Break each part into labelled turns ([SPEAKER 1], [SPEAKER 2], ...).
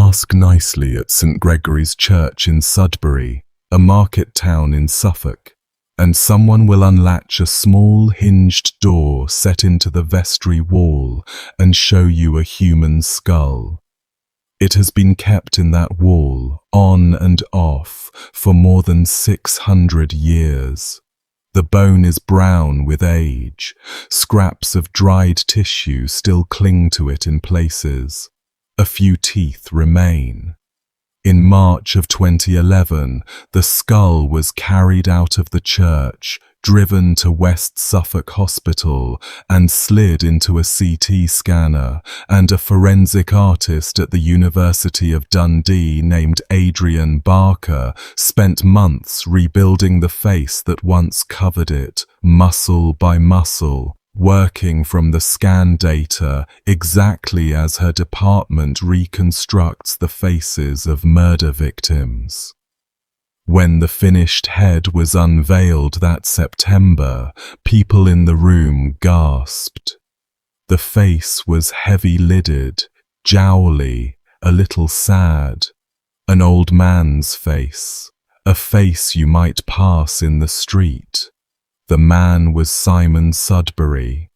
[SPEAKER 1] Ask nicely at St. Gregory's Church in Sudbury, a market town in Suffolk, and someone will unlatch a small hinged door set into the vestry wall and show you a human skull. It has been kept in that wall, on and off, for more than 600 years. The bone is brown with age. Scraps of dried tissue still cling to it in places. A few teeth remain. In March of 2011, the skull was carried out of the church, driven to West Suffolk Hospital, and slid into a CT scanner, and a forensic artist at the University of Dundee named Adrian Barker spent months rebuilding the face that once covered it, muscle by muscle, working from the scan data exactly as her department reconstructs the faces of murder victims. When the finished head was unveiled that September, people in the room gasped. The face was heavy-lidded, jowly, a little sad. An old man's face, a face you might pass in the street. The man was Simon Sudbury.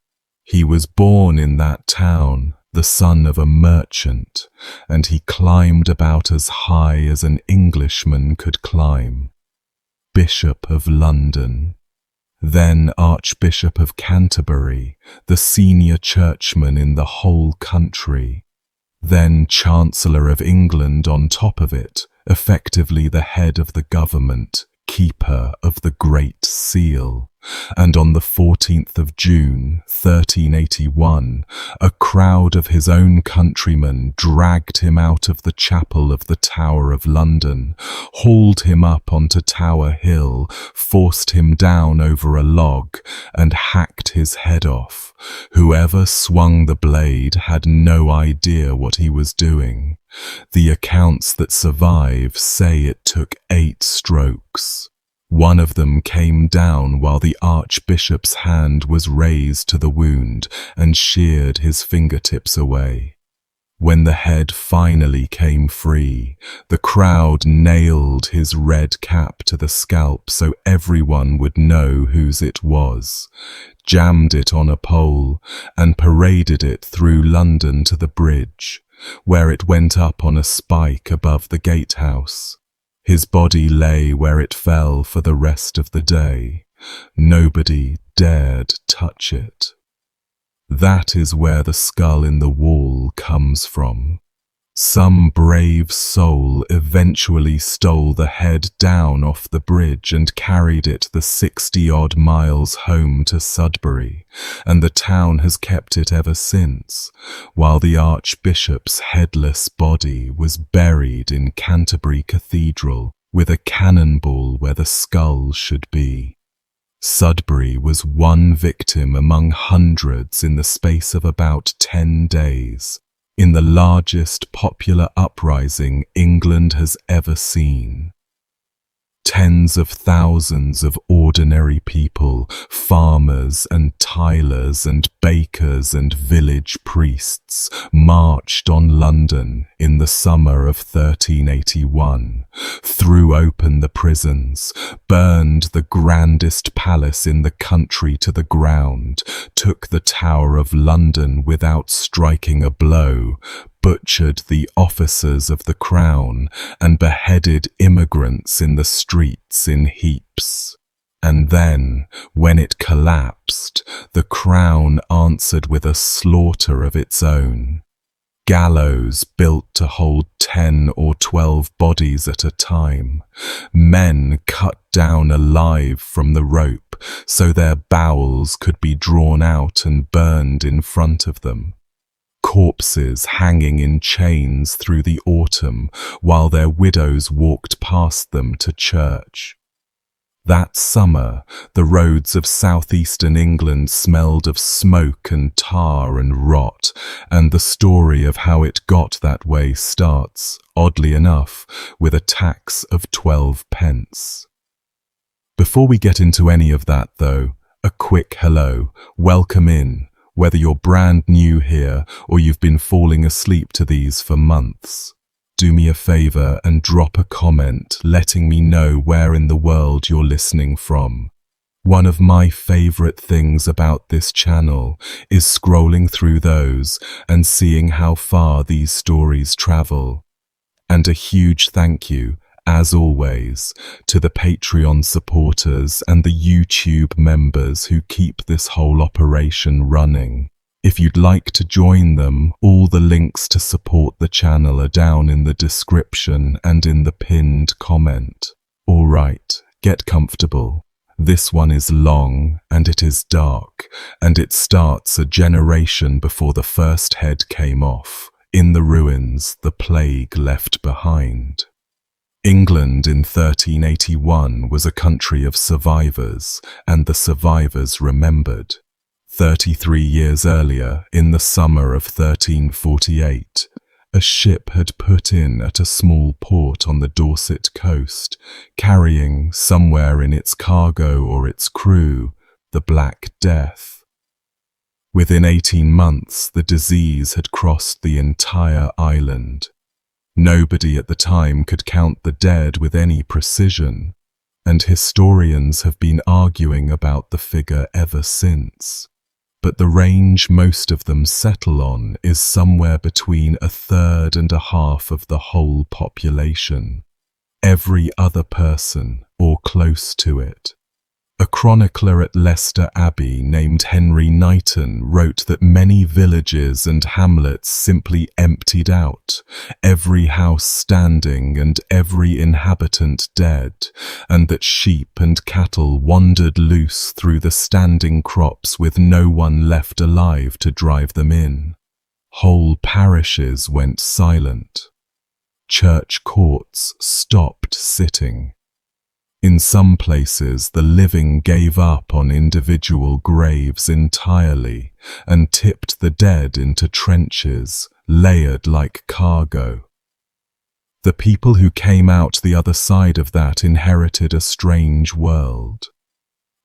[SPEAKER 1] He was born in that town, the son of a merchant, and he climbed about as high as an Englishman could climb. Bishop of London, then Archbishop of Canterbury, the senior churchman in the whole country, then Chancellor of England on top of it, effectively the head of the government, keeper of the Great Seal. And on the 14th of June, 1381, a crowd of his own countrymen dragged him out of the chapel of the Tower of London, hauled him up onto Tower Hill, forced him down over a log, and hacked his head off. Whoever swung the blade had no idea what he was doing. The accounts that survive say it took 8 strokes. One of them came down while the Archbishop's hand was raised to the wound and sheared his fingertips away. When the head finally came free, the crowd nailed his red cap to the scalp so everyone would know whose it was, jammed it on a pole, and paraded it through London to the bridge, where it went up on a spike above the gatehouse. His body lay where it fell for the rest of the day. Nobody dared touch it. That is where the skull in the wall comes from. Some brave soul eventually stole the head down off the bridge and carried it the 60-odd miles home to Sudbury, and the town has kept it ever since, while the Archbishop's headless body was buried in Canterbury Cathedral with a cannonball where the skull should be. Sudbury was one victim among hundreds in the space of about 10 days. In the largest popular uprising England has ever seen. Tens of thousands of ordinary people, farmers and tilers and bakers and village priests, marched on London in the summer of 1381, threw open the prisons, burned the grandest palace in the country to the ground, took the Tower of London without striking a blow, butchered the officers of the crown, and beheaded immigrants in the streets in heaps. And then, when it collapsed, the crown answered with a slaughter of its own. Gallows built to hold 10 or 12 bodies at a time. Men cut down alive from the rope so their bowels could be drawn out and burned in front of them. Corpses hanging in chains through the autumn while their widows walked past them to church. That summer, the roads of southeastern England smelled of smoke and tar and rot, and the story of how it got that way starts, oddly enough, with a tax of 12 pence. Before we get into any of that, though, a quick hello, welcome in. Whether you're brand new here or you've been falling asleep to these for months. do me a favor and drop a comment letting me know where in the world you're listening from. One of my favorite things about this channel is scrolling through those and seeing how far these stories travel. And a huge thank you, as always, to the Patreon supporters and the YouTube members who keep this whole operation running. If you'd like to join them, all the links to support the channel are down in the description and in the pinned comment. Alright, get comfortable. This one is long, and it is dark, and it starts a generation before the first head came off, in the ruins the plague left behind. England in 1381 was a country of survivors, and the survivors remembered. 33 years earlier, in the summer of 1348, a ship had put in at a small port on the Dorset coast, carrying, somewhere in its cargo or its crew, the Black Death. Within 18 months, the disease had crossed the entire island. Nobody at the time could count the dead with any precision, and historians have been arguing about the figure ever since. But the range most of them settle on is somewhere between 1/3 and 1/2 of the whole population. Every other person, or close to it. A chronicler at Leicester Abbey named Henry Knighton wrote that many villages and hamlets simply emptied out, every house standing and every inhabitant dead, and that sheep and cattle wandered loose through the standing crops with no one left alive to drive them in. Whole parishes went silent. Church courts stopped sitting. In some places, the living gave up on individual graves entirely and tipped the dead into trenches, layered like cargo. The people who came out the other side of that inherited a strange world.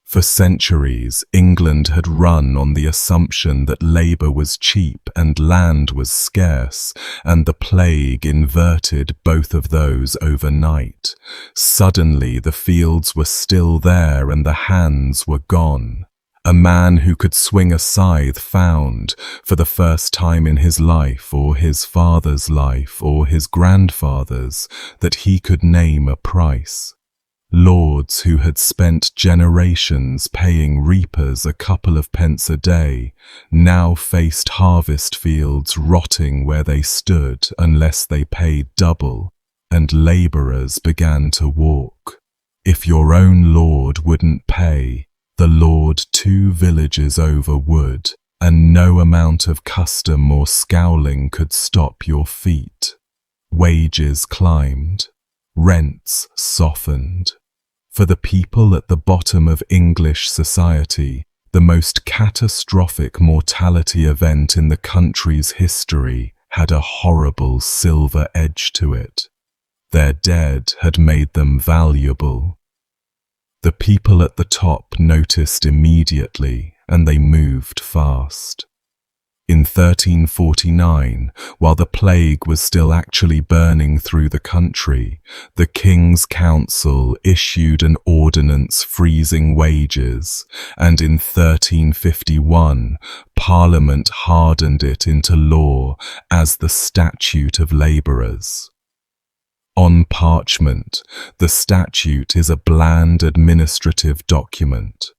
[SPEAKER 1] For centuries, England had run on the assumption that labour was cheap and land was scarce, and the plague inverted both of those overnight. Suddenly the fields were still there and the hands were gone. A man who could swing a scythe found, for the first time in his life or his father's life or his grandfather's, that he could name a price. Lords who had spent generations paying reapers a couple of pence a day now faced harvest fields rotting where they stood unless they paid double, and labourers began to walk. If your own lord wouldn't pay, the lord 2 villages over would, and no amount of custom or scowling could stop your feet. Wages climbed. Rents softened. For the people at the bottom of English society, the most catastrophic mortality event in the country's history had a horrible silver edge to it. Their dead had made them valuable. The people at the top noticed immediately, and they moved fast. In 1349, while the plague was still actually burning through the country, the King's Council issued an ordinance freezing wages, and in 1351, Parliament hardened it into law as the Statute of Labourers. On parchment, the statute is a bland administrative document.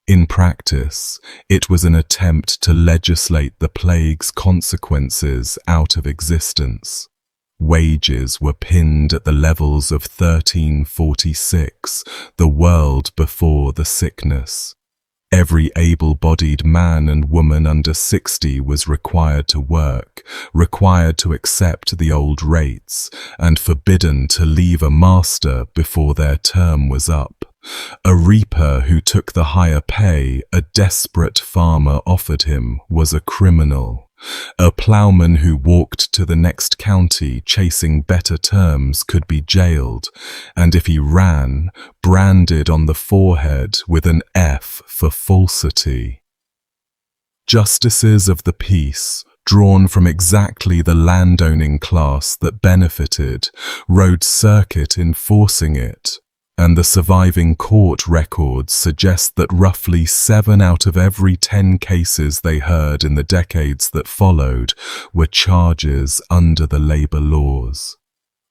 [SPEAKER 1] In practice, it was an attempt to legislate the plague's consequences out of existence. Wages were pinned at the levels of 1346, the world before the sickness. Every able-bodied man and woman under 60 was required to work, required to accept the old rates, and forbidden to leave a master before their term was up. A reaper who took the higher pay a desperate farmer offered him was a criminal. A ploughman who walked to the next county chasing better terms could be jailed, and if he ran, branded on the forehead with an F for falsity. Justices of the peace, drawn from exactly the landowning class that benefited, rode circuit enforcing it, and the surviving court records suggest that roughly 7 out of every 10 cases they heard in the decades that followed were charges under the labour laws.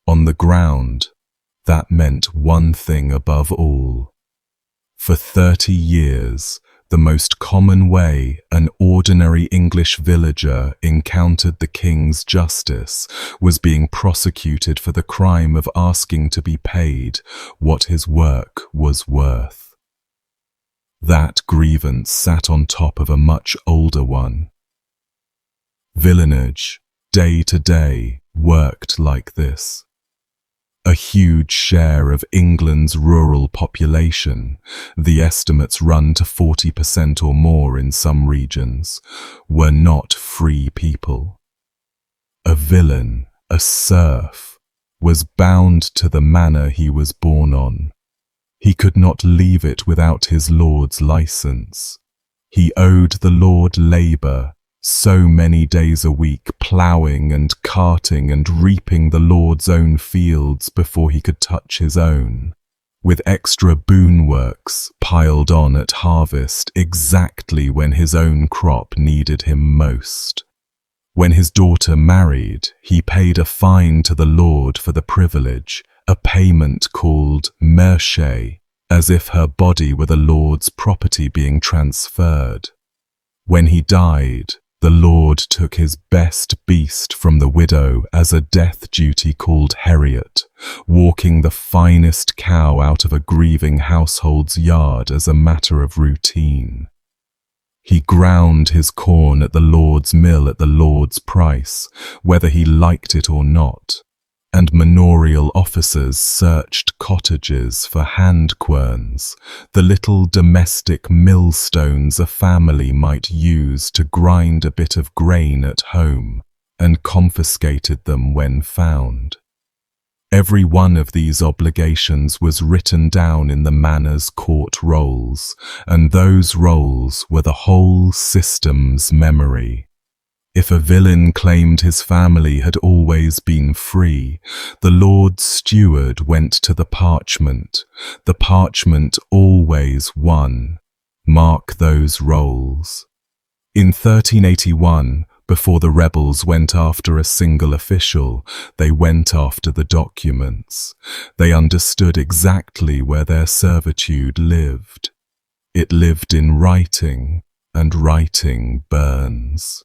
[SPEAKER 1] On the ground, that meant one thing above all. For 30 years, the most common way an ordinary English villager encountered the king's justice was being prosecuted for the crime of asking to be paid what his work was worth. That grievance sat on top of a much older one. Villenage, day to day, worked like this. A huge share of England's rural population, the estimates run to 40% or more in some regions, were not free people. A villain, a serf, was bound to the manor he was born on. He could not leave it without his lord's license. He owed the lord labour, so many days a week ploughing and carting and reaping the Lord's own fields before he could touch his own, with extra boon works piled on at harvest exactly when his own crop needed him most. When his daughter married, he paid a fine to the Lord for the privilege, a payment called merche, as if her body were the Lord's property being transferred. When he died, the Lord took his best beast from the widow as a death duty called Heriot, walking the finest cow out of a grieving household's yard as a matter of routine. He ground his corn at the Lord's mill at the Lord's price, whether he liked it or not, and manorial officers searched cottages for handquerns, the little domestic millstones a family might use to grind a bit of grain at home, and confiscated them when found. Every one of these obligations was written down in the manor's court rolls, and those rolls were the whole system's memory. If a villain claimed his family had always been free, the Lord's steward went to the parchment always won. Mark those rolls. In 1381, before the rebels went after a single official, they went after the documents. They understood exactly where their servitude lived. It lived in writing, and writing burns.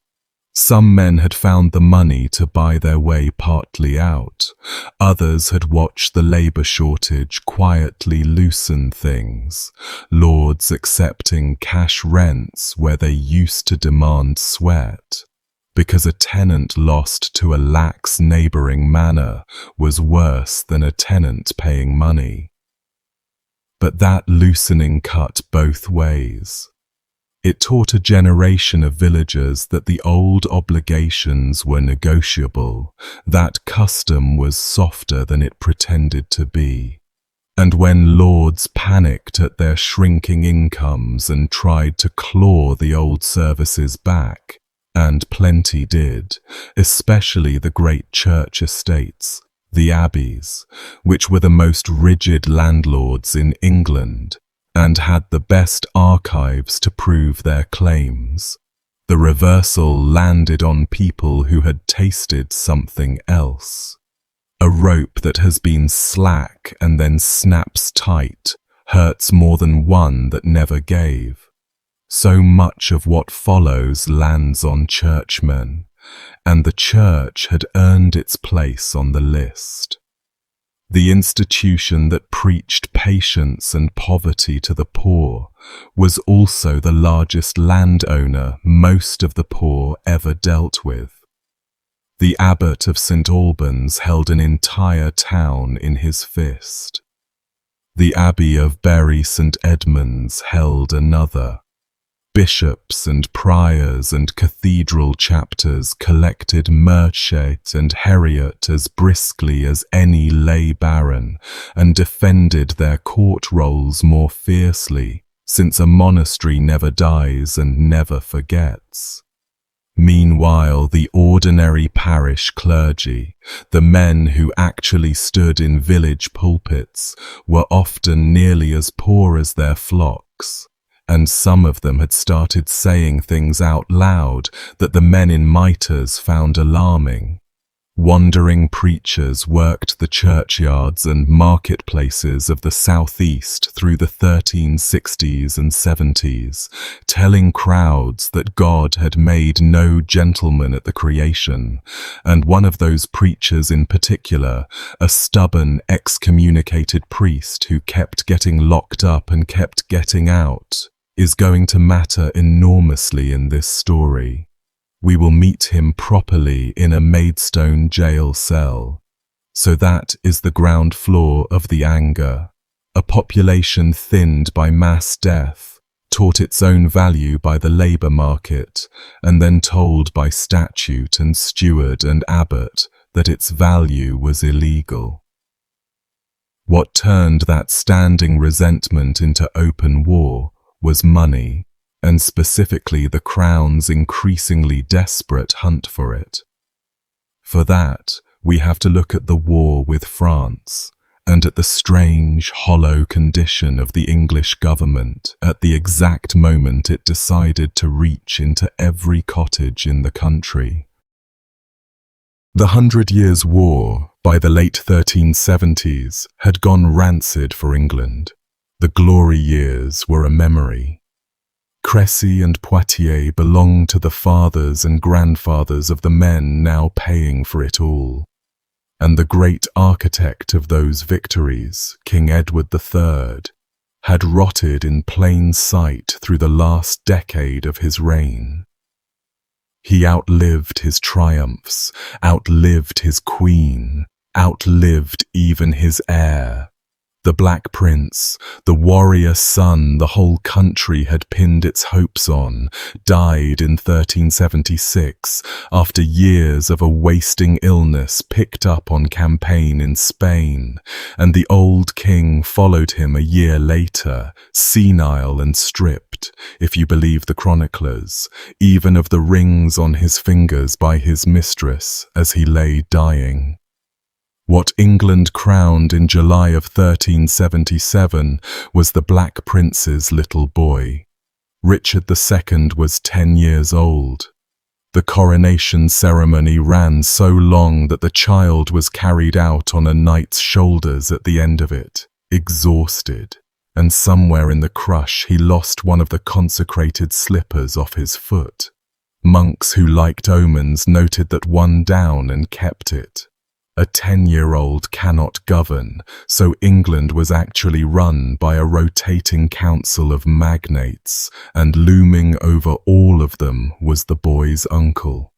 [SPEAKER 1] Some men had found the money to buy their way partly out. Others had watched the labour shortage quietly loosen things, lords accepting cash rents where they used to demand sweat, because a tenant lost to a lax neighbouring manor was worse than a tenant paying money. But that loosening cut both ways. It taught a generation of villagers that the old obligations were negotiable, that custom was softer than it pretended to be. And when lords panicked at their shrinking incomes and tried to claw the old services back, and plenty did, especially the great church estates, the abbeys, which were the most rigid landlords in England, and had the best archives to prove their claims. The reversal landed on people who had tasted something else. A rope that has been slack and then snaps tight hurts more than one that never gave. So much of what follows lands on churchmen, and the church had earned its place on the list. The institution that preached patience and poverty to the poor was also the largest landowner most of the poor ever dealt with. The abbot of St. Albans held an entire town in his fist. The abbey of Bury St. Edmunds held another. Bishops and priors and cathedral chapters collected merchet and heriot as briskly as any lay baron, and defended their court rolls more fiercely, since a monastery never dies and never forgets. Meanwhile, Meanwhile, the ordinary parish clergy, the men who actually stood in village pulpits, were often nearly as poor as their flocks, and some of them had started saying things out loud that the men in mitres found alarming. Wandering preachers worked the churchyards and marketplaces of the southeast through the 1360s and 70s, telling crowds that God had made no gentleman at the creation, and one of those preachers in particular, a stubborn, excommunicated priest who kept getting locked up and kept getting out, is going to matter enormously in this story. We will meet him properly in a Maidstone jail cell. So that is the ground floor of the anger. A population thinned by mass death, taught its own value by the labour market, and then told by statute and steward and abbot that its value was illegal. What turned that standing resentment into open war was money, and specifically the Crown's increasingly desperate hunt for it. For that, we have to look at the war with France, and at the strange, hollow condition of the English government at the exact moment it decided to reach into every cottage in the country. The 100 Years' War, by the late 1370s, had gone rancid for England. The glory years were a memory. Crécy and Poitiers belonged to the fathers and grandfathers of the men now paying for it all. And the great architect of those victories, King Edward III, had rotted in plain sight through the last decade of his reign. He outlived his triumphs, outlived his queen, outlived even his heir. The Black Prince, the warrior son the whole country had pinned its hopes on, died in 1376 after years of a wasting illness picked up on campaign in Spain, and the old king followed him a year later, senile and stripped, if you believe the chroniclers, even of the rings on his fingers by his mistress as he lay dying. What England crowned in July of 1377 was the Black Prince's little boy. Richard II was 10 years old. The coronation ceremony ran so long that the child was carried out on a knight's shoulders at the end of it, exhausted, and somewhere in the crush he lost one of the consecrated slippers off his foot. Monks who liked omens noted that one down and kept it. A 10-year-old cannot govern, so England was actually run by a rotating council of magnates, and looming over all of them was the boy's uncle.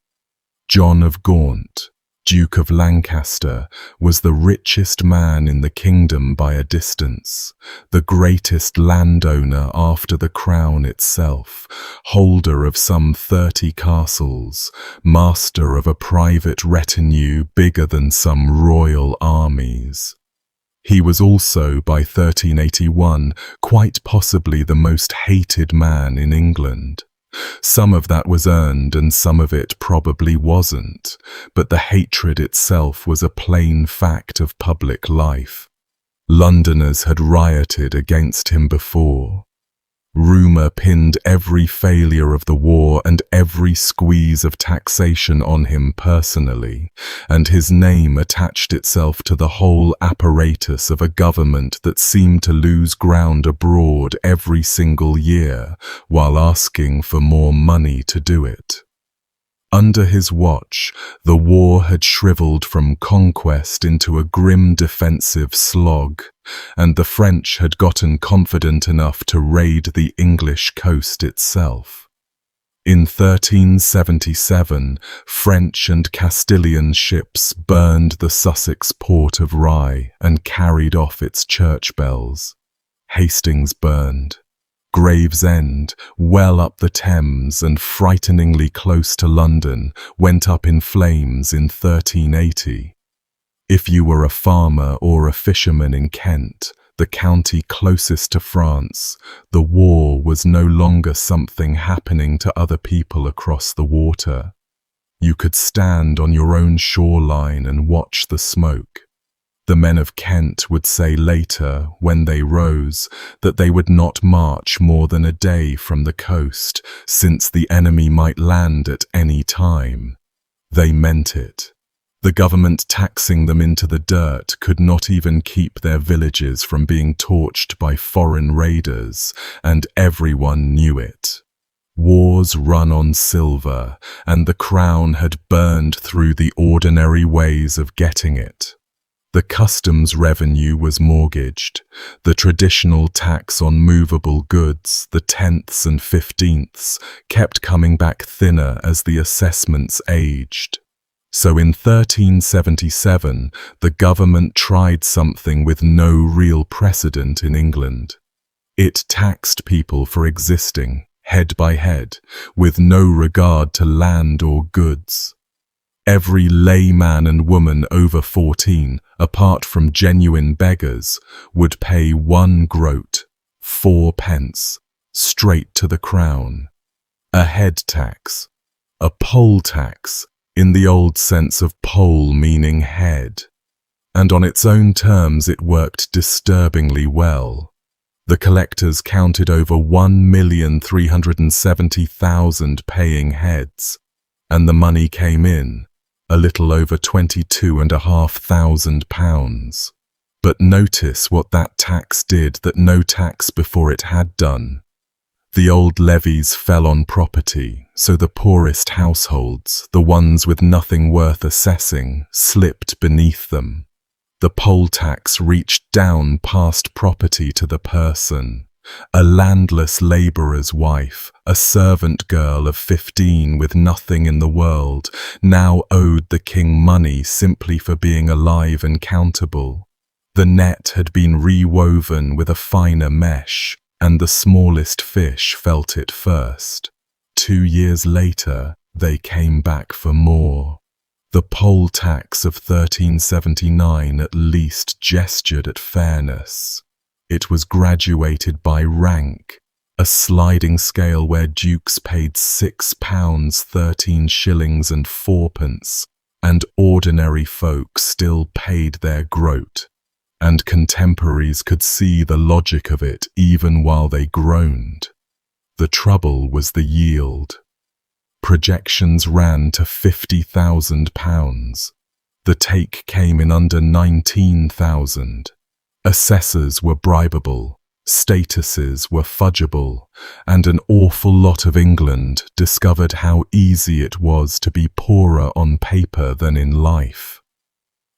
[SPEAKER 1] John of Gaunt, Duke of Lancaster, was the richest man in the kingdom by a distance, the greatest landowner after the crown itself, holder of some 30 castles, master of a private retinue bigger than some royal armies. He was also, by 1381, quite possibly the most hated man in England. Some of that was earned and some of it probably wasn't, but the hatred itself was a plain fact of public life. Londoners had rioted against him before. Rumour pinned every failure of the war and every squeeze of taxation on him personally, and his name attached itself to the whole apparatus of a government that seemed to lose ground abroad every single year, while asking for more money to do it. Under his watch, the war had shriveled from conquest into a grim defensive slog, and the French had gotten confident enough to raid the English coast itself. In 1377, French and Castilian ships burned the Sussex port of Rye and carried off its church bells. Hastings burned. Gravesend, well up the Thames and frighteningly close to London, went up in flames in 1380. If you were a farmer or a fisherman in Kent, the county closest to France, the war was no longer something happening to other people across the water. You could stand on your own shoreline and watch the smoke. The men of Kent would say later, when they rose, that they would not march more than a day from the coast, since the enemy might land at any time. They meant it. The government taxing them into the dirt could not even keep their villages from being torched by foreign raiders, and everyone knew it. Wars run on silver, and the crown had burned through the ordinary ways of getting it. The customs revenue was mortgaged. The traditional tax on movable goods, the tenths and 15ths, kept coming back thinner as the assessments aged. So in 1377, the government tried something with no real precedent in England. It taxed people for existing, head by head, with no regard to land or goods. Every layman and woman over 14, apart from genuine beggars, would pay 1 groat, 4 pence, straight to the crown. A head tax, a poll tax, in the old sense of poll meaning head. And on its own terms it worked disturbingly well. The collectors counted over 1,370,000 paying heads, and the money came in, a little over £22,500. But notice what that tax did that no tax before it had done. The old levies fell on property, so the poorest households, the ones with nothing worth assessing, slipped beneath them. The poll tax reached down past property to the person. A landless labourer's wife, a servant girl of 15 with nothing in the world, now owed the king money simply for being alive and countable. The net had been rewoven with a finer mesh, and the smallest fish felt it first. 2 years later, they came back for more. The poll tax of 1379 at least gestured at fairness. It was graduated by rank, a sliding scale where dukes paid £6, 13 shillings and 4pence, and ordinary folk still paid their groat, and contemporaries could see the logic of it even while they groaned. The trouble was the yield. Projections ran to £50,000. The take came in under 19,000. Assessors were bribable, statuses were fudgeable, and an awful lot of England discovered how easy it was to be poorer on paper than in life.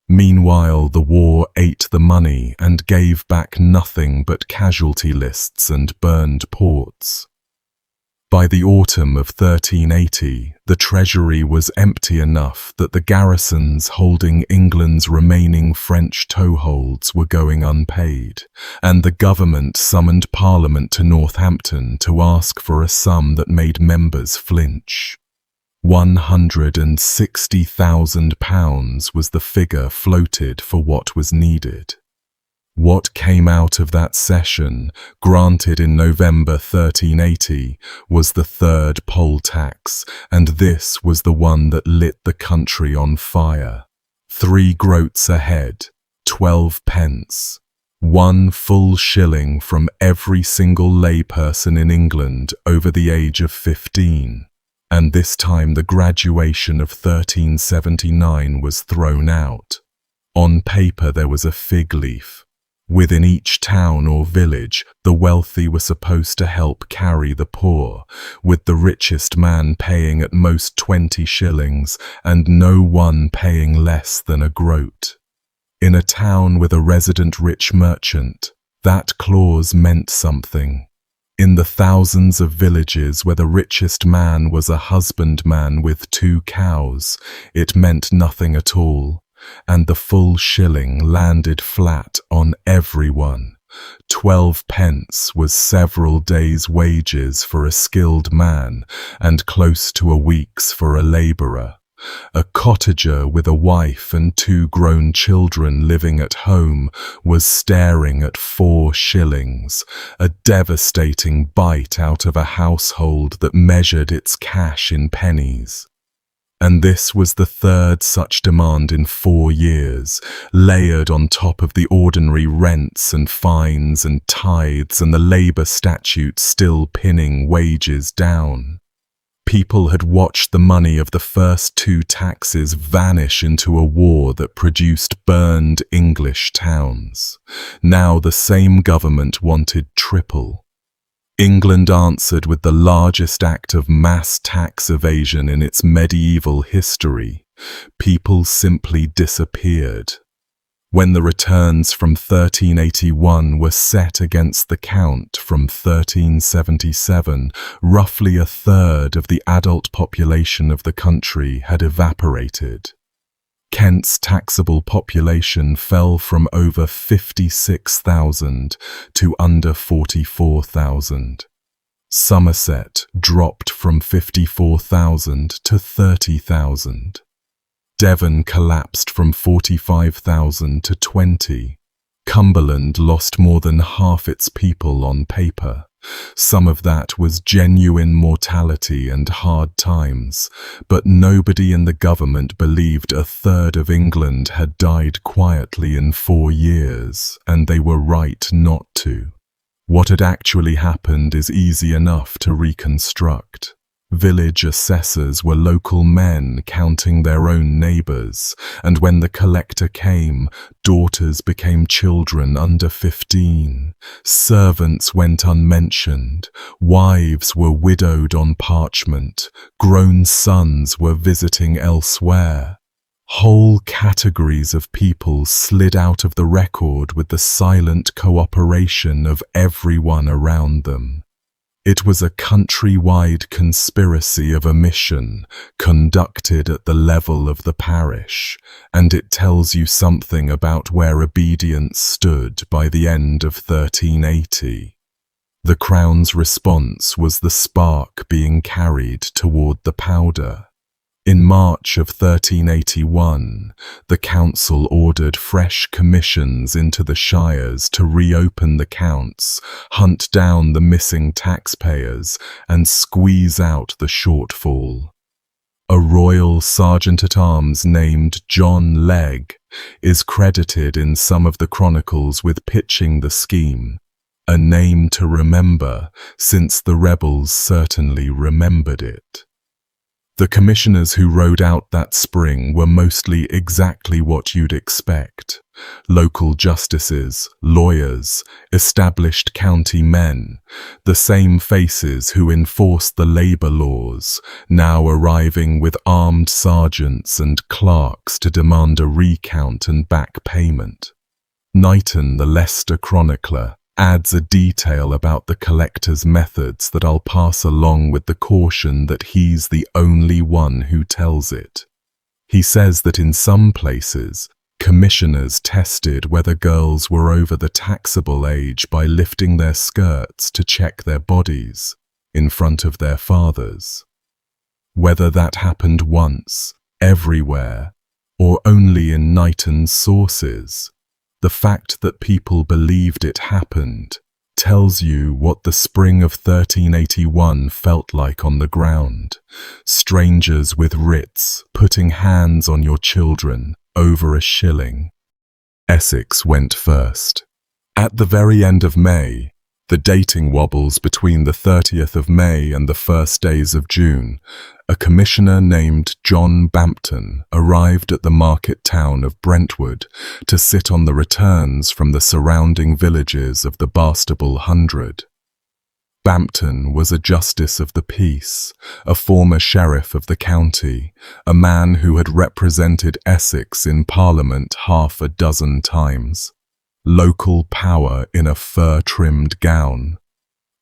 [SPEAKER 1] Meanwhile, the war ate the money and gave back nothing but casualty lists and burned ports. By the autumn of 1380, the treasury was empty enough that the garrisons holding England's remaining French toeholds were going unpaid, and the government summoned Parliament to Northampton to ask for a sum that made members flinch. £160,000 was the figure floated for what was needed. What came out of that session, granted in November 1380, was the third poll tax, and this was the one that lit the country on fire. 3 groats a head, 12 pence. 1 full shilling from every single layperson in England over the age of 15. And this time the graduation of 1379 was thrown out. On paper there was a fig leaf. Within each town or village, the wealthy were supposed to help carry the poor, with the richest man paying at most 20 shillings and no one paying less than a groat. In a town with a resident rich merchant, that clause meant something. In the thousands of villages where the richest man was a husbandman with 2 cows, it meant nothing at all. And the full shilling landed flat on everyone. 12 pence was several days' wages for a skilled man and close to a week's for a labourer. A cottager with a wife and 2 grown children living at home was staring at 4 shillings, a devastating bite out of a household that measured its cash in pennies. And this was the third such demand in 4 years, layered on top of the ordinary rents and fines and tithes and the labour statutes still pinning wages down. People had watched the money of the first 2 taxes vanish into a war that produced burned English towns. Now the same government wanted triple. England answered with the largest act of mass tax evasion in its medieval history. People simply disappeared. When the returns from 1381 were set against the count from 1377, roughly a third of the adult population of the country had evaporated. Kent's taxable population fell from over 56,000 to under 44,000. Somerset dropped from 54,000 to 30,000. Devon collapsed from 45,000 to 20. Cumberland lost more than half its people on paper. Some of that was genuine mortality and hard times, but nobody in the government believed a third of England had died quietly in 4 years, and they were right not to. What had actually happened is easy enough to reconstruct. Village assessors were local men counting their own neighbours, and when the collector came, daughters became children under 15. Servants went unmentioned, wives were widowed on parchment, grown sons were visiting elsewhere. Whole categories of people slid out of the record with the silent cooperation of everyone around them. It was a countrywide conspiracy of omission conducted at the level of the parish, and it tells you something about where obedience stood by the end of 1380. The Crown's response was the spark being carried toward the powder. In March of 1381, the council ordered fresh commissions into the shires to reopen the counts, hunt down the missing taxpayers, and squeeze out the shortfall. A royal sergeant-at-arms named John Legge is credited in some of the chronicles with pitching the scheme, a name to remember since the rebels certainly remembered it. The commissioners who rode out that spring were mostly exactly what you'd expect. Local justices, lawyers, established county men, the same faces who enforced the labour laws, now arriving with armed sergeants and clerks to demand a recount and back payment. Knighton, the Leicester chronicler, adds a detail about the collector's methods that I'll pass along with the caution that he's the only one who tells it. He says that in some places, commissioners tested whether girls were over the taxable age by lifting their skirts to check their bodies in front of their fathers. Whether that happened once, everywhere, or only in Knighton's sources, the fact that people believed it happened tells you what the spring of 1381 felt like on the ground. Strangers with writs putting hands on your children over a shilling. Essex went first. At the very end of May, the dating wobbles between the 30th of May and the first days of June, a commissioner named John Bampton arrived at the market town of Brentwood to sit on the returns from the surrounding villages of the Barnstable Hundred. Bampton was a justice of the peace, a former sheriff of the county, a man who had represented Essex in Parliament half a dozen times. Local power in a fur-trimmed gown.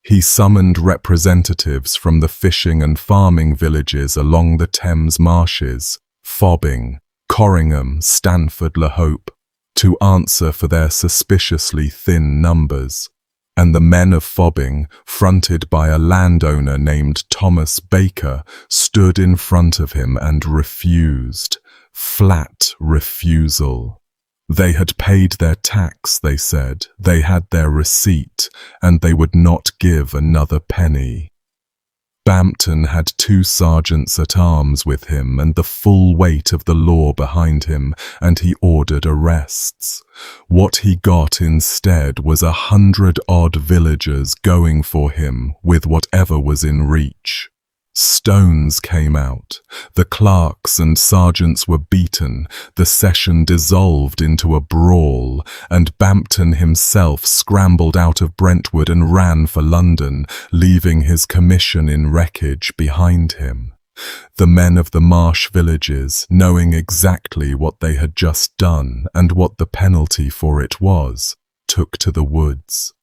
[SPEAKER 1] He summoned representatives from the fishing and farming villages along the Thames marshes, Fobbing, Corringham, Stanford-le Hope, to answer for their suspiciously thin numbers, and the men of Fobbing, fronted by a landowner named Thomas Baker, stood in front of him and refused. Flat refusal. They had paid their tax, they said, they had their receipt, and they would not give another penny. Bampton had 2 sergeants at arms with him and the full weight of the law behind him, and he ordered arrests. What he got instead was 100-odd villagers going for him with whatever was in reach. Stones came out. The clerks and sergeants were beaten. The session dissolved into a brawl, and Bampton himself scrambled out of Brentwood and ran for London, leaving his commission in wreckage behind him. The men of the marsh villages, knowing exactly what they had just done and what the penalty for it was, took to the woods.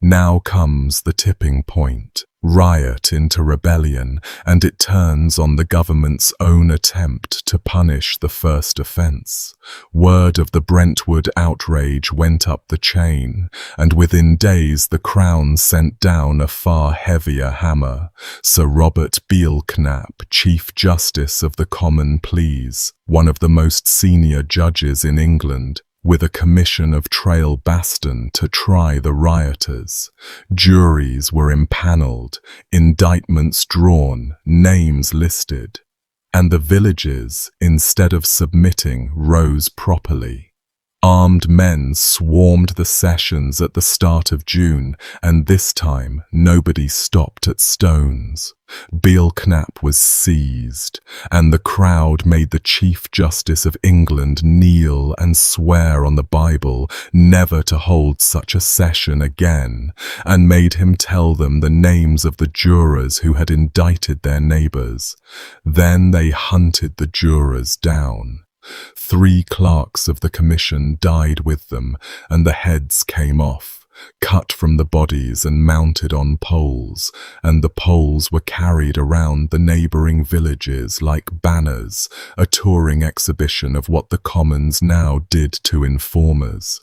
[SPEAKER 1] Now comes the tipping point. Riot into rebellion, and it turns on the government's own attempt to punish the first offence. Word of the Brentwood outrage went up the chain, and within days the Crown sent down a far heavier hammer. Sir Robert Beale-Knapp, Chief Justice of the Common Pleas, one of the most senior judges in England, with a commission of Trail Baston to try the rioters. Juries were impanelled, indictments drawn, names listed, and the villages, instead of submitting, rose properly. Armed men swarmed the sessions at the start of June, and this time nobody stopped at stones. Beale-Knapp was seized, and the crowd made the Chief Justice of England kneel and swear on the Bible never to hold such a session again, and made him tell them the names of the jurors who had indicted their neighbours. Then they hunted the jurors down. 3 clerks of the commission died with them, and the heads came off, cut from the bodies and mounted on poles, and the poles were carried around the neighbouring villages like banners, a touring exhibition of what the Commons now did to informers.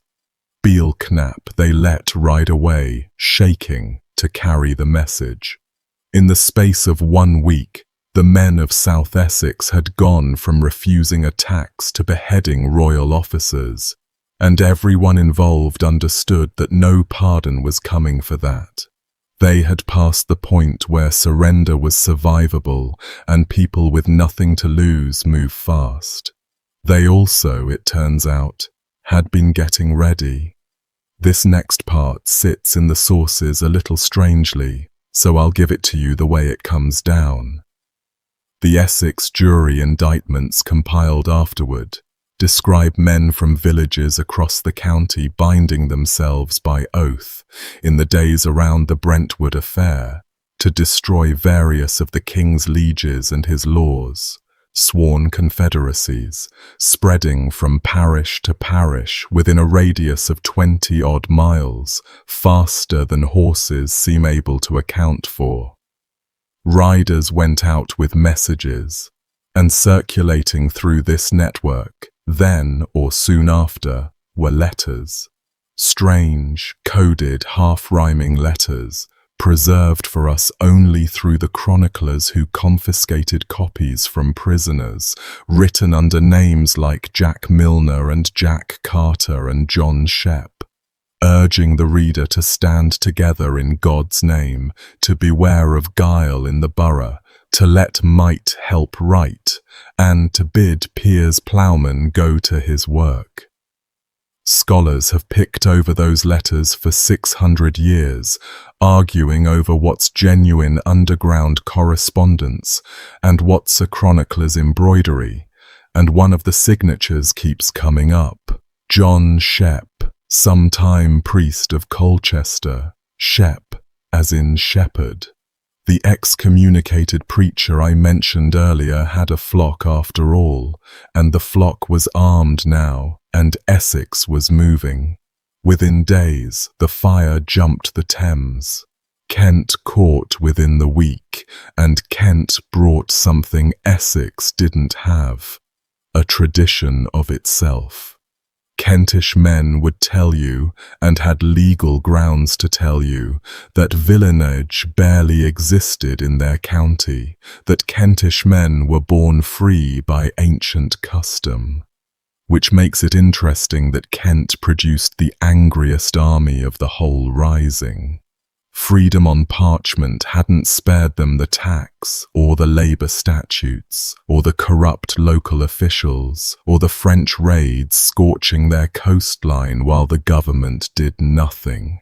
[SPEAKER 1] Beale-Knapp they let ride away, shaking, to carry the message. In the space of 1 week, the men of South Essex had gone from refusing a tax to beheading royal officers, and everyone involved understood that no pardon was coming for that. They had passed the point where surrender was survivable, and people with nothing to lose move fast. They also, it turns out, had been getting ready. This next part sits in the sources a little strangely, so I'll give it to you the way it comes down. The Essex jury indictments compiled afterward describe men from villages across the county binding themselves by oath, in the days around the Brentwood affair, to destroy various of the king's lieges and his laws, sworn confederacies, spreading from parish to parish within a radius of 20-odd miles, faster than horses seem able to account for. Riders went out with messages, and circulating through this network, then or soon after, were letters. Strange, coded, half-rhyming letters, preserved for us only through the chroniclers who confiscated copies from prisoners, written under names like Jack Milner and Jack Carter and John Shep, urging the reader to stand together in God's name, to beware of guile in the borough, to let might help right, and to bid Piers Plowman go to his work. Scholars have picked over those letters for 600 years, arguing over what's genuine underground correspondence and what's a chronicler's embroidery, and one of the signatures keeps coming up. John Shep, sometime priest of Colchester, Shep, as in shepherd. The excommunicated preacher I mentioned earlier had a flock after all, and the flock was armed now, and Essex was moving. Within days, the fire jumped the Thames. Kent caught within the week, and Kent brought something Essex didn't have, a tradition of itself. Kentish men would tell you, and had legal grounds to tell you, that villenage barely existed in their county, that Kentish men were born free by ancient custom. Which makes it interesting that Kent produced the angriest army of the whole rising. Freedom on parchment hadn't spared them the tax, or the labour statutes, or the corrupt local officials, or the French raids scorching their coastline while the government did nothing.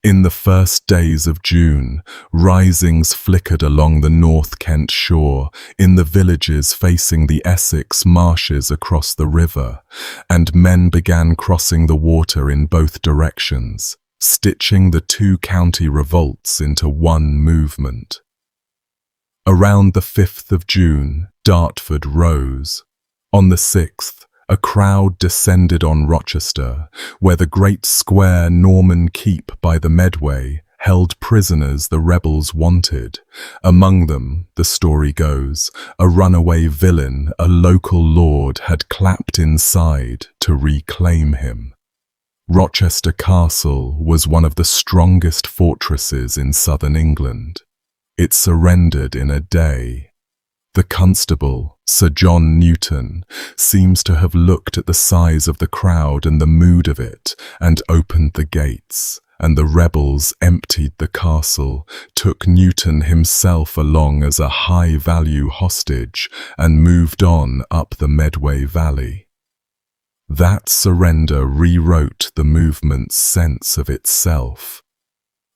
[SPEAKER 1] In the first days of June, risings flickered along the North Kent shore, in the villages facing the Essex marshes across the river, and men began crossing the water in both directions, stitching the two county revolts into one movement. Around the 5th of June, Dartford rose. On the 6th, a crowd descended on Rochester, where the great square Norman keep by the Medway held prisoners the rebels wanted. Among them, the story goes, a runaway villain a local lord had clapped inside to reclaim him. Rochester Castle was one of the strongest fortresses in southern England. It surrendered in a day. The constable, Sir John Newton, seems to have looked at the size of the crowd and the mood of it, and opened the gates, and the rebels emptied the castle, took Newton himself along as a high-value hostage, and moved on up the Medway Valley. That surrender rewrote the movement's sense of itself.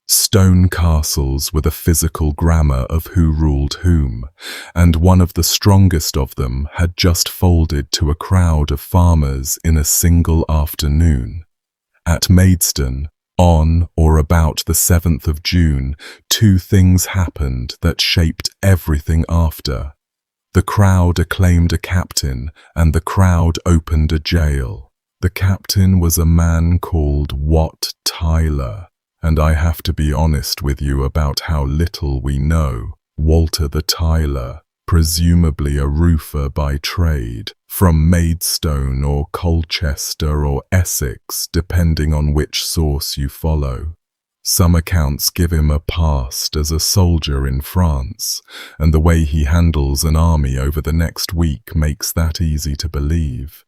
[SPEAKER 1] Stone castles were the physical grammar of who ruled whom, and one of the strongest of them had just folded to a crowd of farmers in a single afternoon. At Maidstone, on or about the 7th of June, two things happened that shaped everything after. The crowd acclaimed a captain, and the crowd opened a jail. The captain was a man called Wat Tyler. And I have to be honest with you about how little we know. Walter the Tyler, presumably a roofer by trade, from Maidstone or Colchester or Essex, depending on which source you follow. Some accounts give him a past as a soldier in France, and the way he handles an army over the next week makes that easy to believe.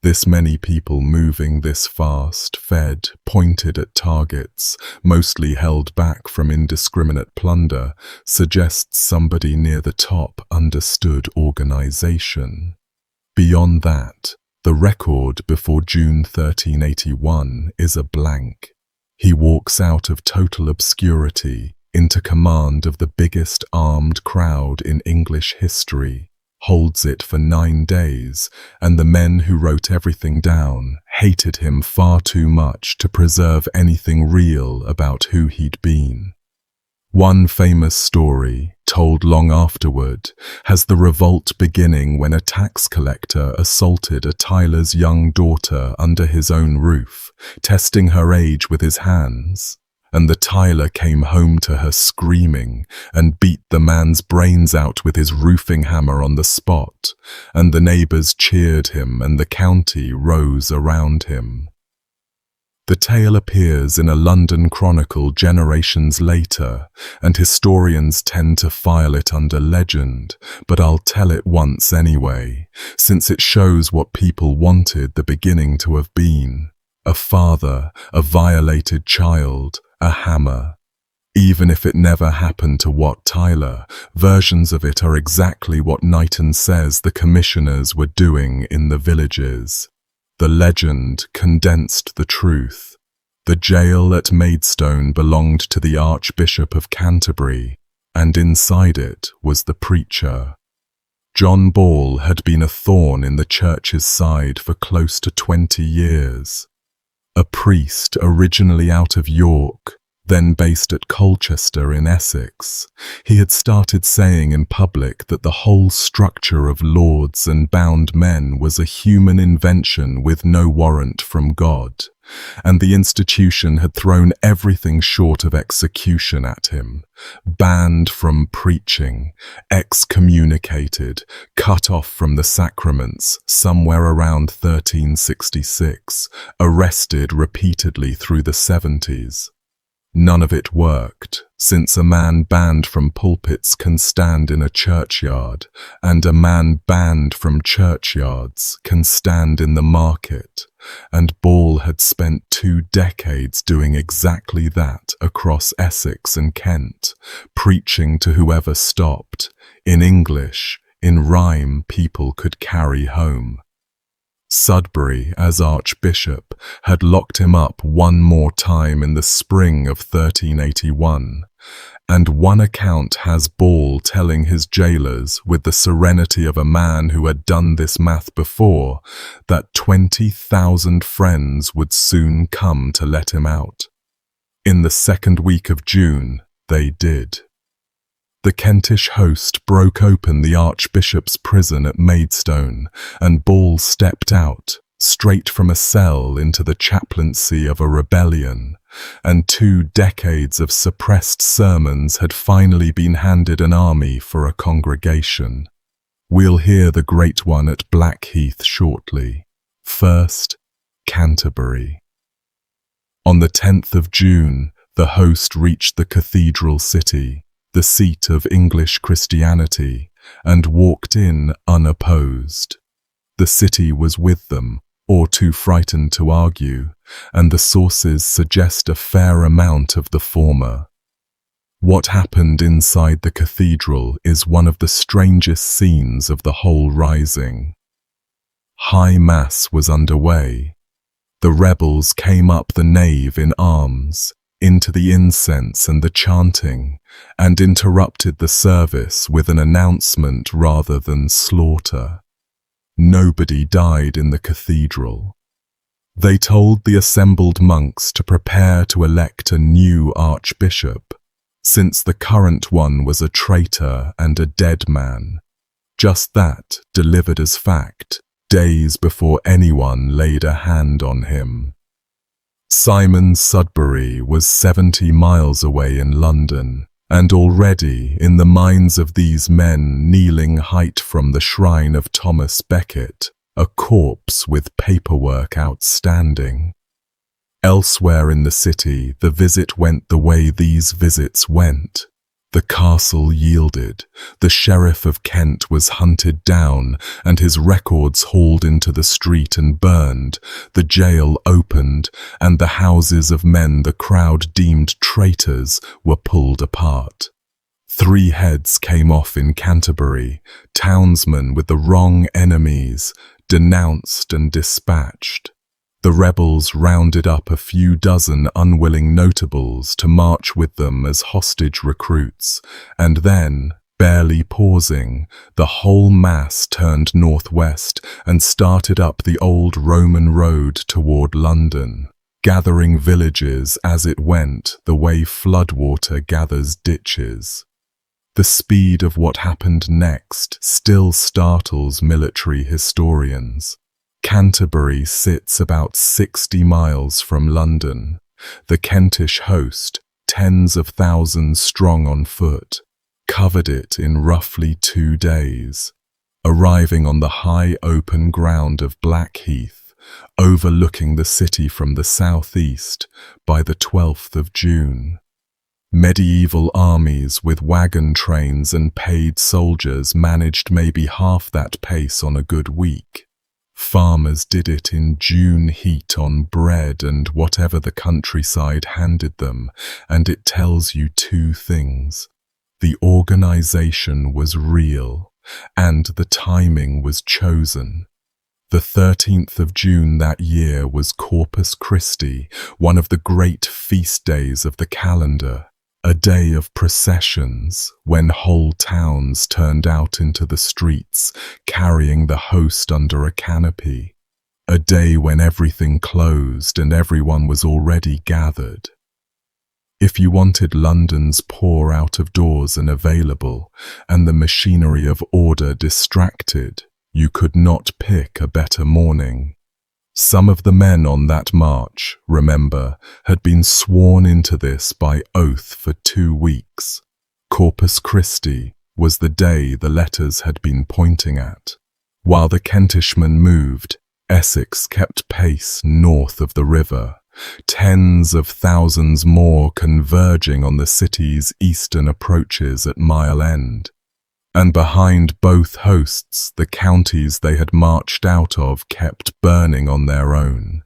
[SPEAKER 1] This many people moving this fast, fed, pointed at targets, mostly held back from indiscriminate plunder, suggests somebody near the top understood organization. Beyond that, the record before June 1381 is a blank. He walks out of total obscurity into command of the biggest armed crowd in English history, holds it for 9 days, and the men who wrote everything down hated him far too much to preserve anything real about who he'd been. One famous story, told long afterward, has the revolt beginning when a tax collector assaulted a Tyler's young daughter under his own roof, testing her age with his hands. And the Tyler came home to her screaming and beat the man's brains out with his roofing hammer on the spot, and the neighbours cheered him and the county rose around him. The tale appears in a London chronicle generations later, and historians tend to file it under legend, but I'll tell it once anyway, since it shows what people wanted the beginning to have been. A father, a violated child, a hammer. Even if it never happened to Wat Tyler, versions of it are exactly what Knighton says the commissioners were doing in the villages. The legend condensed the truth. The jail at Maidstone belonged to the Archbishop of Canterbury, and inside it was the preacher. John Ball had been a thorn in the church's side for close to 20 years. A priest originally out of York, then based at Colchester in Essex, he had started saying in public that the whole structure of lords and bound men was a human invention with no warrant from God, and the institution had thrown everything short of execution at him, banned from preaching, excommunicated, cut off from the sacraments somewhere around 1366, arrested repeatedly through the 70s. None of it worked, since a man banned from pulpits can stand in a churchyard, and a man banned from churchyards can stand in the market, and Ball had spent 2 decades doing exactly that across Essex and Kent, preaching to whoever stopped, in English, in rhyme people could carry home. Sudbury, as Archbishop, had locked him up one more time in the spring of 1381, and one account has Ball telling his jailers, with the serenity of a man who had done this math before, that 20,000 friends would soon come to let him out. In the second week of June, they did. The Kentish host broke open the Archbishop's prison at Maidstone, and Ball stepped out, straight from a cell into the chaplaincy of a rebellion, and 2 decades of suppressed sermons had finally been handed an army for a congregation. We'll hear the great one at Blackheath shortly. First, Canterbury. On the 10th of June, the host reached the cathedral city, the seat of English Christianity, and walked in unopposed. The city was with them, or too frightened to argue, and the sources suggest a fair amount of the former. What happened inside the cathedral is one of the strangest scenes of the whole rising. High Mass was underway. The rebels came up the nave in arms, into the incense and the chanting, and interrupted the service with an announcement rather than slaughter. Nobody died in the cathedral. They told the assembled monks to prepare to elect a new archbishop, since the current one was a traitor and a dead man. Just that, delivered as fact, days before anyone laid a hand on him. Simon Sudbury was 70 miles away in London, and already, in the minds of these men kneeling height from the shrine of Thomas Becket, a corpse with paperwork outstanding. Elsewhere in the city, the visit went the way these visits went. The castle yielded, the Sheriff of Kent was hunted down, and his records hauled into the street and burned, the jail opened, and the houses of men the crowd deemed traitors were pulled apart. 3 heads came off in Canterbury, townsmen with the wrong enemies, denounced and dispatched. The rebels rounded up a few dozen unwilling notables to march with them as hostage recruits, and then, barely pausing, the whole mass turned northwest and started up the old Roman road toward London, gathering villages as it went the way floodwater gathers ditches. The speed of what happened next still startles military historians. Canterbury sits about 60 miles from London. The Kentish host, tens of thousands strong on foot, covered it in roughly 2 days, arriving on the high open ground of Blackheath, overlooking the city from the southeast, by the 12th of June. Medieval armies with wagon trains and paid soldiers managed maybe half that pace on a good week. Farmers did it in June heat on bread and whatever the countryside handed them, and it tells you 2 things. The organization was real, and the timing was chosen. The 13th of June that year was Corpus Christi, one of the great feast days of the calendar. A day of processions, when whole towns turned out into the streets, carrying the host under a canopy. A day when everything closed and everyone was already gathered. If you wanted London's poor out of doors and available, and the machinery of order distracted, you could not pick a better morning. Some of the men on that march, remember, had been sworn into this by oath for 2 weeks. Corpus Christi was the day the letters had been pointing at. While the Kentishmen moved, Essex kept pace north of the river, tens of thousands more converging on the city's eastern approaches at Mile End. and behind both hosts the counties they had marched out of kept burning on their own.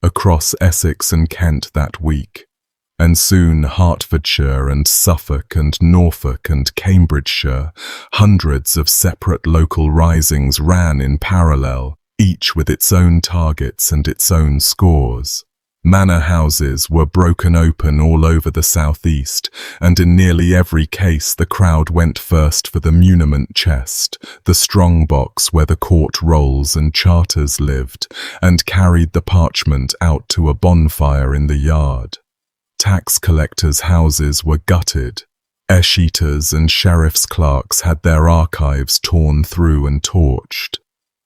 [SPEAKER 1] Across Essex and Kent that week, and soon Hertfordshire and Suffolk and Norfolk and Cambridgeshire, hundreds of separate local risings ran in parallel, each with its own targets and its own scores. Manor houses were broken open all over the southeast, and in nearly every case the crowd went first for the muniment chest, the strong box where the court rolls and charters lived, and carried the parchment out to a bonfire in the yard. Tax collectors' houses were gutted. Escheators and sheriff's clerks had their archives torn through and torched.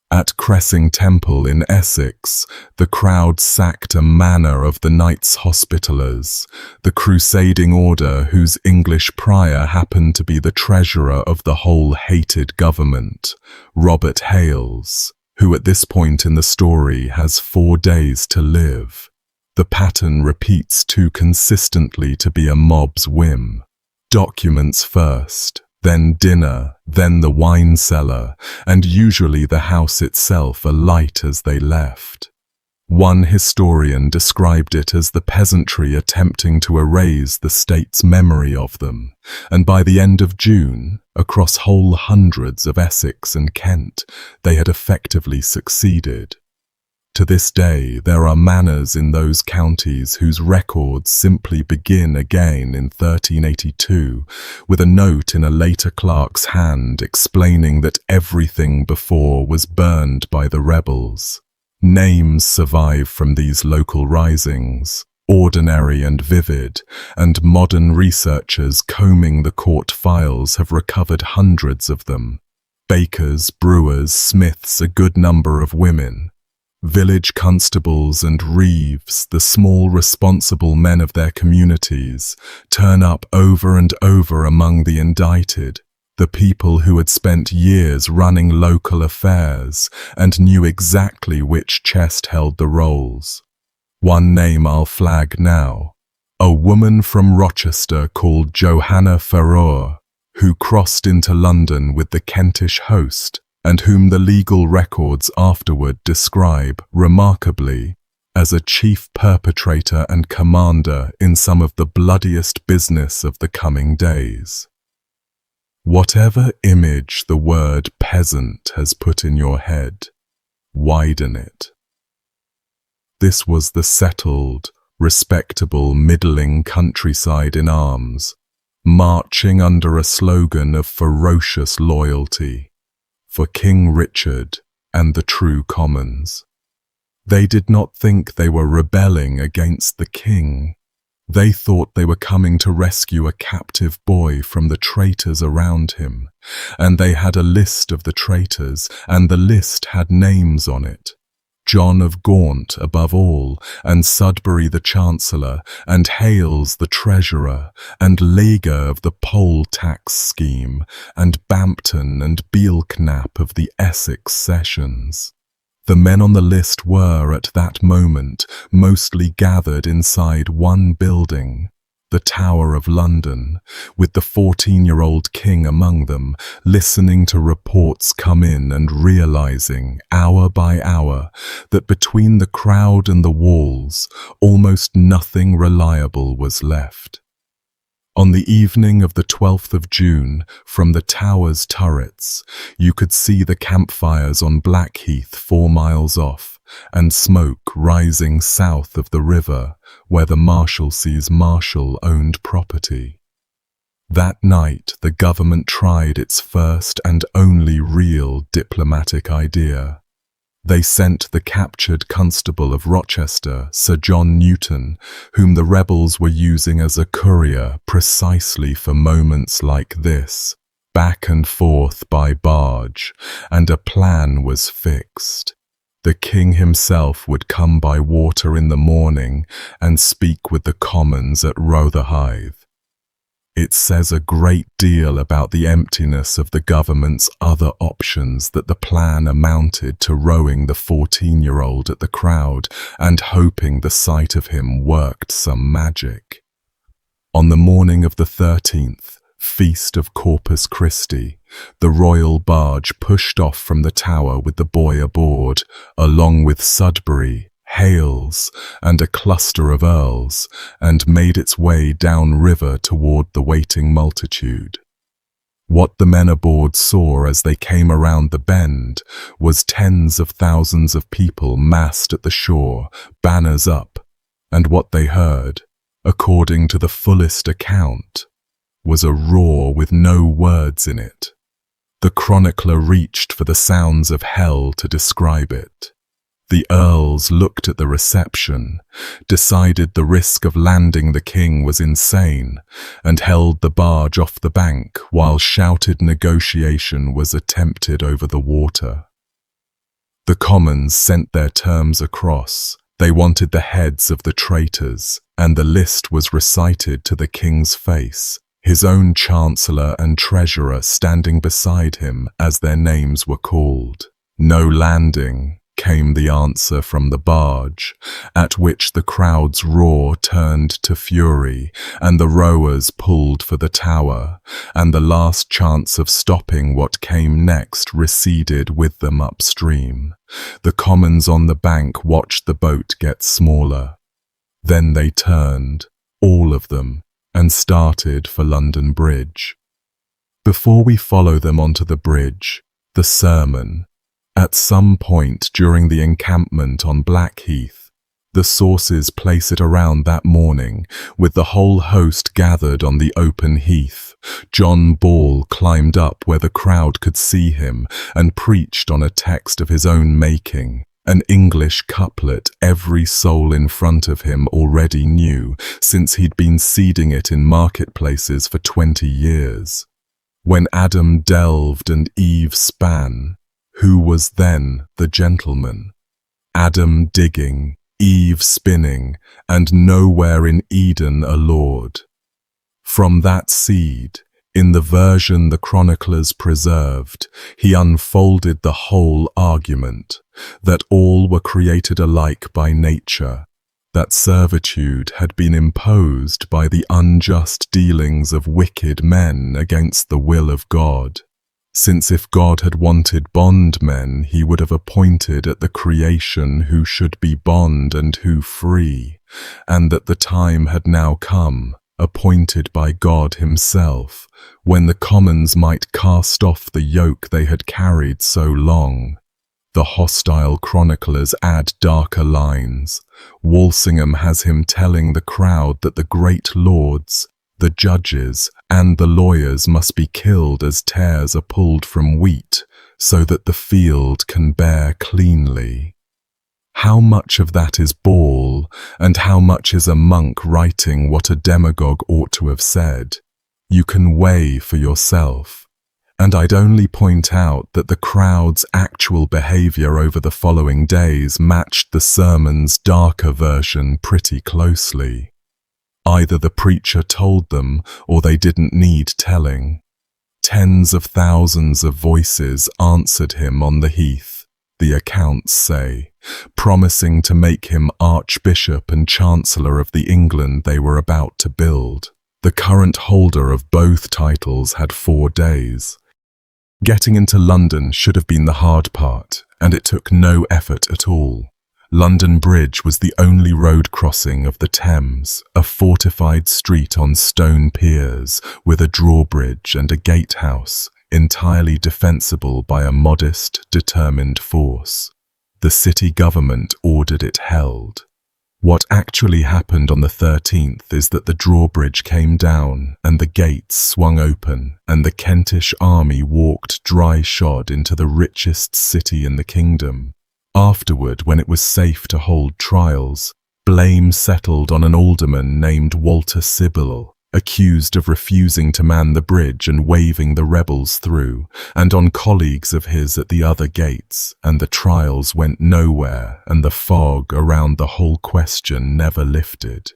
[SPEAKER 1] At Cressing Temple in Essex, the crowd sacked a manor of the Knights Hospitallers, the crusading order whose English prior happened to be the treasurer of the whole hated government, Robert Hales, who at this point in the story has 4 days to live. The pattern repeats too consistently to be a mob's whim. Documents first, then dinner, then the wine cellar, and usually the house itself alight as they left. One historian described it as the peasantry attempting to erase the state's memory of them, and by the end of June, across whole hundreds of Essex and Kent, they had effectively succeeded. To this day, there are manors in those counties whose records simply begin again in 1382, with a note in a later clerk's hand explaining that everything before was burned by the rebels. Names survive from these local risings, ordinary and vivid, and modern researchers combing the court files have recovered hundreds of them. Bakers, brewers, smiths, a good number of women. Village constables and reeves, the small responsible men of their communities, turn up over and over among the indicted, the people who had spent years running local affairs and knew exactly which chest held the rolls. One name I'll flag now, a woman from Rochester called Johanna Farrar, who crossed into London with the Kentish host, and whom the legal records afterward describe, remarkably, as a chief perpetrator and commander in some of the bloodiest business of the coming days. Whatever image the word peasant has put in your head, widen it. This was the settled, respectable, middling countryside in arms, marching under a slogan of ferocious loyalty for King Richard and the true commons. They did not think they were rebelling against the king. They thought they were coming to rescue a captive boy from the traitors around him, and they had a list of the traitors, and the list had names on it. John of Gaunt above all, and Sudbury the Chancellor, and Hales the Treasurer, and Lager of the poll tax scheme, and Bampton and Bealknap of the Essex sessions. The men on the list were, at that moment, mostly gathered inside one building, the Tower of London, with the 14-year-old king among them, listening to reports come in and realizing, hour by hour, that between the crowd and the walls, almost nothing reliable was left. On the evening of the 12th of June, from the tower's turrets, you could see the campfires on Blackheath 4 miles off, and smoke rising south of the river, where the Marshalsea's marshal owned property. That night, the government tried its first and only real diplomatic idea. They sent the captured constable of Rochester, Sir John Newton, whom the rebels were using as a courier precisely for moments like this, back and forth by barge, and a plan was fixed. The king himself would come by water in the morning and speak with the commons at Rotherhithe. It says a great deal about the emptiness of the government's other options that the plan amounted to rowing the 14-year-old at the crowd and hoping the sight of him worked some magic. On the morning of the 13th, Feast of Corpus Christi. The royal barge pushed off from the tower with the boy aboard, along with Sudbury, Hales, and a cluster of earls, and made its way down river toward the waiting multitude. What the men aboard saw as they came around the bend was tens of thousands of people massed at the shore, banners up, and what they heard, according to the fullest account, was a roar with no words in it. The chronicler reached for the sounds of hell to describe it. The earls looked at the reception, decided the risk of landing the king was insane, and held the barge off the bank while shouted negotiation was attempted over the water. The commons sent their terms across. They wanted the heads of the traitors, and the list was recited to the king's face, his own chancellor and treasurer standing beside him as their names were called. No landing, came the answer from the barge, at which the crowd's roar turned to fury, and the rowers pulled for the tower, and the last chance of stopping what came next receded with them upstream. The commons on the bank watched the boat get smaller. Then they turned, all of them, and started for London Bridge. Before we follow them onto the bridge, the sermon. At some point during the encampment on Blackheath, the sources place it around that morning, with the whole host gathered on the open heath. John Ball climbed up where the crowd could see him and preached on a text of his own making, an English couplet every soul in front of him already knew, since he'd been seeding it in marketplaces for 20 years. When Adam delved and Eve span, who was then the gentleman? Adam digging, Eve spinning, and nowhere in Eden a lord. From that seed, in the version the chroniclers preserved, he unfolded the whole argument, that all were created alike by nature, that servitude had been imposed by the unjust dealings of wicked men against the will of God. Since if God had wanted bondmen, he would have appointed at the creation who should be bond and who free, and that the time had now come, appointed by God himself, when the commons might cast off the yoke they had carried so long. The hostile chroniclers add darker lines. Walsingham has him telling the crowd that the great lords, the judges, and the lawyers must be killed as tares are pulled from wheat, so that the field can bear cleanly. How much of that is Ball, and how much is a monk writing what a demagogue ought to have said? You can weigh for yourself. And I'd only point out that the crowd's actual behaviour over the following days matched the sermon's darker version pretty closely. Either the preacher told them, or they didn't need telling. Tens of thousands of voices answered him on the heath, the accounts say, promising to make him Archbishop and Chancellor of the England they were about to build. The current holder of both titles had 4 days. Getting into London should have been the hard part, and it took no effort at all. London Bridge was the only road crossing of the Thames, a fortified street on stone piers with a drawbridge and a gatehouse, entirely defensible by a modest, determined force. The city government ordered it held. What actually happened on the 13th is that the drawbridge came down and the gates swung open and the Kentish army walked dry-shod into the richest city in the kingdom. Afterward, when it was safe to hold trials, blame settled on an alderman named Walter Sibyl, accused of refusing to man the bridge and waving the rebels through, and on colleagues of his at the other gates, and the trials went nowhere, and the fog around the whole question never lifted.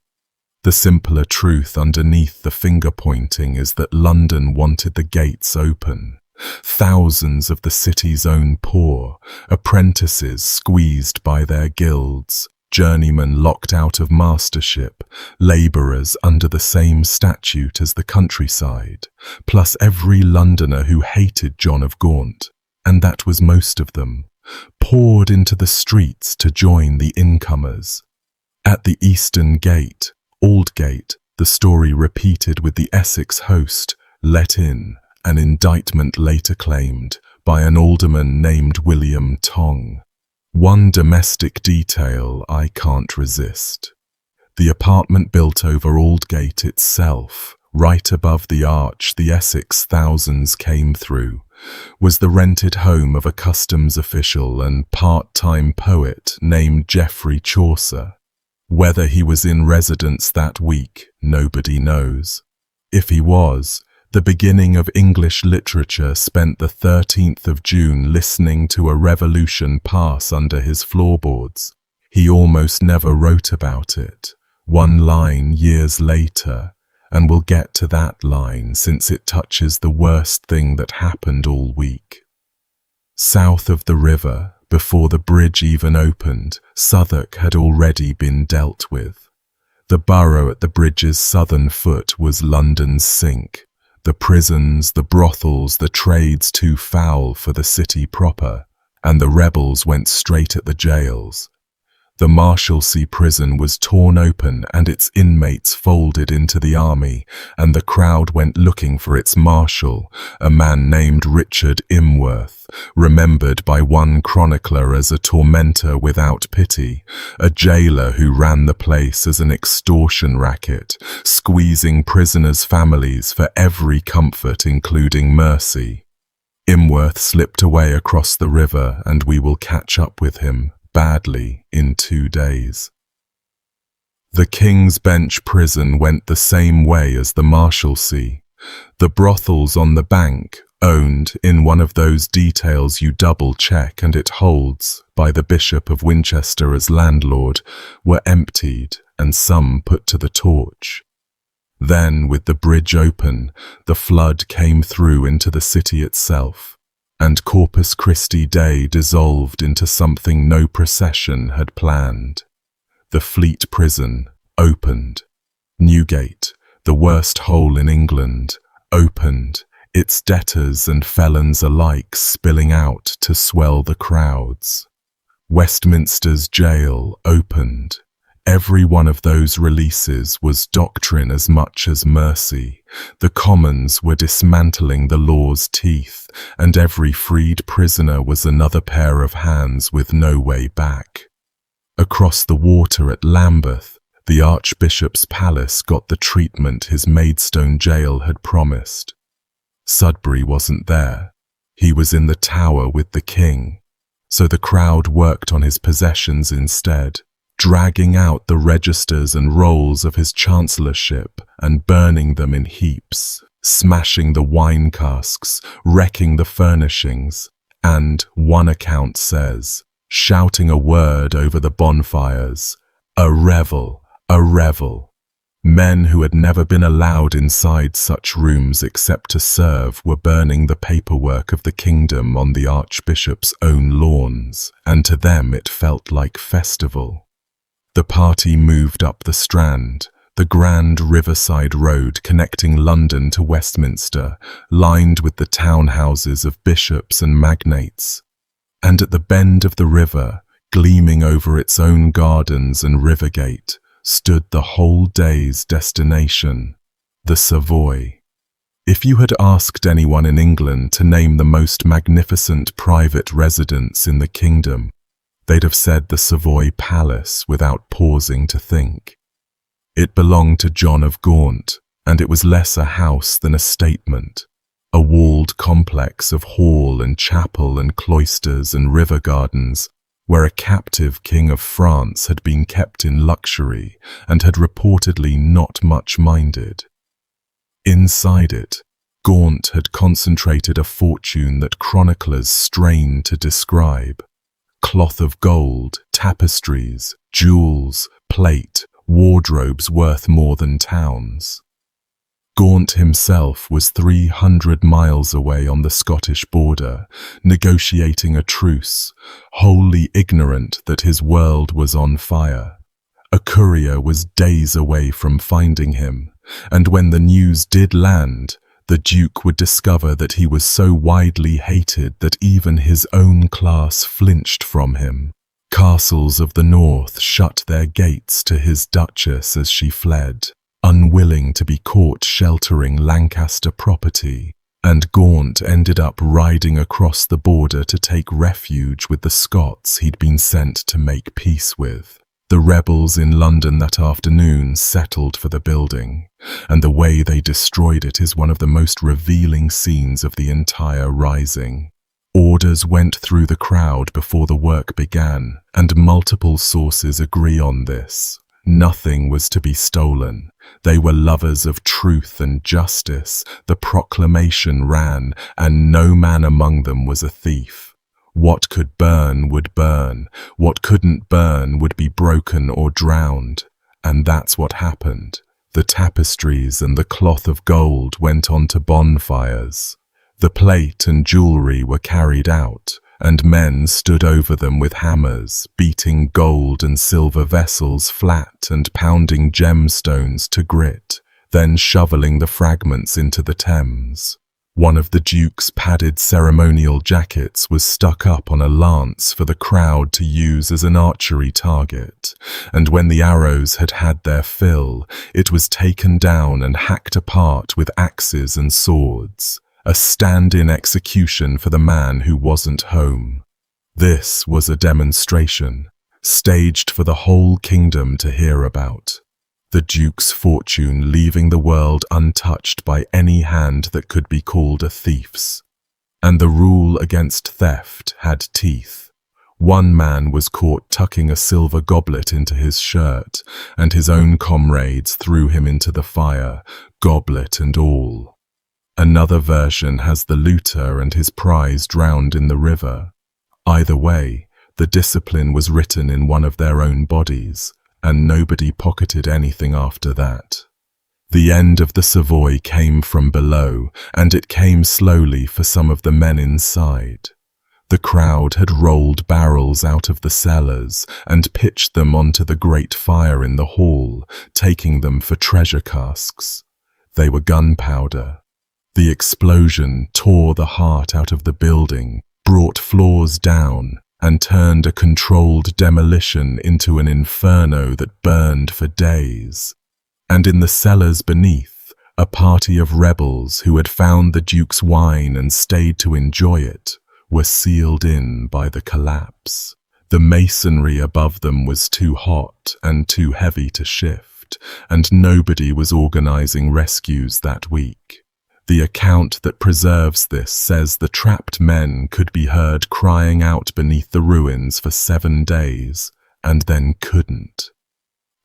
[SPEAKER 1] The simpler truth underneath the finger-pointing is that London wanted the gates open. Thousands of the city's own poor, apprentices squeezed by their guilds, journeymen locked out of mastership, labourers under the same statute as the countryside, plus every Londoner who hated John of Gaunt, and that was most of them, poured into the streets to join the incomers. At the eastern gate, Aldgate, the story repeated with the Essex host, let in, an indictment later claimed, by an alderman named William Tong. One domestic detail I can't resist. The apartment built over Aldgate itself, right above the arch the Essex thousands came through, was the rented home of a customs official and part-time poet named Geoffrey Chaucer. Whether he was in residence that week, nobody knows. If he was, the beginning of English literature spent the 13th of June listening to a revolution pass under his floorboards. He almost never wrote about it. One line years later, and we'll get to that line since it touches the worst thing that happened all week. South of the river, before the bridge even opened, Southwark had already been dealt with. The borough at the bridge's southern foot was London's sink. The prisons, the brothels, the trades too foul for the city proper, and the rebels went straight at the jails. The Marshalsea prison was torn open and its inmates folded into the army, and the crowd went looking for its marshal, a man named Richard Imworth, remembered by one chronicler as a tormentor without pity, a jailer who ran the place as an extortion racket, squeezing prisoners' families for every comfort including mercy. Imworth slipped away across the river, and we will catch up with him, badly, in 2 days. The King's Bench prison went the same way as the Marshalsea. The brothels on the bank, owned, in one of those details you double-check and it holds, by the Bishop of Winchester as landlord, were emptied and some put to the torch. Then, with the bridge open, the flood came through into the city itself, and Corpus Christi Day dissolved into something no procession had planned. The Fleet Prison opened. Newgate, the worst hole in England, opened, its debtors and felons alike spilling out to swell the crowds. Westminster's jail opened. Every one of those releases was doctrine as much as mercy. The Commons were dismantling the law's teeth, and every freed prisoner was another pair of hands with no way back. Across the water at Lambeth, the Archbishop's palace got the treatment his Maidstone jail had promised. Sudbury wasn't there. He was in the Tower with the King, so the crowd worked on his possessions instead, dragging out the registers and rolls of his chancellorship and burning them in heaps, smashing the wine casks, wrecking the furnishings, and, one account says, shouting a word over the bonfires, a revel, a revel. Men who had never been allowed inside such rooms except to serve were burning the paperwork of the kingdom on the Archbishop's own lawns, and to them it felt like festival. The party moved up the Strand, the grand riverside road connecting London to Westminster, lined with the townhouses of bishops and magnates. And at the bend of the river, gleaming over its own gardens and rivergate, stood the whole day's destination, the Savoy. If you had asked anyone in England to name the most magnificent private residence in the kingdom, they'd have said the Savoy Palace without pausing to think. It belonged to John of Gaunt, and it was less a house than a statement, a walled complex of hall and chapel and cloisters and river gardens, where a captive king of France had been kept in luxury and had reportedly not much minded. Inside it, Gaunt had concentrated a fortune that chroniclers strain to describe. Cloth of gold, tapestries, jewels, plate, wardrobes worth more than towns. Gaunt himself was 300 miles away on the Scottish border, negotiating a truce, wholly ignorant that his world was on fire. A courier was days away from finding him, and when the news did land, the Duke would discover that he was so widely hated that even his own class flinched from him. Castles of the north shut their gates to his Duchess as she fled, unwilling to be caught sheltering Lancaster property, and Gaunt ended up riding across the border to take refuge with the Scots he'd been sent to make peace with. The rebels in London that afternoon settled for the building, and the way they destroyed it is one of the most revealing scenes of the entire rising. Orders went through the crowd before the work began, and multiple sources agree on this. Nothing was to be stolen. They were lovers of truth and justice. The proclamation ran, and no man among them was a thief. What could burn would burn. What couldn't burn would be broken or drowned. And that's what happened. The tapestries and the cloth of gold went onto bonfires. The plate and jewelry were carried out, and men stood over them with hammers, beating gold and silver vessels flat and pounding gemstones to grit, then shoveling the fragments into the Thames. One of the Duke's padded ceremonial jackets was stuck up on a lance for the crowd to use as an archery target, and when the arrows had had their fill, it was taken down and hacked apart with axes and swords, a stand-in execution for the man who wasn't home. This was a demonstration, staged for the whole kingdom to hear about. The Duke's fortune leaving the world untouched by any hand that could be called a thief's. And the rule against theft had teeth. One man was caught tucking a silver goblet into his shirt, and his own comrades threw him into the fire, goblet and all. Another version has the looter and his prize drowned in the river. Either way, the discipline was written in one of their own bodies, and nobody pocketed anything after that. The end of the Savoy came from below, and it came slowly for some of the men inside. The crowd had rolled barrels out of the cellars and pitched them onto the great fire in the hall, taking them for treasure casks. They were gunpowder. The explosion tore the heart out of the building, brought floors down, and turned a controlled demolition into an inferno that burned for days. And in the cellars beneath, a party of rebels who had found the Duke's wine and stayed to enjoy it were sealed in by the collapse. The masonry above them was too hot and too heavy to shift, and nobody was organizing rescues that week. The account that preserves this says the trapped men could be heard crying out beneath the ruins for 7 days, and then couldn't.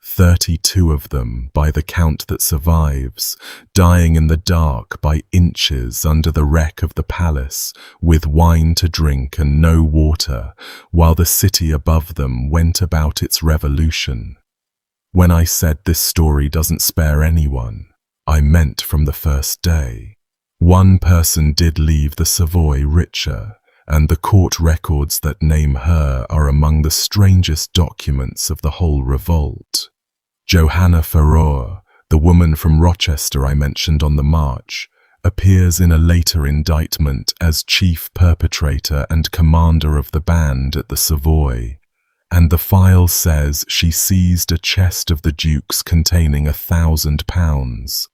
[SPEAKER 1] 32 of them, by the count that survives, dying in the dark by inches under the wreck of the palace, with wine to drink and no water, while the city above them went about its revolution. When I said this story doesn't spare anyone, I meant from the first day. One person did leave the Savoy richer, and the court records that name her are among the strangest documents of the whole revolt. Johanna Farrar, the woman from Rochester I mentioned on the march, appears in a later indictment as chief perpetrator and commander of the band at the Savoy, and the file says she seized a chest of the Duke's containing £1,000,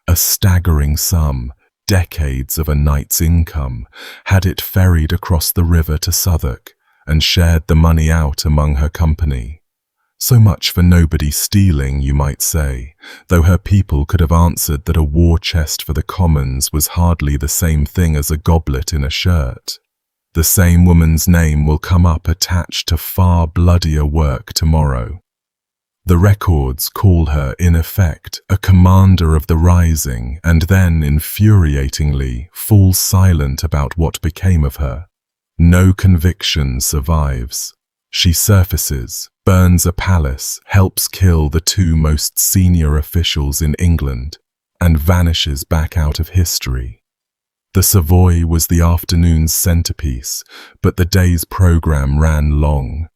[SPEAKER 1] a staggering sum, decades of a knight's income, had it ferried across the river to Southwark, and shared the money out among her company. So much for nobody stealing, you might say, though her people could have answered that a war chest for the commons was hardly the same thing as a goblet in a shirt. The same woman's name will come up attached to far bloodier work tomorrow. The records call her, in effect, a commander of the rising, and then, infuriatingly, fall silent about what became of her. No conviction survives. She surfaces, burns a palace, helps kill the 2 most senior officials in England, and vanishes back out of history. The Savoy was the afternoon's centerpiece, but the day's program ran long.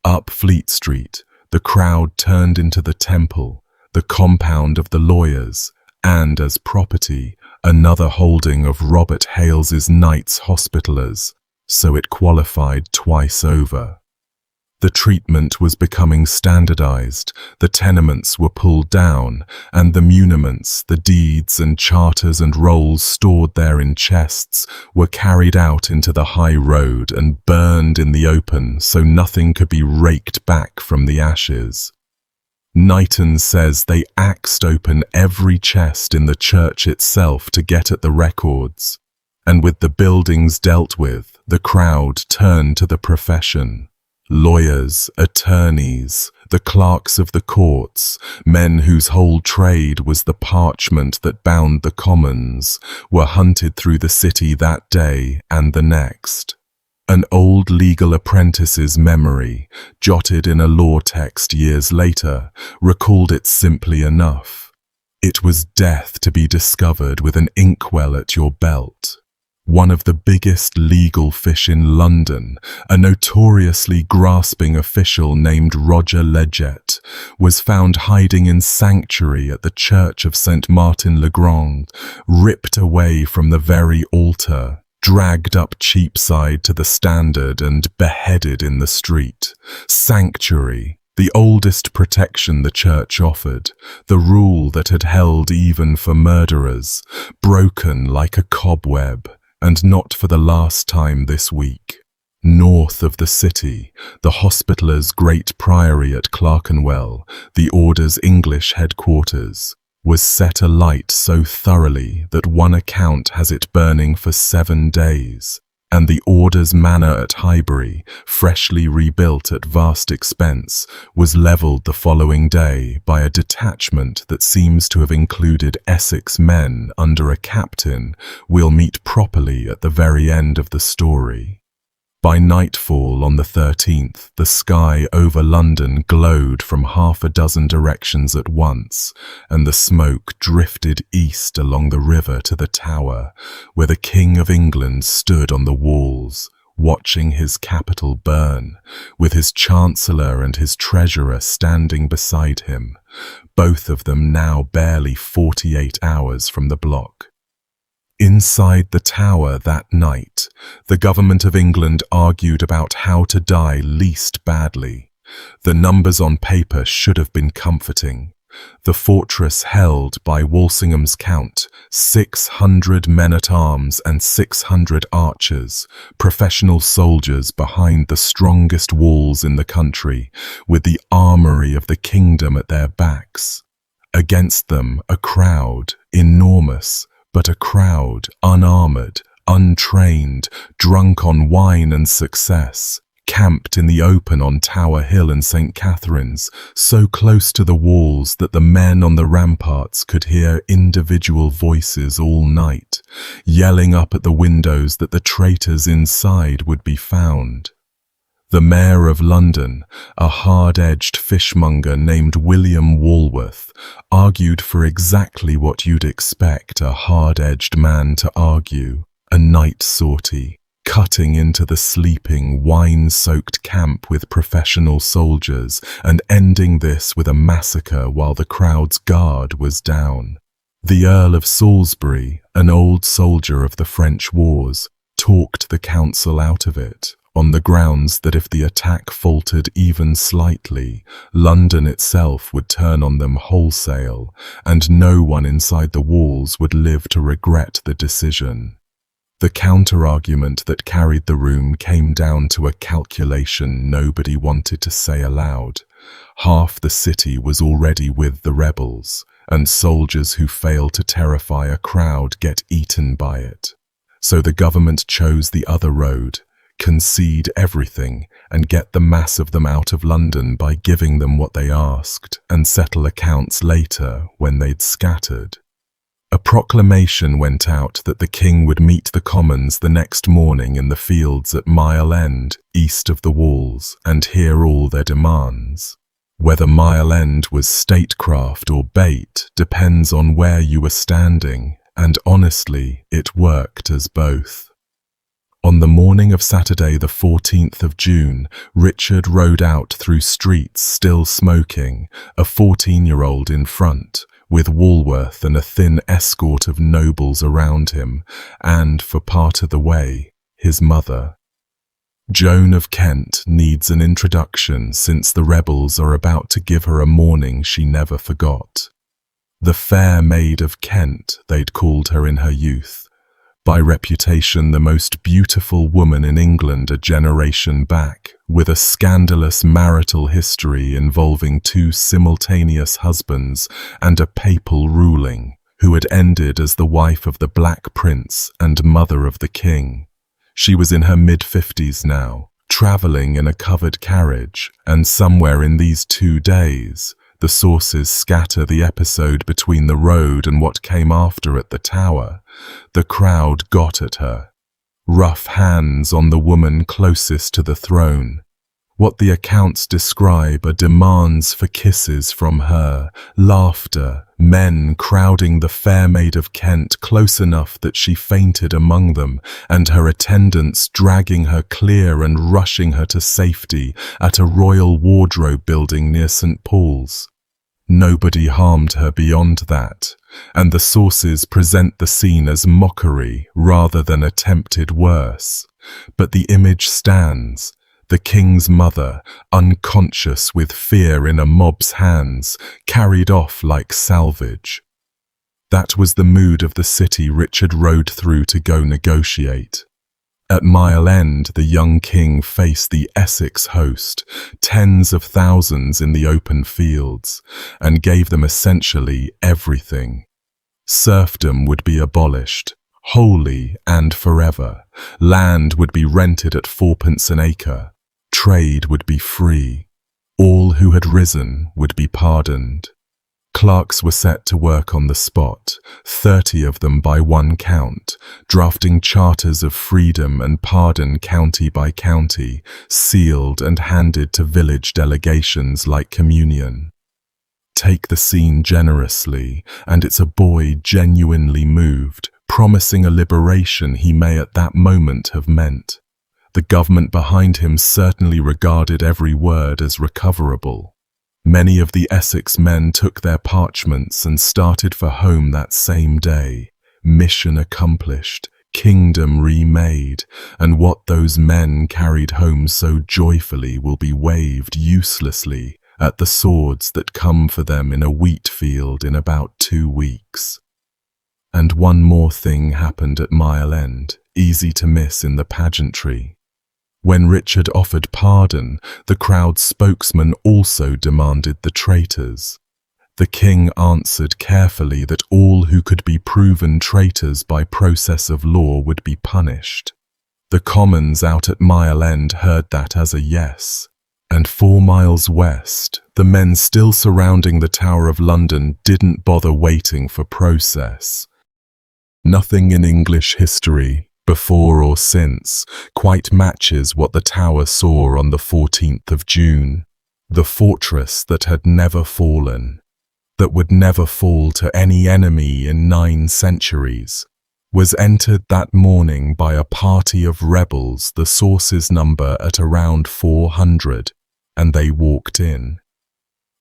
[SPEAKER 1] Up Fleet Street, the crowd turned into the Temple, the compound of the lawyers, and as property, another holding of Robert Hales's Knights Hospitallers, so it qualified twice over. The treatment was becoming standardized, the tenements were pulled down, and the muniments, the deeds and charters and rolls stored there in chests, were carried out into the high road and burned in the open so nothing could be raked back from the ashes. Knighton says they axed open every chest in the church itself to get at the records, and with the buildings dealt with, the crowd turned to the profession. Lawyers, attorneys, the clerks of the courts, men whose whole trade was the parchment that bound the commons, were hunted through the city that day and the next. An old legal apprentice's memory, jotted in a law text years later, recalled it simply enough. It was death to be discovered with an inkwell at your belt. One of the biggest legal fish in London, a notoriously grasping official named Roger Leggett, was found hiding in sanctuary at the Church of St. Martin-le-Grand, ripped away from the very altar, dragged up Cheapside to the Standard and beheaded in the street. Sanctuary, the oldest protection the church offered, the rule that had held even for murderers, broken like a cobweb. And not for the last time this week. North of the city, the Hospitallers' Great Priory at Clerkenwell, the Order's English headquarters, was set alight so thoroughly that one account has it burning for 7 days, and the Order's manor at Highbury, freshly rebuilt at vast expense, was levelled the following day by a detachment that seems to have included Essex men under a captain we'll meet properly at the very end of the story. By nightfall on the 13th, the sky over London glowed from half a dozen directions at once, and the smoke drifted east along the river to the Tower, where the King of England stood on the walls, watching his capital burn, with his Chancellor and his Treasurer standing beside him, both of them now barely 48 hours from the block. Inside the Tower that night, the government of England argued about how to die least badly. The numbers on paper should have been comforting. The fortress held, by Walsingham's count, 600 men-at-arms and 600 archers, professional soldiers behind the strongest walls in the country, with the armoury of the kingdom at their backs. Against them, a crowd, enormous, but a crowd, unarmoured, untrained, drunk on wine and success, camped in the open on Tower Hill and St. Catherine's, so close to the walls that the men on the ramparts could hear individual voices all night, yelling up at the windows that the traitors inside would be found. The Mayor of London, a hard-edged fishmonger named William Walworth, argued for exactly what you'd expect a hard-edged man to argue, a night sortie, cutting into the sleeping, wine-soaked camp with professional soldiers and ending this with a massacre while the crowd's guard was down. The Earl of Salisbury, an old soldier of the French wars, talked the council out of it, on the grounds that if the attack faltered even slightly, London itself would turn on them wholesale, and no one inside the walls would live to regret the decision. The counter-argument that carried the room came down to a calculation nobody wanted to say aloud. Half the city was already with the rebels, and soldiers who fail to terrify a crowd get eaten by it. So the government chose the other road, concede everything and get the mass of them out of London by giving them what they asked and settle accounts later when they'd scattered. A proclamation went out that the king would meet the commons the next morning in the fields at Mile End, east of the walls, and hear all their demands. Whether Mile End was statecraft or bait depends on where you were standing, and honestly, it worked as both. On the morning of Saturday the 14th of June, Richard rode out through streets still smoking, a 14-year-old in front, with Walworth and a thin escort of nobles around him, and, for part of the way, his mother. Joan of Kent needs an introduction since the rebels are about to give her a morning she never forgot. The fair maid of Kent, they'd called her in her youth. By reputation the most beautiful woman in England a generation back, with a scandalous marital history involving 2 simultaneous husbands and a papal ruling, who had ended as the wife of the Black Prince and mother of the king. She was in her mid-50s now, travelling in a covered carriage, and somewhere in these 2 days, the sources scatter the episode between the road and what came after at the Tower, the crowd got at her. Rough hands on the woman closest to the throne. What the accounts describe are demands for kisses from her, laughter, men crowding the fair maid of Kent close enough that she fainted among them, and her attendants dragging her clear and rushing her to safety at a royal wardrobe building near St. Paul's. Nobody harmed her beyond that, and the sources present the scene as mockery rather than attempted worse. But the image stands. The king's mother, unconscious with fear in a mob's hands, carried off like salvage. That was the mood of the city Richard rode through to go negotiate. At Mile End, the young king faced the Essex host, tens of thousands in the open fields, and gave them essentially everything. Serfdom would be abolished, wholly and forever. Land would be rented at 4p an acre. Trade would be free. All who had risen would be pardoned. Clerks were set to work on the spot, 30 of them by one count, drafting charters of freedom and pardon county by county, sealed and handed to village delegations like communion. Take the scene generously, and it's a boy genuinely moved, promising a liberation he may at that moment have meant. The government behind him certainly regarded every word as recoverable. Many of the Essex men took their parchments and started for home that same day. Mission accomplished, kingdom remade, and what those men carried home so joyfully will be waved uselessly at the swords that come for them in a wheat field in about 2 weeks. And one more thing happened at Mile End, easy to miss in the pageantry. When Richard offered pardon, the crowd's spokesman also demanded the traitors. The king answered carefully that all who could be proven traitors by process of law would be punished. The commons out at Mile End heard that as a yes, and 4 miles west, the men still surrounding the Tower of London didn't bother waiting for process. Nothing in English history, before or since, quite matches what the Tower saw on the 14th of June. The fortress that had never fallen, that would never fall to any enemy in 9 centuries, was entered that morning by a party of rebels the sources number at around 400, and they walked in.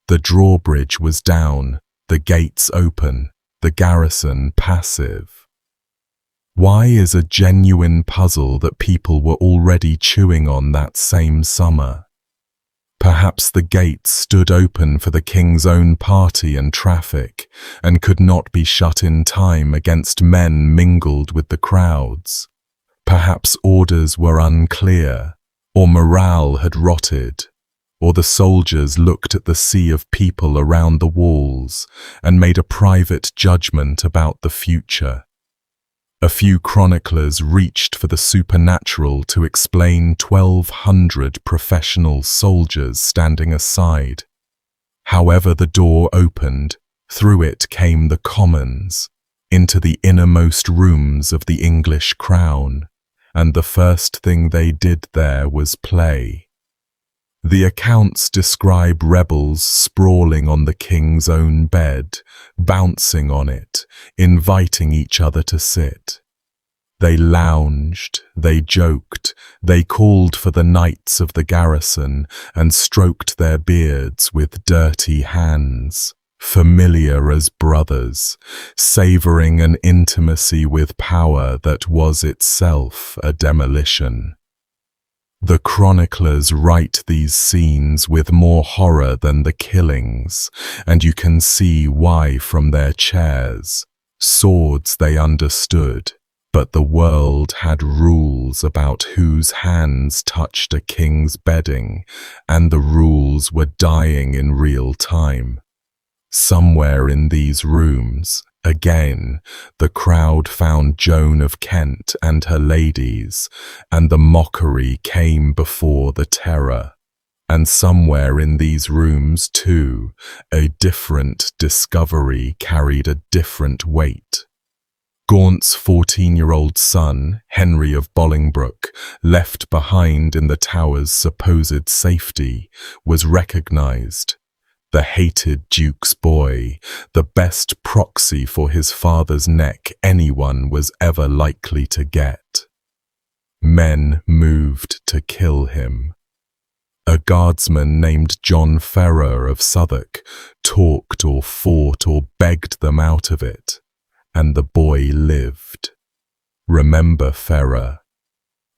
[SPEAKER 1] The drawbridge was down, the gates open, the garrison passive. Why is a genuine puzzle that people were already chewing on that same summer. Perhaps the gates stood open for the king's own party and traffic, and could not be shut in time against men mingled with the crowds. Perhaps orders were unclear, or morale had rotted, or the soldiers looked at the sea of people around the walls and made a private judgment about the future. A few chroniclers reached for the supernatural to explain 1,200 professional soldiers standing aside. However, the door opened, through it came the commons, into the innermost rooms of the English crown, and the first thing they did there was play. The accounts describe rebels sprawling on the king's own bed, bouncing on it, inviting each other to sit. They lounged, they joked, they called for the knights of the garrison and stroked their beards with dirty hands, familiar as brothers, savouring an intimacy with power that was itself a demolition. The chroniclers write these scenes with more horror than the killings, and you can see why from their chairs. Swords they understood, but the world had rules about whose hands touched a king's bedding, and the rules were dying in real time. Somewhere in these rooms, again, the crowd found Joan of Kent and her ladies, and the mockery came before the terror. And somewhere in these rooms, too, a different discovery carried a different weight. Gaunt's 14-year-old son, Henry of Bolingbroke, left behind in the tower's supposed safety, was recognized. The hated Duke's boy, the best proxy for his father's neck anyone was ever likely to get. Men moved to kill him. A guardsman named John Ferrer of Southwark talked or fought or begged them out of it, and the boy lived. Remember Ferrer.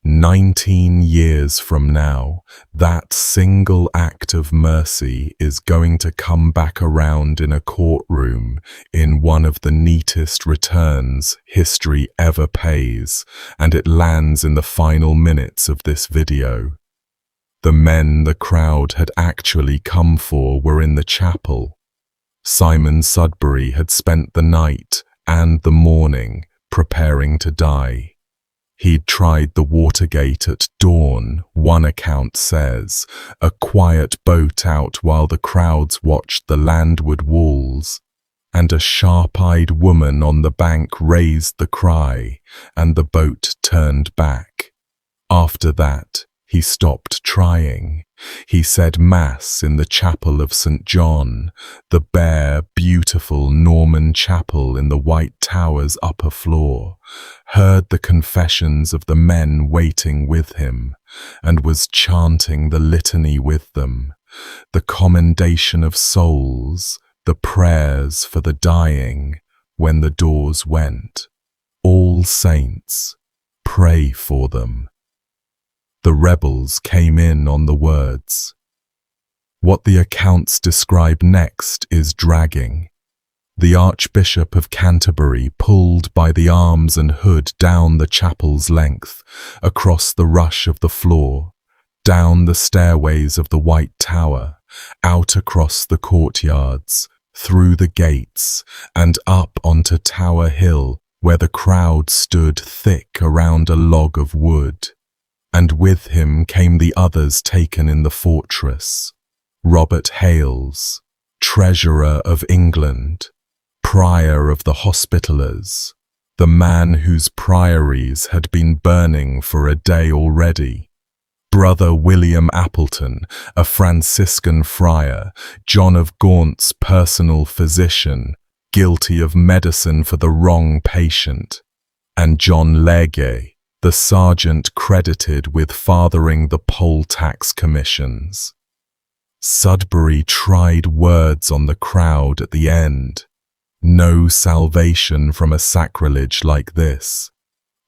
[SPEAKER 1] 19 years from now, that single act of mercy is going to come back around in a courtroom in one of the neatest returns history ever pays, and it lands in the final minutes of this video. The men the crowd had actually come for were in the chapel. Simon Sudbury had spent the night and the morning preparing to die. He'd tried the Watergate at dawn, one account says, a quiet boat out while the crowds watched the landward walls, and a sharp-eyed woman on the bank raised the cry, and the boat turned back. After that, he stopped trying. He said Mass in the chapel of St. John, the bare, beautiful Norman chapel in the White Tower's upper floor, heard the confessions of the men waiting with him, and was chanting the litany with them, the commendation of souls, the prayers for the dying, when the doors went. All saints, pray for them. The rebels came in on the words. What the accounts describe next is dragging. The Archbishop of Canterbury pulled by the arms and hood down the chapel's length, across the rush of the floor, down the stairways of the White Tower, out across the courtyards, through the gates, and up onto Tower Hill, where the crowd stood thick around a log of wood. And with him came the others taken in the fortress. Robert Hales, Treasurer of England, Prior of the Hospitallers, the man whose priories had been burning for a day already. Brother William Appleton, a Franciscan friar, John of Gaunt's personal physician, guilty of medicine for the wrong patient, and John Legge, the sergeant credited with fathering the poll tax commissions. Sudbury tried words on the crowd at the end. No salvation from a sacrilege like this.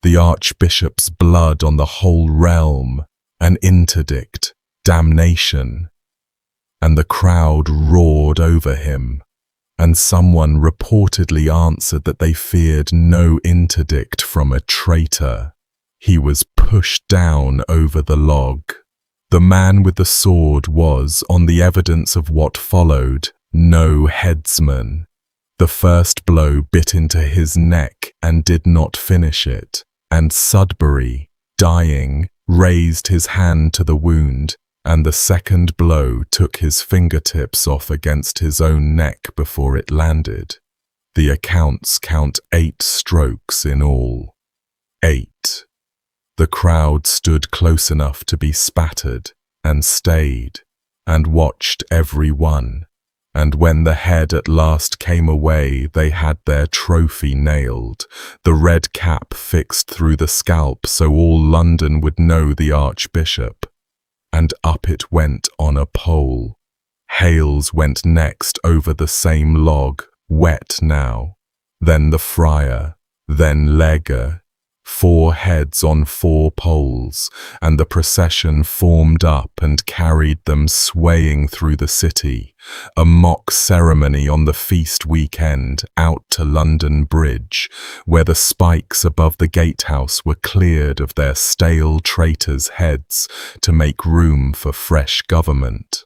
[SPEAKER 1] The Archbishop's blood on the whole realm, an interdict, damnation. And the crowd roared over him, and someone reportedly answered that they feared no interdict from a traitor. He was pushed down over the log. The man with the sword was, on the evidence of what followed, no headsman. The first blow bit into his neck and did not finish it, and Sudbury, dying, raised his hand to the wound, and the second blow took his fingertips off against his own neck before it landed. The accounts count 8 strokes in all. 8. The crowd stood close enough to be spattered, and stayed. and watched every one. And when the head at last came away, they had their trophy nailed, the red cap fixed through the scalp so all London would know the Archbishop. And up it went on a pole. Hales went next over the same log, wet now. Then the friar, then Legger, 4 heads on 4 poles, and the procession formed up and carried them swaying through the city, a mock ceremony on the feast weekend, out to London Bridge, where the spikes above the gatehouse were cleared of their stale traitors' heads to make room for fresh government.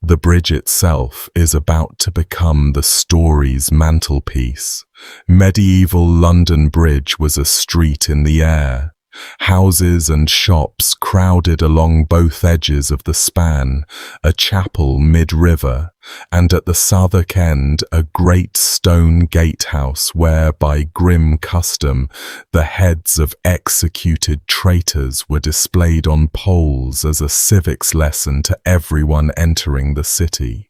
[SPEAKER 1] The bridge itself is about to become the story's mantelpiece. Medieval London Bridge was a street in the air. Houses and shops crowded along both edges of the span, a chapel mid-river, and at the Southwark end a great stone gatehouse where, by grim custom, the heads of executed traitors were displayed on poles as a civics lesson to everyone entering the city.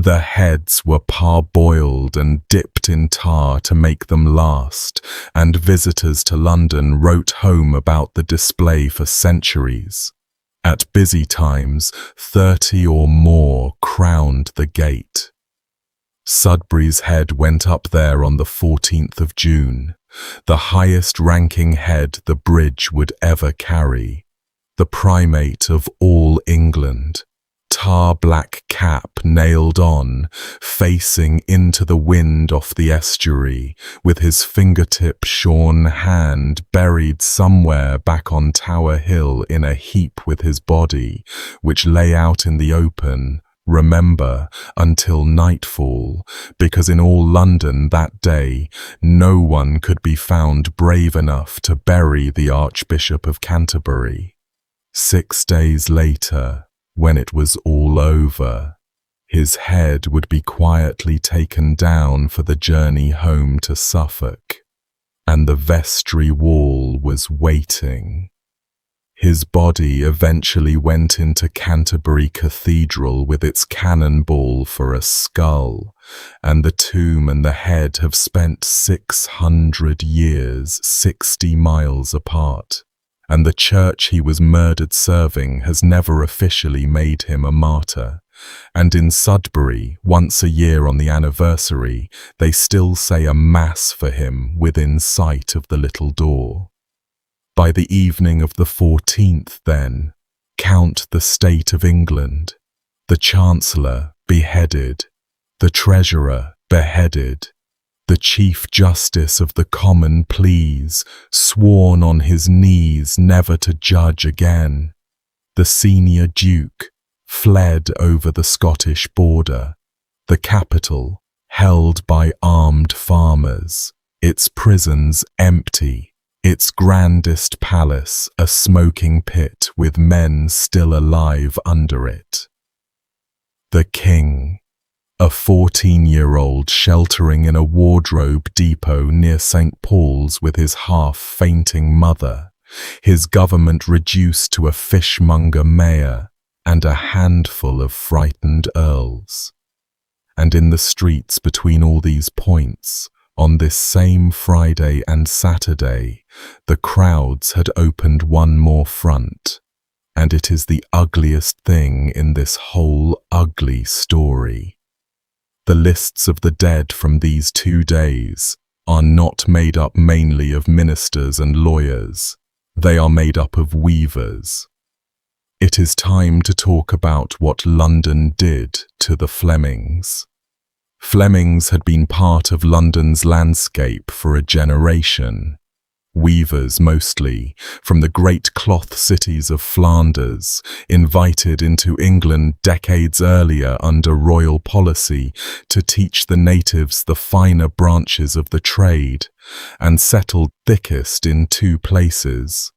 [SPEAKER 1] The heads were parboiled and dipped in tar to make them last, and visitors to London wrote home about the display for centuries. At busy times, 30 or more crowned the gate. Sudbury's head went up there on the 14th of June, the highest-ranking head the bridge would ever carry, the primate of all England. Tar-black cap nailed on, facing into the wind off the estuary, with his fingertip-shorn hand buried somewhere back on Tower Hill in a heap with his body, which lay out in the open, remember, until nightfall, because in all London that day no one could be found brave enough to bury the Archbishop of Canterbury. 6 days later, when it was all over, his head would be quietly taken down for the journey home to Suffolk, and the vestry wall was waiting. His body eventually went into Canterbury Cathedral with its cannonball for a skull, and the tomb and the head have spent 600 years 60 miles apart. And the church he was murdered serving has never officially made him a martyr. And in Sudbury, once a year on the anniversary, they still say a mass for him within sight of the little door. By the evening of the 14th, then, count the state of England, the Chancellor beheaded, the Treasurer beheaded, the Chief Justice of the Common Pleas, sworn on his knees never to judge again. The senior Duke fled over the Scottish border. The capital held by armed farmers. Its prisons empty. Its grandest palace a smoking pit with men still alive under it. The King, a 14-year-old sheltering in a wardrobe depot near St. Paul's with his half-fainting mother, his government reduced to a fishmonger mayor and a handful of frightened earls. And in the streets between all these points, on this same Friday and Saturday, the crowds had opened one more front, and it is the ugliest thing in this whole ugly story. The lists of the dead from these 2 days are not made up mainly of ministers and lawyers. They are made up of weavers. It is time to talk about what London did to the Flemings. Flemings had been part of London's landscape for a generation. Weavers mostly, from the great cloth cities of Flanders, invited into England decades earlier under royal policy to teach the natives the finer branches of the trade, and settled thickest in 2 places,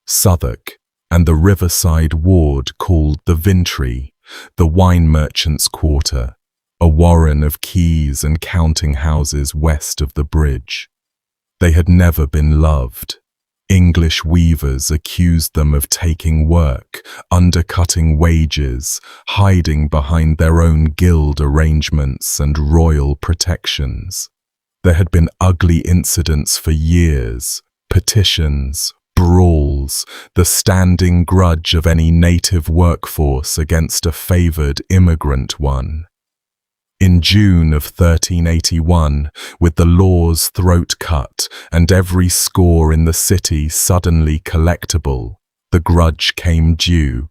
[SPEAKER 1] Southwark and the riverside ward called the Vintry, the wine merchants' quarter, a warren of quays and counting houses west of the bridge. They had never been loved. English weavers accused them of taking work, undercutting wages, hiding behind their own guild arrangements and royal protections. There had been ugly incidents for years, petitions, brawls, the standing grudge of any native workforce against a favoured immigrant one. In June of 1381, with the law's throat cut and every score in the city suddenly collectible, the grudge came due,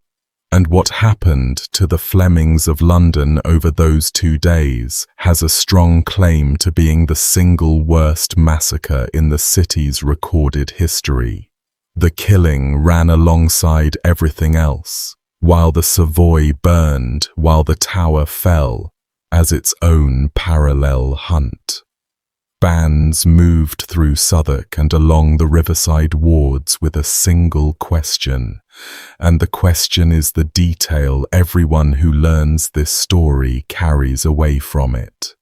[SPEAKER 1] and what happened to the Flemings of London over those 2 days has a strong claim to being the single worst massacre in the city's recorded history. The killing ran alongside everything else, while the Savoy burned, while the Tower fell, as its own parallel hunt. Bands moved through Southwark and along the riverside wards with a single question, and the question is the detail everyone who learns this story carries away from it.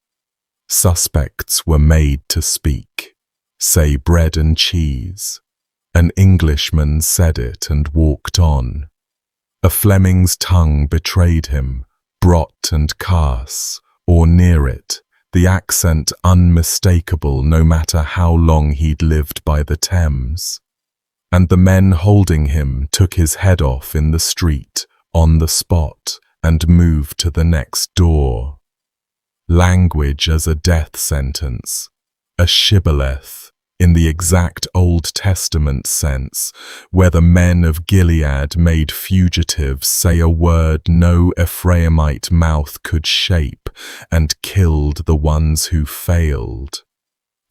[SPEAKER 1] Suspects were made to speak, say bread and cheese. An Englishman said it and walked on. A Fleming's tongue betrayed him, Brot and Cass, or near it, the accent unmistakable no matter how long he'd lived by the Thames. And the men holding him took his head off in the street, on the spot, and moved to the next door. Language as a death sentence, a shibboleth, in the exact Old Testament sense, where the men of Gilead made fugitives say a word no Ephraimite mouth could shape, and killed the ones who failed.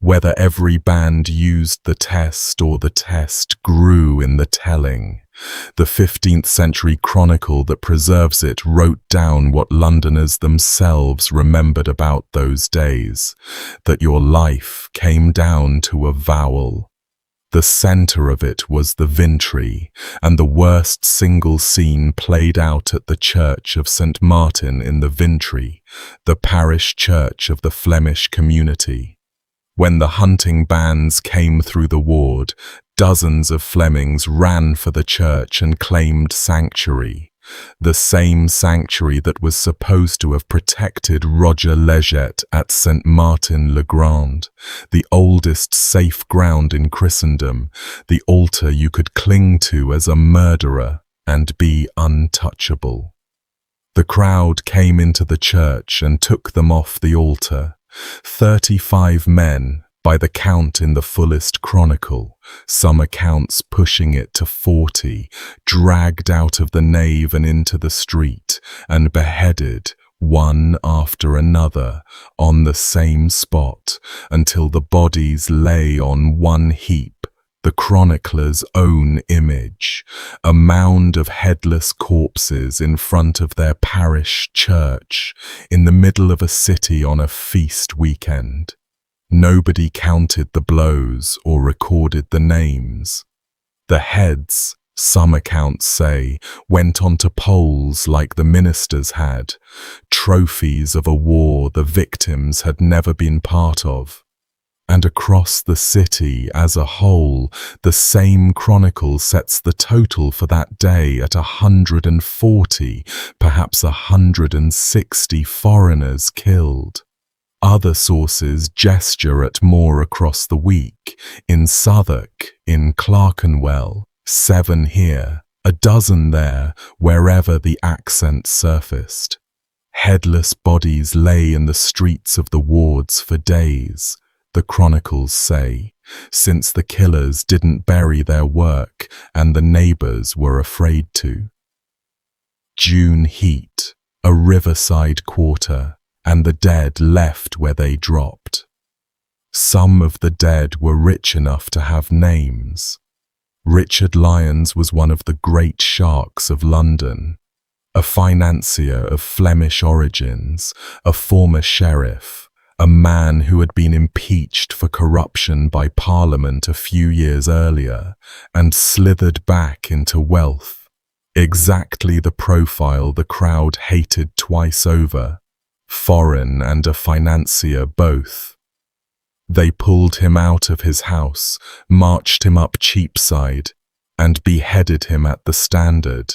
[SPEAKER 1] Whether every band used the test or the test grew in the telling, the 15th century chronicle that preserves it wrote down what Londoners themselves remembered about those days, that your life came down to a vowel. The centre of it was the Vintry, and the worst single scene played out at the church of St. Martin in the Vintry, the parish church of the Flemish community. When the hunting bands came through the ward, dozens of Flemings ran for the church and claimed sanctuary, the same sanctuary that was supposed to have protected Roger Leggett at St. Martin-le-Grand, the oldest safe ground in Christendom, the altar you could cling to as a murderer and be untouchable. The crowd came into the church and took them off the altar. 35 men, by the count in the fullest chronicle, some accounts pushing it to 40, dragged out of the nave and into the street, and beheaded, one after another, on the same spot, until the bodies lay on one heap, the chronicler's own image, a mound of headless corpses in front of their parish church, in the middle of a city on a feast weekend. Nobody counted the blows or recorded the names. The heads, some accounts say, went onto poles like the ministers had, trophies of a war the victims had never been part of. And across the city as a whole, the same chronicle sets the total for that day at 140, perhaps 160 foreigners killed. Other sources gesture at more across the week, in Southwark, in Clerkenwell, 7 here, a dozen there, wherever the accent surfaced. Headless bodies lay in the streets of the wards for days, the chronicles say, since the killers didn't bury their work and the neighbours were afraid to. June heat, a riverside quarter, and the dead left where they dropped. Some of the dead were rich enough to have names. Richard Lyons was one of the great sharks of London, a financier of Flemish origins, a former sheriff, a man who had been impeached for corruption by Parliament a few years earlier and slithered back into wealth. Exactly the profile the crowd hated twice over, foreign and a financier both. They pulled him out of his house, marched him up Cheapside, and beheaded him at the Standard,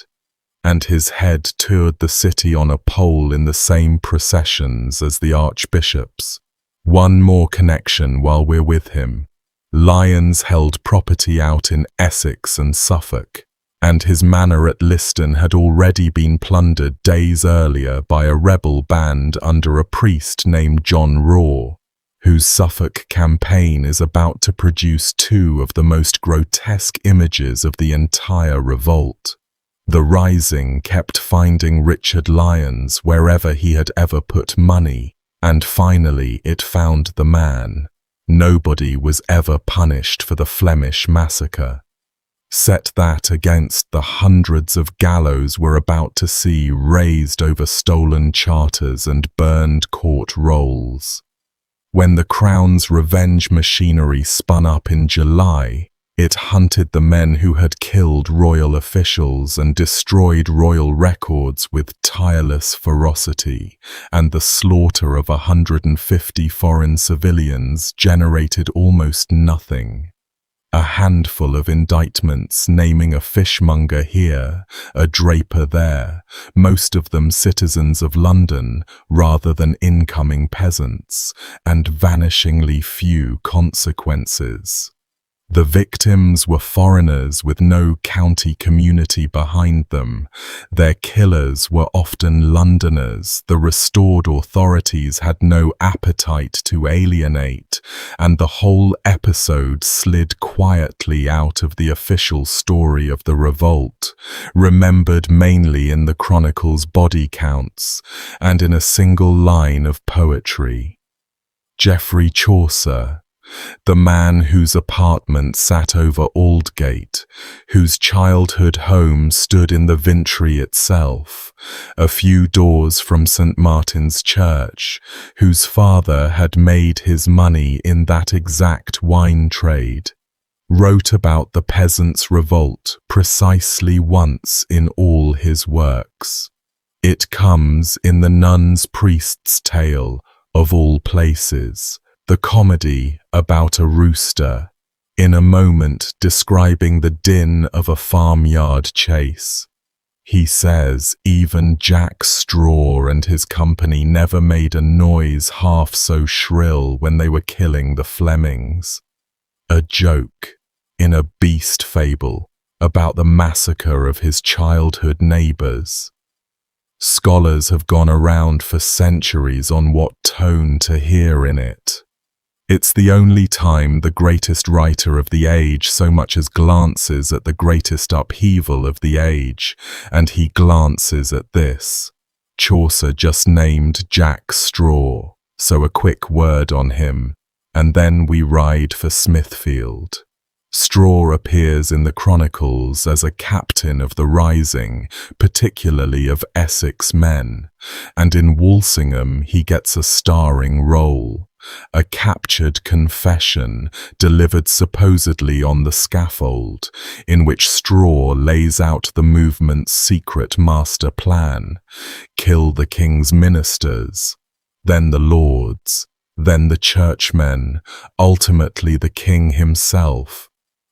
[SPEAKER 1] and his head toured the city on a pole in the same processions as the archbishops. One more connection while we're with him. Lyons held property out in Essex and Suffolk, and his manor at Liston had already been plundered days earlier by a rebel band under a priest named John Raw, whose Suffolk campaign is about to produce two of the most grotesque images of the entire revolt. The Rising kept finding Richard Lyons wherever he had ever put money, and finally it found the man. Nobody was ever punished for the Flemish massacre. Set that against the hundreds of gallows we're about to see raised over stolen charters and burned court rolls. When the Crown's revenge machinery spun up in July, it hunted the men who had killed royal officials and destroyed royal records with tireless ferocity, and the slaughter of 150 foreign civilians generated almost nothing. A handful of indictments naming a fishmonger here, a draper there, most of them citizens of London rather than incoming peasants, and vanishingly few consequences. The victims were foreigners with no county community behind them. Their killers were often Londoners. The restored authorities had no appetite to alienate, and the whole episode slid quietly out of the official story of the revolt, remembered mainly in the chronicle's body counts and in a single line of poetry. Geoffrey Chaucer, the man whose apartment sat over Aldgate, whose childhood home stood in the Vintry itself, a few doors from St. Martin's Church, whose father had made his money in that exact wine trade, wrote about the Peasants' Revolt precisely once in all his works. It comes in the Nun's Priest's Tale, of all places, the comedy about a rooster, in a moment describing the din of a farmyard chase. He says even Jack Straw and his company never made a noise half so shrill when they were killing the Flemings. A joke in a beast fable about the massacre of his childhood neighbours. Scholars have gone around for centuries on what tone to hear in it. It's the only time the greatest writer of the age so much as glances at the greatest upheaval of the age, and he glances at this. Chaucer just named Jack Straw, so a quick word on him, and then we ride for Smithfield. Straw appears in the chronicles as a captain of the Rising, particularly of Essex men, and in Walsingham he gets a starring role, a captured confession delivered supposedly on the scaffold, in which Straw lays out the movement's secret master plan: kill the king's ministers, then the lords, then the churchmen, ultimately the king himself,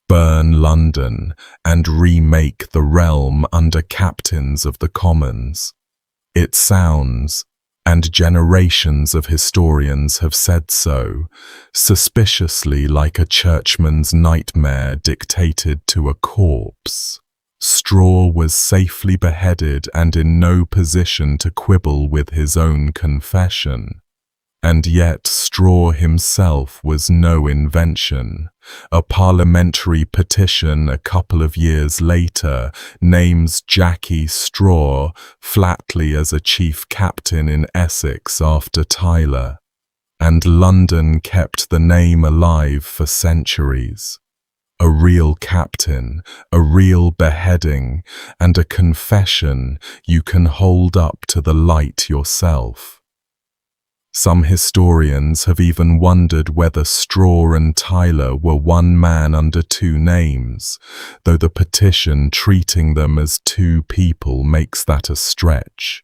[SPEAKER 1] burn London, and remake the realm under captains of the commons. It sounds, and generations of historians have said so, suspiciously like a churchman's nightmare dictated to a corpse. Straw was safely beheaded and in no position to quibble with his own confession. And yet Straw himself was no invention. A parliamentary petition a couple of years later names Jackie Straw flatly as a chief captain in Essex after Tyler, and London kept the name alive for centuries. A real captain, a real beheading, and a confession you can hold up to the light yourself. Some historians have even wondered whether Straw and Tyler were one man under two names, though the petition treating them as two people makes that a stretch.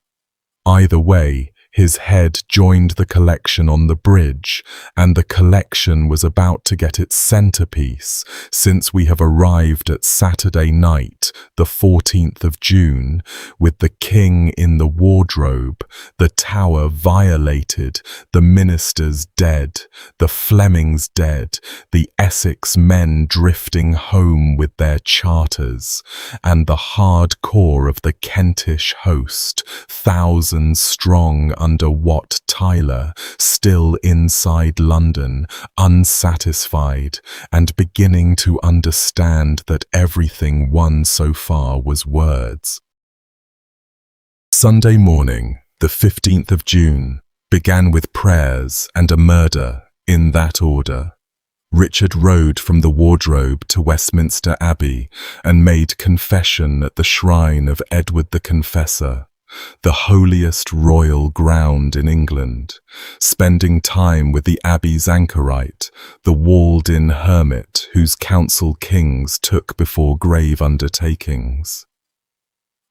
[SPEAKER 1] Either way, His head joined the collection on the bridge, and the collection was about to get its centerpiece, since we have arrived at Saturday night, the 14th of June, with the king in the wardrobe, the tower violated, the ministers dead, the Flemings dead, the Essex men drifting home with their charters, and the hard core of the Kentish host, thousands strong under Wat Tyler, still inside London, unsatisfied, and beginning to understand that everything won so far was words. Sunday morning, the 15th of June, began with prayers and a murder, in that order. Richard rode from the wardrobe to Westminster Abbey and made confession at the shrine of Edward the Confessor, the holiest royal ground in England, spending time with the Abbey's anchorite, the walled-in hermit whose counsel kings took before grave undertakings.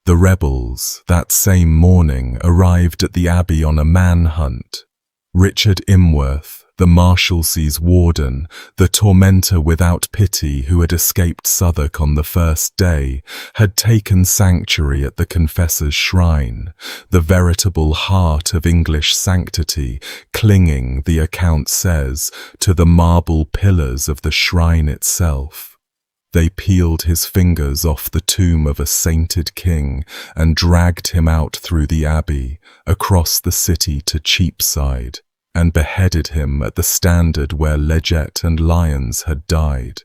[SPEAKER 1] The rebels, that same morning, arrived at the Abbey on a manhunt. Richard Imworth, the Marshalsea's warden, the tormentor without pity who had escaped Southwark on the first day, had taken sanctuary at the Confessor's shrine, the veritable heart of English sanctity, clinging, the account says, to the marble pillars of the shrine itself. They peeled his fingers off the tomb of a sainted king and dragged him out through the abbey, across the city to Cheapside, and beheaded him at the Standard where Leggett and Lyons had died.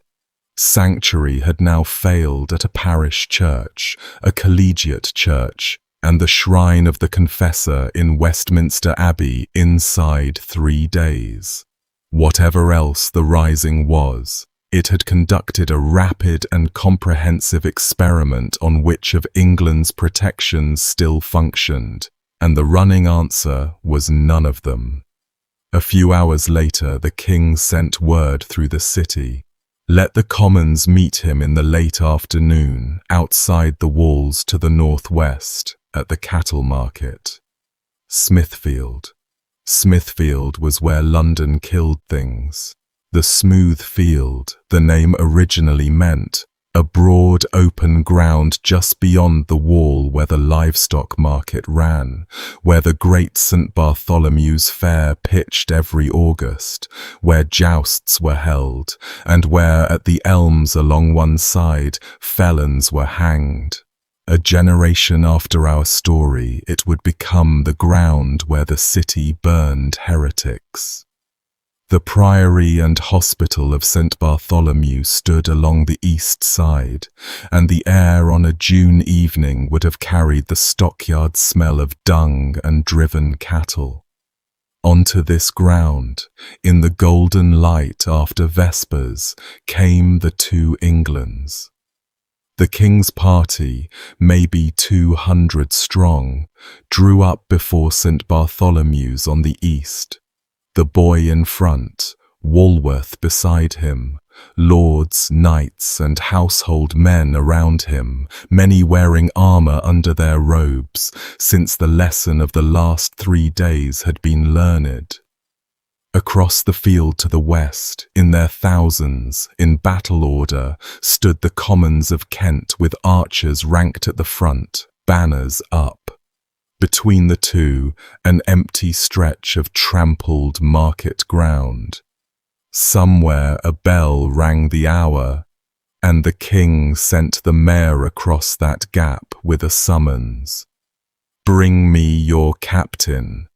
[SPEAKER 1] Sanctuary had now failed at a parish church, a collegiate church, and the shrine of the Confessor in Westminster Abbey inside 3 days. Whatever else the rising was, it had conducted a rapid and comprehensive experiment on which of England's protections still functioned, and the running answer was none of them. A few hours later, the king sent word through the city, "Let the commons meet him in the late afternoon, outside the walls to the northwest, at the cattle market." Smithfield. Smithfield was where London killed things. The smooth field, the name originally meant, a broad open ground just beyond the wall where the livestock market ran, where the great St. Bartholomew's Fair pitched every August, where jousts were held, and where at the elms along one side felons were hanged. A generation after our story, it would become the ground where the city burned heretics. The priory and hospital of St. Bartholomew stood along the east side, and the air on a June evening would have carried the stockyard smell of dung and driven cattle. Onto this ground, in the golden light after Vespers, came the two Englands. The king's party, maybe 200 strong, drew up before St. Bartholomew's on the east. The boy in front, Walworth beside him, lords, knights, and household men around him, many wearing armour under their robes, since the lesson of the last 3 days had been learned. Across the field to the west, in their thousands, in battle order, stood the commons of Kent with archers ranked at the front, banners up. Between the two, an empty stretch of trampled market ground. Somewhere a bell rang the hour, and the king sent the mayor across that gap with a summons. "Bring me your captain."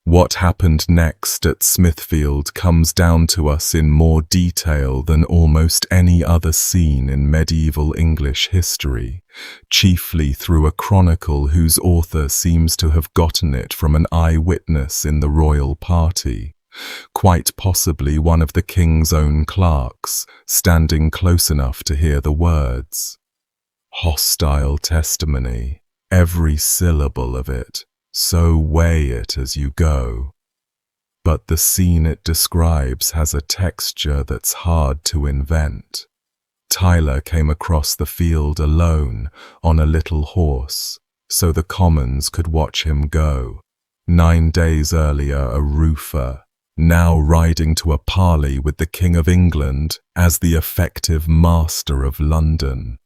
[SPEAKER 1] What happened next at Smithfield comes down to us in more detail than almost any other scene in medieval English history, chiefly through a chronicle whose author seems to have gotten it from an eyewitness in the royal party, quite possibly one of the king's own clerks, standing close enough to hear the words. Hostile testimony, every syllable of it. So weigh it as you go. But the scene it describes has a texture that's hard to invent. Tyler came across the field alone, on a little horse, so the commons could watch him go. 9 days earlier a roofer, now riding to a parley with the King of England as the effective master of London.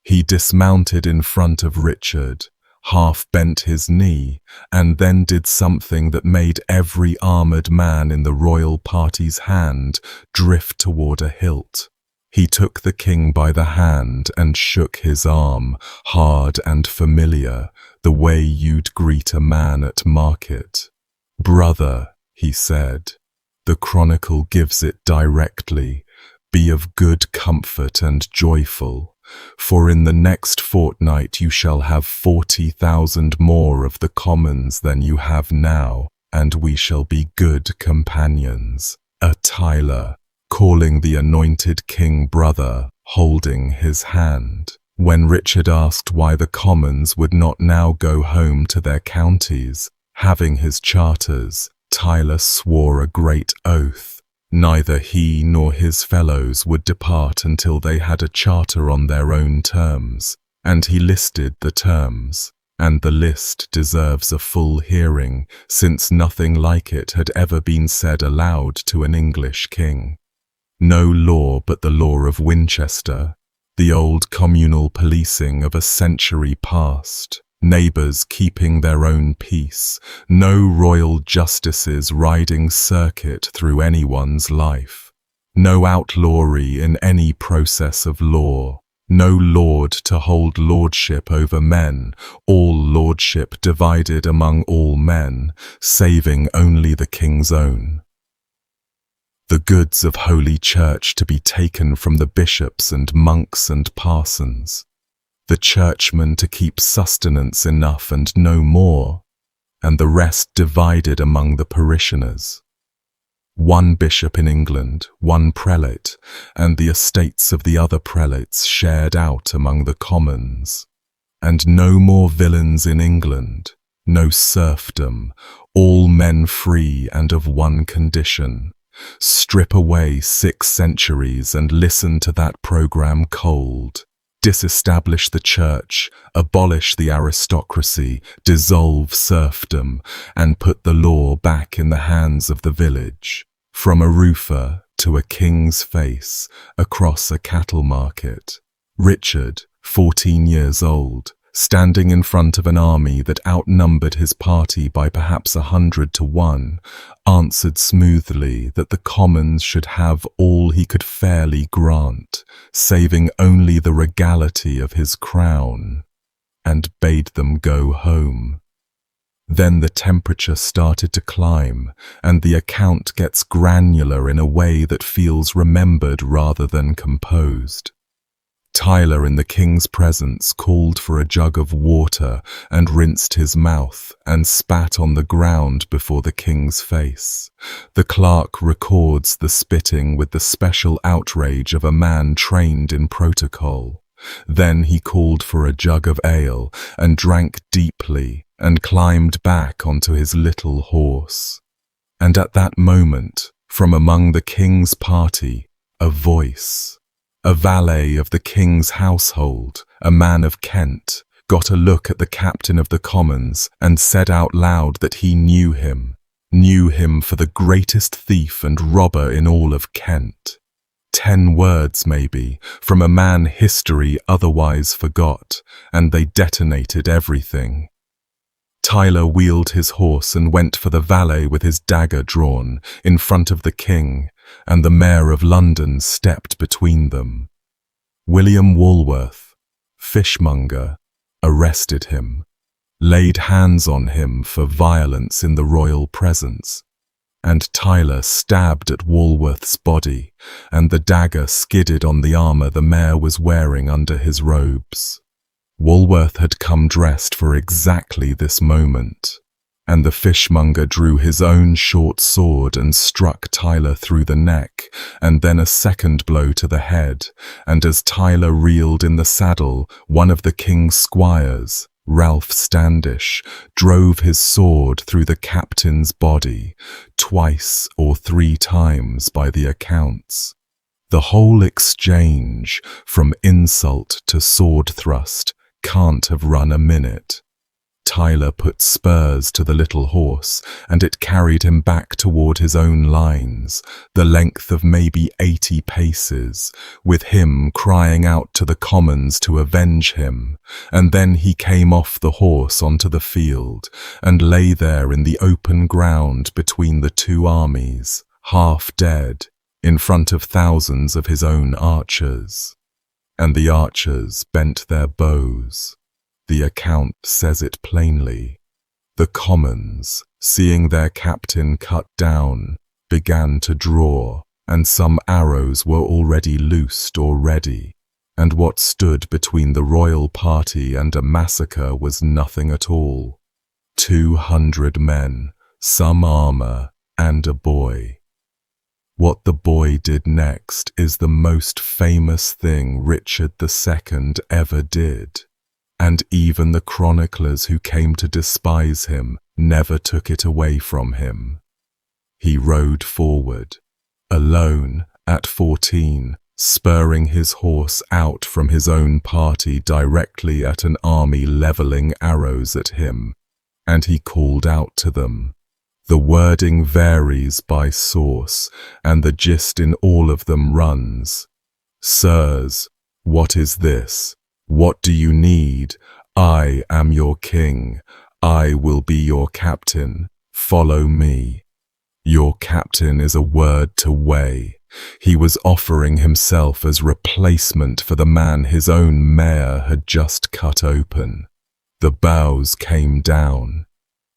[SPEAKER 1] He dismounted in front of Richard, half bent his knee, and then did something that made every armoured man in the royal party's hand drift toward a hilt. He took the king by the hand and shook his arm, hard and familiar, the way you'd greet a man at market. "Brother," he said, "the chronicle gives it directly, be of good comfort and joyful, for in the next fortnight you shall have 40,000 more of the commons than you have now, and we shall be good companions." A Tyler, calling the anointed king brother, holding his hand. When Richard asked why the commons would not now go home to their counties, having his charters, Tyler swore a great oath. Neither he nor his fellows would depart until they had a charter on their own terms, and he listed the terms, and the list deserves a full hearing, since nothing like it had ever been said aloud to an English king. No law but the law of Winchester, the old communal policing of a century past, neighbours keeping their own peace, no royal justices riding circuit through anyone's life, no outlawry in any process of law, no lord to hold lordship over men, all lordship divided among all men, saving only the king's own. The goods of Holy Church to be taken from the bishops and monks and parsons, the churchmen to keep sustenance enough and no more, and the rest divided among the parishioners. One bishop in England, one prelate, and the estates of the other prelates shared out among the commons. And no more villains in England, no serfdom, all men free and of one condition. Strip away 6 centuries and listen to that programme cold. Disestablish the church, abolish the aristocracy, dissolve serfdom, and put the law back in the hands of the village. From a roofer to a king's face, across a cattle market. Richard, 14 years old, standing in front of an army that outnumbered his party by perhaps 100 to 1, answered smoothly that the commons should have all he could fairly grant, saving only the regality of his crown, and bade them go home. Then the temperature started to climb, and the account gets granular in a way that feels remembered rather than composed. Tyler, in the king's presence, called for a jug of water and rinsed his mouth and spat on the ground before the king's face. The clerk records the spitting with the special outrage of a man trained in protocol. Then he called for a jug of ale and drank deeply and climbed back onto his little horse. And at that moment, from among the king's party, a voice. A valet of the king's household, a man of Kent, got a look at the captain of the commons and said out loud that he knew him for the greatest thief and robber in all of Kent. 10 words, maybe, from a man history otherwise forgot, and they detonated everything. Tyler wheeled his horse and went for the valet with his dagger drawn, in front of the king, and the mayor of London stepped between them. William Walworth, fishmonger, arrested him, laid hands on him for violence in the royal presence, and Tyler stabbed at Walworth's body, and the dagger skidded on the armour the mayor was wearing under his robes. Walworth had come dressed for exactly this moment, and the fishmonger drew his own short sword and struck Tyler through the neck, and then a second blow to the head, and as Tyler reeled in the saddle, one of the king's squires, Ralph Standish, drove his sword through the captain's body, 2 or 3 times by the accounts. The whole exchange, from insult to sword thrust, can't have run a minute. Tyler put spurs to the little horse, and it carried him back toward his own lines, the length of maybe 80 paces, with him crying out to the commons to avenge him, and then he came off the horse onto the field, and lay there in the open ground between the two armies, half dead, in front of thousands of his own archers. And the archers bent their bows. The account says it plainly. The commons, seeing their captain cut down, began to draw, and some arrows were already loosed or ready, and what stood between the royal party and a massacre was nothing at all. 200 men, some armor, and a boy. What the boy did next is the most famous thing Richard II ever did, and even the chroniclers who came to despise him never took it away from him. He rode forward, alone, at 14, spurring his horse out from his own party directly at an army leveling arrows at him, and he called out to them. The wording varies by source, and the gist in all of them runs, "Sirs, what is this? What do you need? I am your king. I will be your captain. Follow me." Your captain is a word to weigh. He was offering himself as replacement for the man his own mayor had just cut open. The bows came down.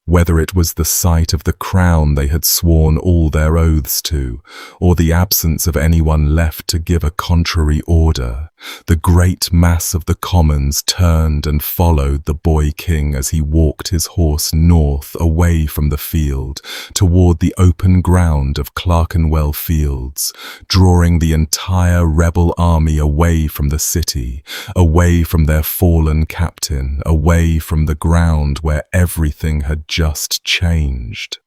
[SPEAKER 1] Whether it was the sight of the crown they had sworn all their oaths to, or the absence of anyone left to give a contrary order, the great mass of the commons turned and followed the boy king as he walked his horse north away from the field, toward the open ground of Clerkenwell Fields, drawing the entire rebel army away from the city, away from their fallen captain, away from the ground where everything had just changed.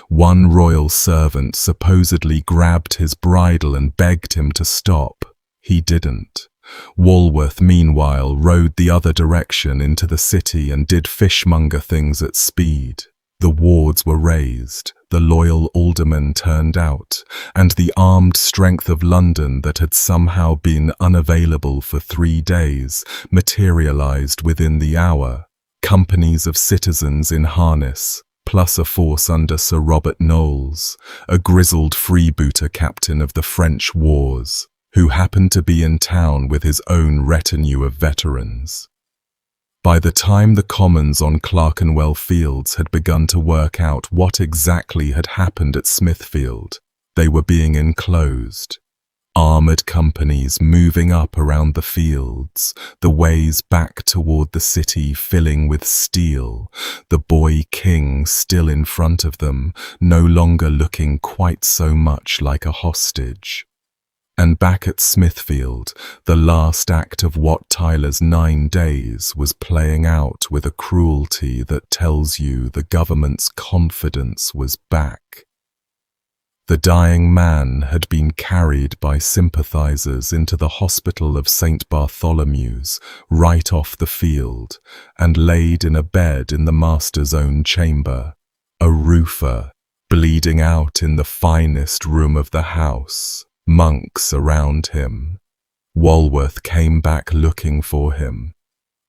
[SPEAKER 1] One royal servant supposedly grabbed his bridle and begged him to stop. He didn't. Walworth, meanwhile, rode the other direction into the city and did fishmonger things at speed. The wards were raised, the loyal aldermen turned out, and the armed strength of London that had somehow been unavailable for 3 days materialized within the hour. Companies of citizens in harness, plus a force under Sir Robert Knowles, a grizzled freebooter captain of the French wars, who happened to be in town with his own retinue of veterans. By the time the commons on Clerkenwell Fields had begun to work out what exactly had happened at Smithfield, they were being enclosed. Armoured companies moving up around the fields, the ways back toward the city filling with steel, the boy king still in front of them, no longer looking quite so much like a hostage. And back at Smithfield, the last act of Wat Tyler's 9 days was playing out with a cruelty that tells you the government's confidence was back. The dying man had been carried by sympathizers into the hospital of St. Bartholomew's, right off the field, and laid in a bed in the master's own chamber, a roofer, bleeding out in the finest room of the house, monks around him. Walworth came back looking for him.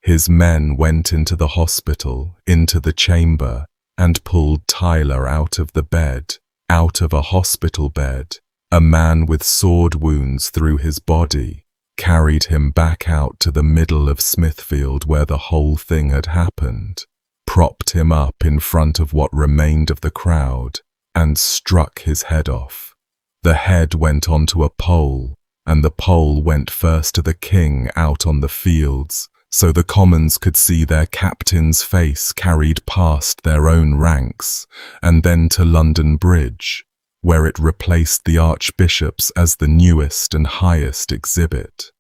[SPEAKER 1] His men went into the hospital, into the chamber, and pulled Tyler out of the bed, out of a hospital bed, a man with sword wounds through his body, carried him back out to the middle of Smithfield where the whole thing had happened, propped him up in front of what remained of the crowd, and struck his head off. The head went onto a pole, and the pole went first to the king out on the fields, so the commons could see their captain's face carried past their own ranks, and then to London Bridge, where it replaced the Archbishop's as the newest and highest exhibit.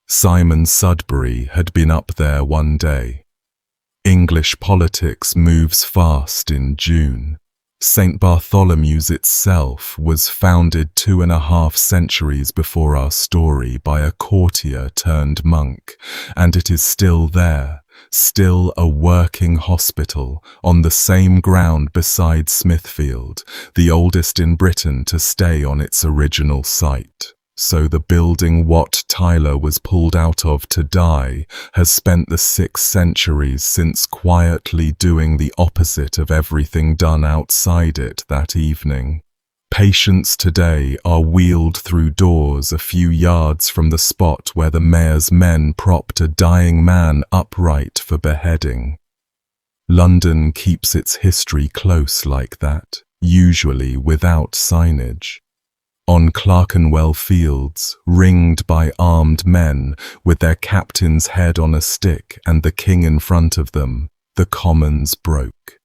[SPEAKER 1] Simon Sudbury had been up there one day. English politics moves fast in June. St. Bartholomew's itself was founded 2.5 centuries before our story by a courtier turned monk, and it is still there, still a working hospital on the same ground beside Smithfield, the oldest in Britain to stay on its original site. So the building Wat Tyler was pulled out of to die has spent the 6 centuries since quietly doing the opposite of everything done outside it that evening. Patients today are wheeled through doors a few yards from the spot where the mayor's men propped a dying man upright for beheading. London keeps its history close like that, usually without signage. On Clerkenwell Fields, ringed by armed men, with their captain's head on a stick and the king in front of them, the Commons broke.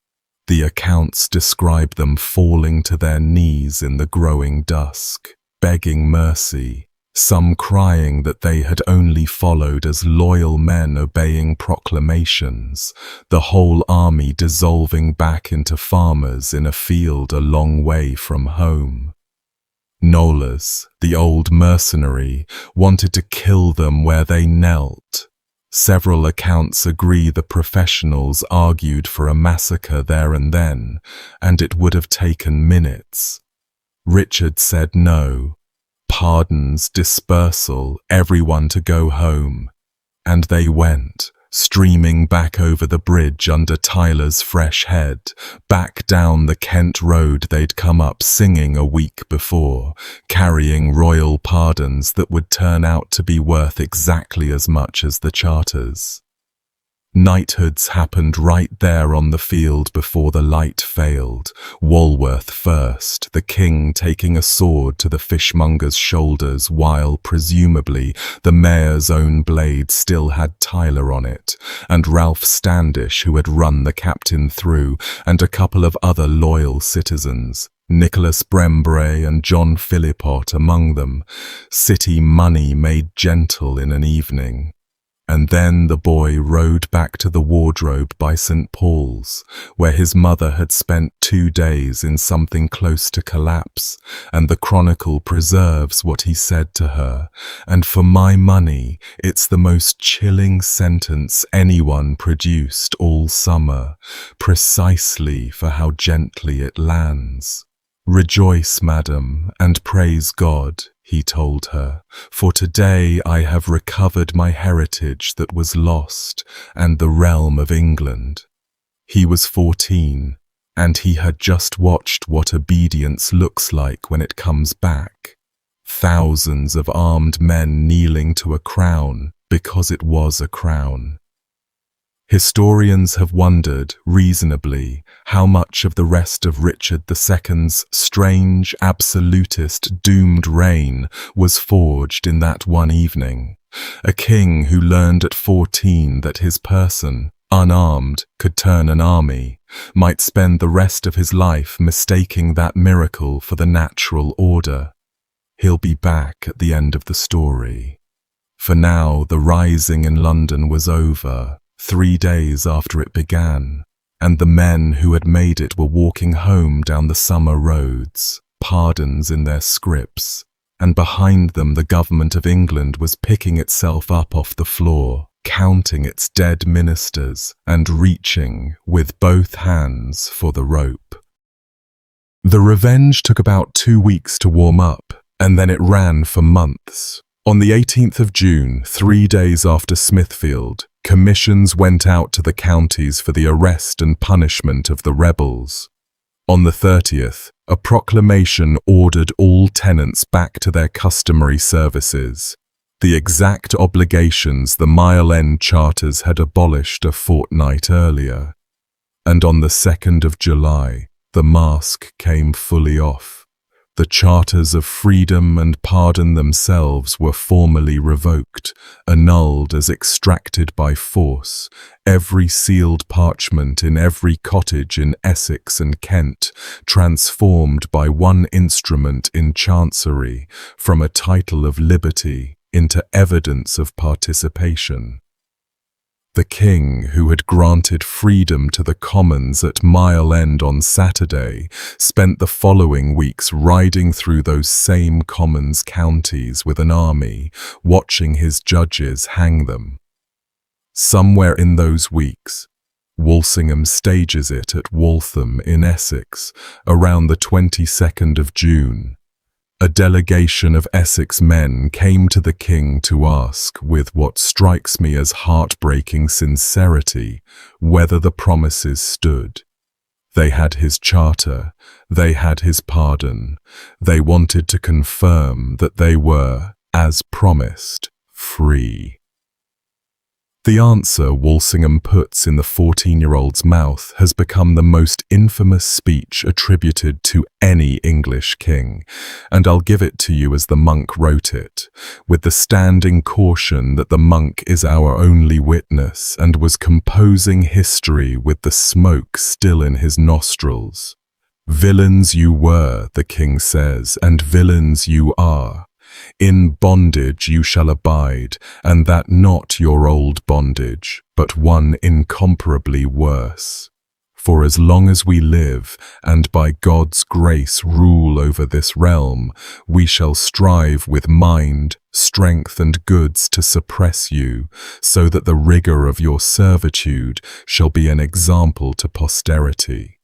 [SPEAKER 1] The accounts describe them falling to their knees in the growing dusk, begging mercy, some crying that they had only followed as loyal men obeying proclamations, the whole army dissolving back into farmers in a field a long way from home. Nolas, the old mercenary, wanted to kill them where they knelt. Several accounts agree the professionals argued for a massacre there and then, and it would have taken minutes. Richard said no. Pardons, dispersal, everyone to go home. And they went, streaming back over the bridge under Tyler's fresh head, back down the Kent road they'd come up singing a week before, carrying royal pardons that would turn out to be worth exactly as much as the charters. Knighthoods happened right there on the field before the light failed, Walworth first, the king taking a sword to the fishmonger's shoulders while, presumably, the mayor's own blade still had Tyler on it, and Ralph Standish, who had run the captain through, and a couple of other loyal citizens, Nicholas Brembray and John Philippot among them, city money made gentle in an evening. And then the boy rode back to the wardrobe by St. Paul's, where his mother had spent 2 days in something close to collapse, and the Chronicle preserves what he said to her, and for my money, it's the most chilling sentence anyone produced all summer, precisely for how gently it lands. "Rejoice, madam, and praise God," he told her, "for today I have recovered my heritage that was lost and the realm of England." He was 14, and he had just watched what obedience looks like when it comes back. Thousands of armed men kneeling to a crown because it was a crown. Historians have wondered, reasonably, how much of the rest of Richard II's strange, absolutist, doomed reign was forged in that one evening. A king who learned at 14 that his person, unarmed, could turn an army, might spend the rest of his life mistaking that miracle for the natural order. He'll be back at the end of the story. For now, the rising in London was over. 3 days after it began, and the men who had made it were walking home down the summer roads, pardons in their scrips, and behind them the government of England was picking itself up off the floor, counting its dead ministers, and reaching, with both hands, for the rope. The revenge took about 2 weeks to warm up, and then it ran for months. On the 18th of June, 3 days after Smithfield, commissions went out to the counties for the arrest and punishment of the rebels. On the 30th, a proclamation ordered all tenants back to their customary services, the exact obligations the Mile End charters had abolished a fortnight earlier. And on the 2nd of July, the mask came fully off. The charters of freedom and pardon themselves were formally revoked, annulled as extracted by force. Every sealed parchment in every cottage in Essex and Kent transformed by one instrument in chancery from a title of liberty into evidence of participation. The king, who had granted freedom to the Commons at Mile End on Saturday, spent the following weeks riding through those same Commons counties with an army, watching his judges hang them. Somewhere in those weeks, Walsingham stages it at Waltham in Essex around the 22nd of June. A delegation of Essex men came to the king to ask, with what strikes me as heartbreaking sincerity, whether the promises stood. They had his charter, they had his pardon, they wanted to confirm that they were, as promised, free. The answer Walsingham puts in the 14-year-old's mouth has become the most infamous speech attributed to any English king, and I'll give it to you as the monk wrote it, with the standing caution that the monk is our only witness and was composing history with the smoke still in his nostrils. "Villains you were," the king says, "and villains you are. In bondage you shall abide, and that not your old bondage, but one incomparably worse. For as long as we live, and by God's grace rule over this realm, we shall strive with mind, strength and goods to suppress you, so that the rigor of your servitude shall be an example to posterity."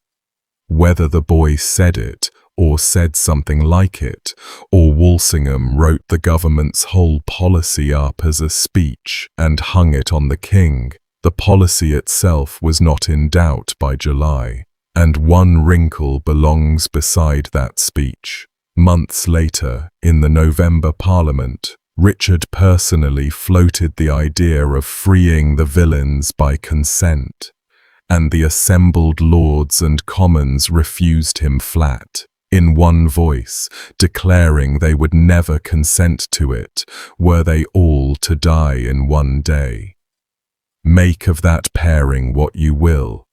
[SPEAKER 1] Whether the boy said it, or said something like it, or Walsingham wrote the government's whole policy up as a speech and hung it on the king, the policy itself was not in doubt by July, and one wrinkle belongs beside that speech. Months later, in the November Parliament, Richard personally floated the idea of freeing the villains by consent, and the assembled Lords and Commons refused him flat, in one voice, declaring they would never consent to it, were they all to die in one day. Make of that pairing what you will.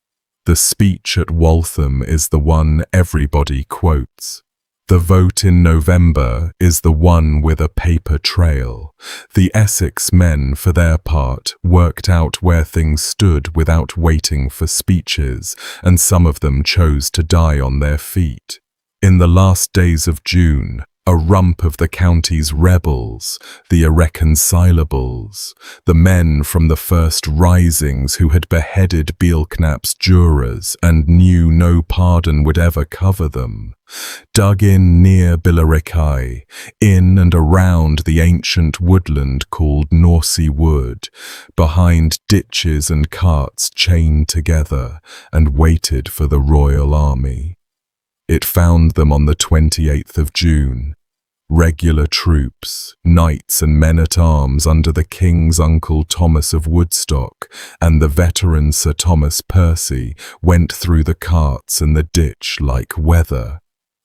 [SPEAKER 1] The speech at Waltham is the one everybody quotes. The vote in November is the one with a paper trail. The Essex men, for their part, worked out where things stood without waiting for speeches, and some of them chose to die on their feet. In the last days of June, a rump of the county's rebels, the irreconcilables, the men from the first risings who had beheaded Beelknap's jurors and knew no pardon would ever cover them, dug in near Billericay, in and around the ancient woodland called Norsey Wood, behind ditches and carts chained together, and waited for the royal army. It found them on the 28th of June. Regular troops, knights and men-at-arms under the King's uncle Thomas of Woodstock and the veteran Sir Thomas Percy went through the carts and the ditch like weather.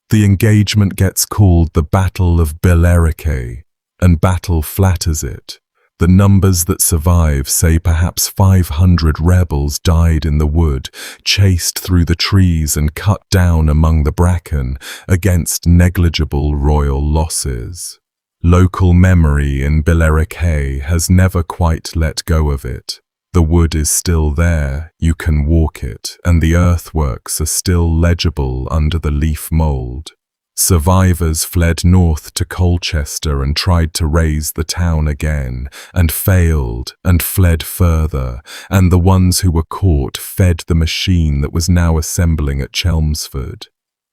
[SPEAKER 1] The engagement gets called the Battle of Billericay, and battle flatters it. The numbers that survive say perhaps 500 rebels died in the wood, chased through the trees and cut down among the bracken against negligible royal losses. Local memory in Billericay has never quite let go of it. The wood is still there, you can walk it, and the earthworks are still legible under the leaf mould. Survivors fled north to Colchester and tried to raise the town again, and failed, and fled further, and the ones who were caught fed the machine that was now assembling at Chelmsford.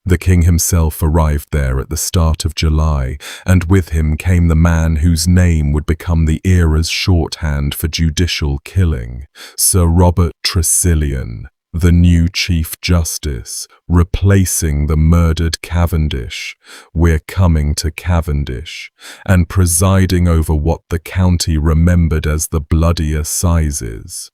[SPEAKER 1] The king himself arrived there at the start of July, and with him came the man whose name would become the era's shorthand for judicial killing, Sir Robert Tressilian, the new Chief Justice, replacing the murdered Cavendish. We're coming to Cavendish, and presiding over what the county remembered as the bloody assizes.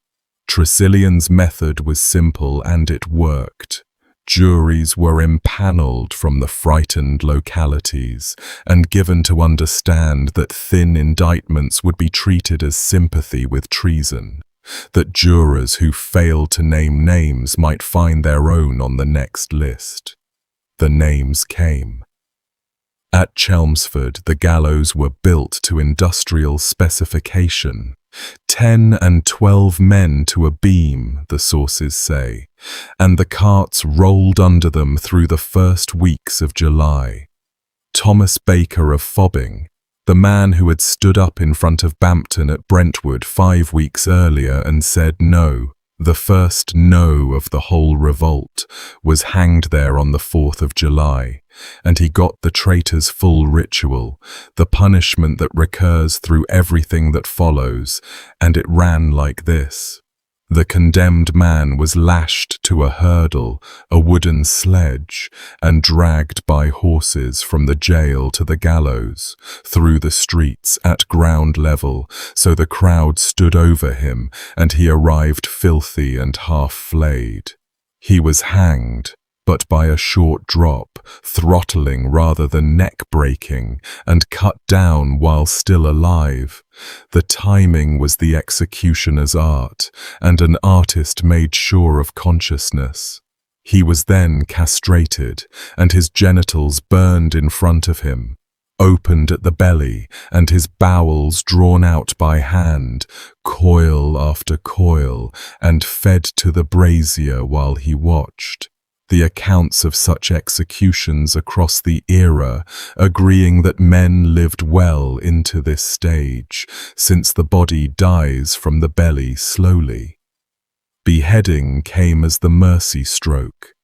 [SPEAKER 1] Tressilian's method was simple and it worked. Juries were impanelled from the frightened localities and given to understand that thin indictments would be treated as sympathy with treason, that jurors who failed to name names might find their own on the next list. The names came. At Chelmsford, the gallows were built to industrial specification. 10 and 12 men to a beam, the sources say, and the carts rolled under them through the first weeks of July. Thomas Baker of Fobbing, The man who had stood up in front of Bampton at Brentwood 5 weeks earlier and said no, the first no of the whole revolt, was hanged there on the 4th of July, and he got the traitor's full ritual, the punishment that recurs through everything that follows, and it ran like this. The condemned man was lashed to a hurdle, a wooden sledge, and dragged by horses from the jail to the gallows, through the streets at ground level, so the crowd stood over him, and he arrived filthy and half-flayed. He was hanged, but by a short drop, throttling rather than neck-breaking, and cut down while still alive. The timing was the executioner's art, and an artist made sure of consciousness. He was then castrated, and his genitals burned in front of him, opened at the belly, and his bowels drawn out by hand, coil after coil, and fed to the brazier while he watched. The accounts of such executions across the era agreeing that men lived well into this stage, since the body dies from the belly slowly. Beheading came as the mercy stroke,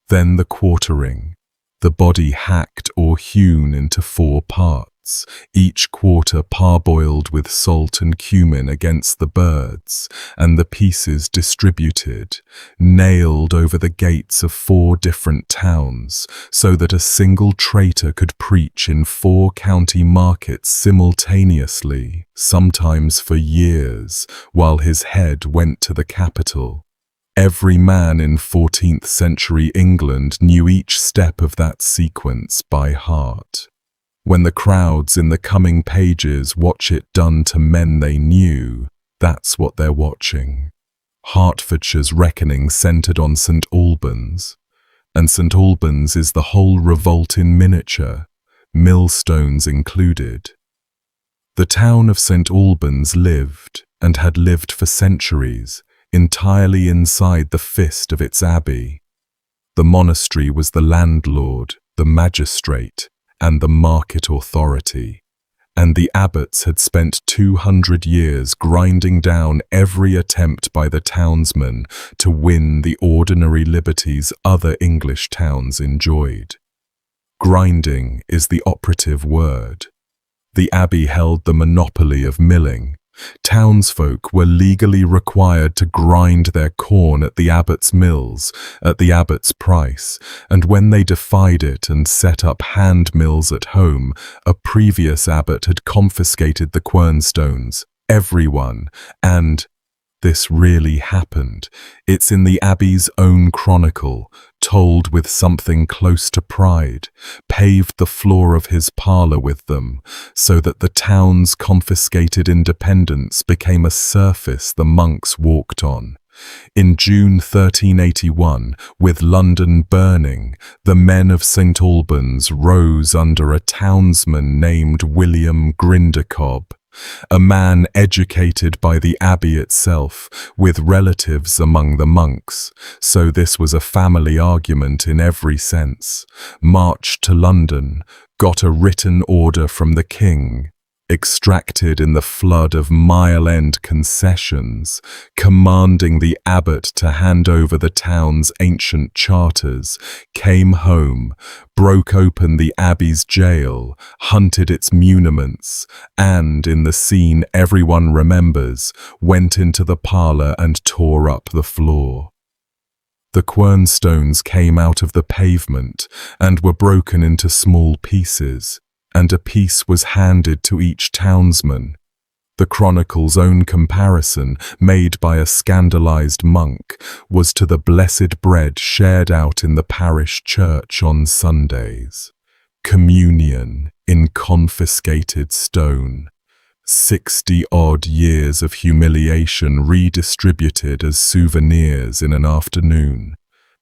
[SPEAKER 1] then the quartering, the body hacked or hewn into 4 parts, each quarter parboiled with salt and cumin against the birds, and the pieces distributed, nailed over the gates of 4 different towns, so that a single traitor could preach in 4 county markets simultaneously, sometimes for years, while his head went to the capital. Every man in 14th century England knew each step of that sequence by heart. When the crowds in the coming pages watch it done to men they knew, that's what they're watching. Hertfordshire's reckoning centred on St Albans, and St Albans is the whole revolt in miniature, millstones included. The town of St Albans lived, and had lived for centuries, entirely inside the fist of its abbey. The monastery was the landlord, the magistrate, and the market authority, and the abbots had spent 200 years grinding down every attempt by the townsmen to win the ordinary liberties other English towns enjoyed. Grinding is the operative word. The abbey held the monopoly of milling. Townsfolk were legally required to grind their corn at the abbot's mills, at the abbot's price, and when they defied it and set up hand mills at home, a previous abbot had confiscated the quernstones, everyone, and this really happened. It's in the abbey's own chronicle, told with something close to pride, paved the floor of his parlour with them, so that the town's confiscated independence became a surface the monks walked on. In June 1381, with London burning, the men of St Albans rose under a townsman named William Grindercob, a man educated by the abbey itself, with relatives among the monks, so this was a family argument in every sense, marched to London, got a written order from the king, extracted in the flood of mile-end concessions, commanding the abbot to hand over the town's ancient charters, came home, broke open the abbey's jail, hunted its muniments, and, in the scene everyone remembers, went into the parlour and tore up the floor. The quernstones came out of the pavement and were broken into small pieces, and a piece was handed to each townsman. The chronicle's own comparison, made by a scandalized monk, was to the blessed bread shared out in the parish church on Sundays. Communion in confiscated stone. 60-odd years of humiliation redistributed as souvenirs in an afternoon.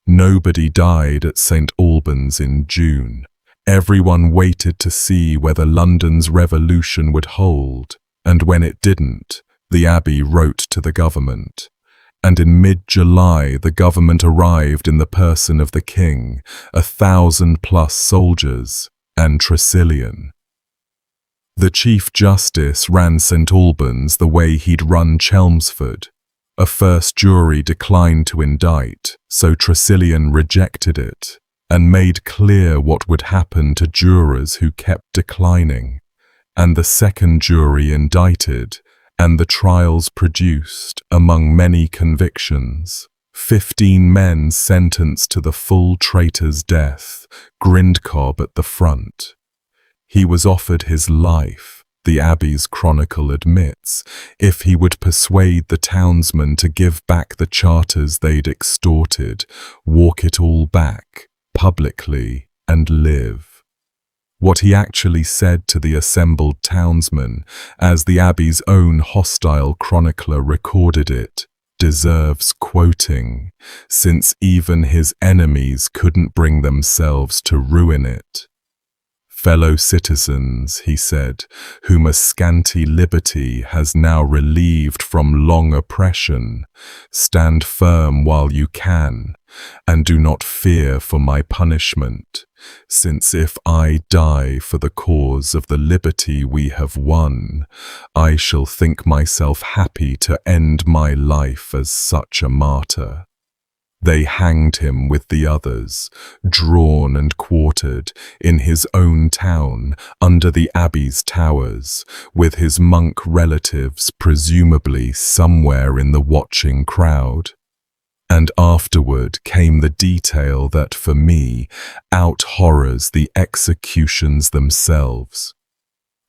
[SPEAKER 1] Nobody died at St Albans in June. Everyone waited to see whether London's revolution would hold, and when it didn't, the abbey wrote to the government. And in mid-July the government arrived in the person of the king, 1,000+ soldiers, and Tresillian. The Chief Justice ran St Albans the way he'd run Chelmsford. A first jury declined to indict, so Tressilian rejected it, and made clear what would happen to jurors who kept declining. And the second jury indicted, and the trials produced, among many convictions, 15 men sentenced to the full traitor's death, Grindcob at the front. He was offered his life, the Abbey's chronicle admits, if he would persuade the townsmen to give back the charters they'd extorted, walk it all back, publicly, and live. What he actually said to the assembled townsmen, as the Abbey's own hostile chronicler recorded it, deserves quoting, since even his enemies couldn't bring themselves to ruin it. "Fellow citizens," he said, "whom a scanty liberty has now relieved from long oppression, stand firm while you can, and do not fear for my punishment, since if I die for the cause of the liberty we have won, I shall think myself happy to end my life as such a martyr." They hanged him with the others, drawn and quartered, in his own town, under the Abbey's towers, with his monk relatives presumably somewhere in the watching crowd. And afterward came the detail that for me out-horrors the executions themselves.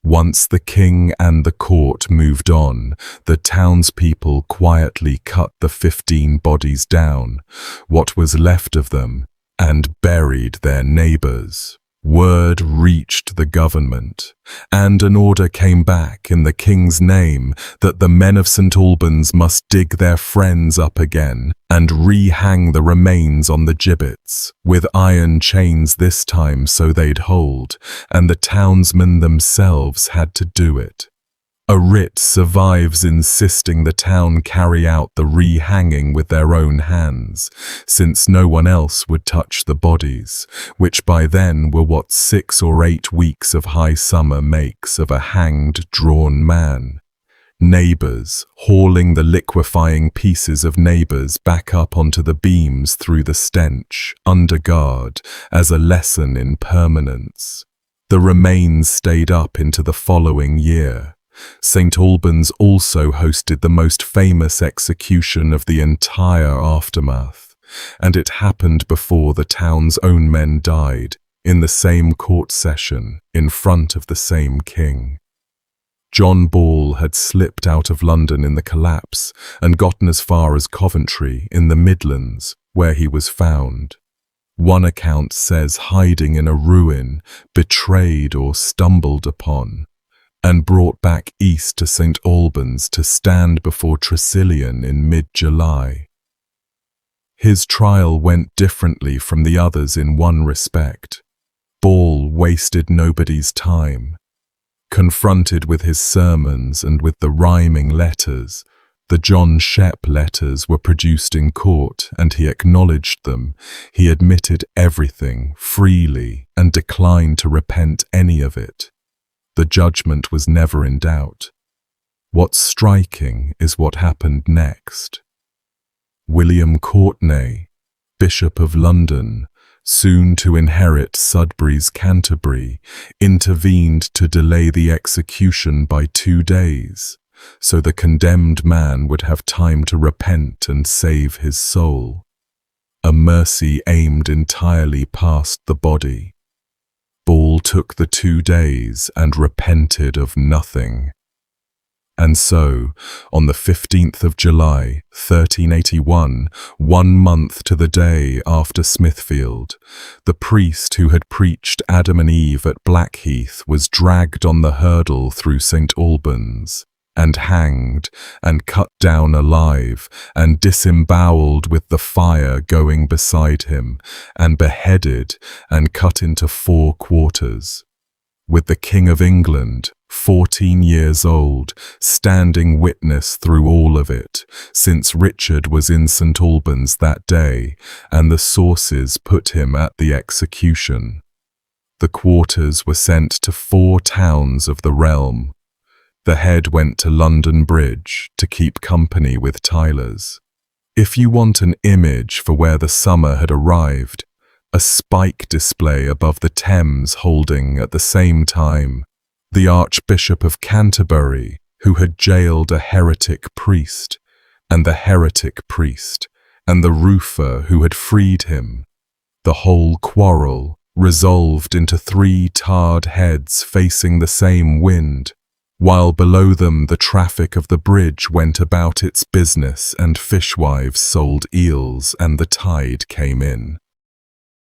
[SPEAKER 1] Once the king and the court moved on, the townspeople quietly cut the 15 bodies down, what was left of them, and buried their neighbours. Word reached the government, and an order came back in the king's name that the men of St Albans must dig their friends up again and rehang the remains on the gibbets, with iron chains this time so they'd hold, and the townsmen themselves had to do it. A writ survives insisting the town carry out the rehanging with their own hands, since no one else would touch the bodies, which by then were what 6 or 8 weeks of high summer makes of a hanged, drawn man. Neighbours, hauling the liquefying pieces of neighbours back up onto the beams through the stench, under guard, as a lesson in permanence. The remains stayed up into the following year. St Albans also hosted the most famous execution of the entire aftermath, and it happened before the town's own men died, in the same court session, in front of the same king. John Ball had slipped out of London in the collapse and gotten as far as Coventry in the Midlands, where he was found. One account says hiding in a ruin, betrayed or stumbled upon, and brought back east to St Albans to stand before Tressilian in mid-July. His trial went differently from the others in one respect. Ball wasted nobody's time. Confronted with his sermons and with the rhyming letters, the John Shep letters were produced in court, and he acknowledged them. He admitted everything freely and declined to repent any of it. The judgment was never in doubt. What's striking is what happened next. William Courtenay, Bishop of London, soon to inherit Sudbury's Canterbury, intervened to delay the execution by 2 days, so the condemned man would have time to repent and save his soul. A mercy aimed entirely past the body. Ball took the 2 days and repented of nothing. And so, on the 15th of July, 1381, 1 month to the day after Smithfield, the priest who had preached Adam and Eve at Blackheath was dragged on the hurdle through St Albans, and hanged, and cut down alive, and disembowelled with the fire going beside him, and beheaded, and cut into 4 quarters. With the King of England, 14 years old, standing witness through all of it, since Richard was in St Albans that day, and the sources put him at the execution. the quarters were sent to 4 towns of the realm. The head went to London Bridge to keep company with Tyler's. If you want an image for where the summer had arrived, a spike display above the Thames holding at the same time the Archbishop of Canterbury, who had jailed a heretic priest, and the heretic priest, and the roofer who had freed him. The whole quarrel resolved into 3 tarred heads facing the same wind, while below them the traffic of the bridge went about its business and fishwives sold eels and the tide came in.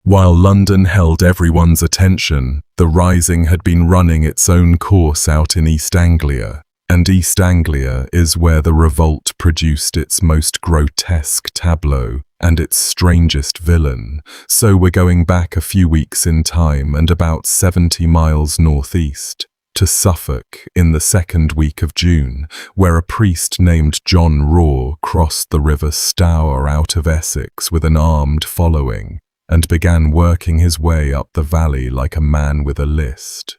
[SPEAKER 1] While London held everyone's attention, the rising had been running its own course out in East Anglia, and East Anglia is where the revolt produced its most grotesque tableau and its strangest villain. So we're going back a few weeks in time and about 70 miles northeast to Suffolk in the 2nd week of June, where a priest named John Raw crossed the River Stour out of Essex with an armed following and began working his way up the valley like a man with a list.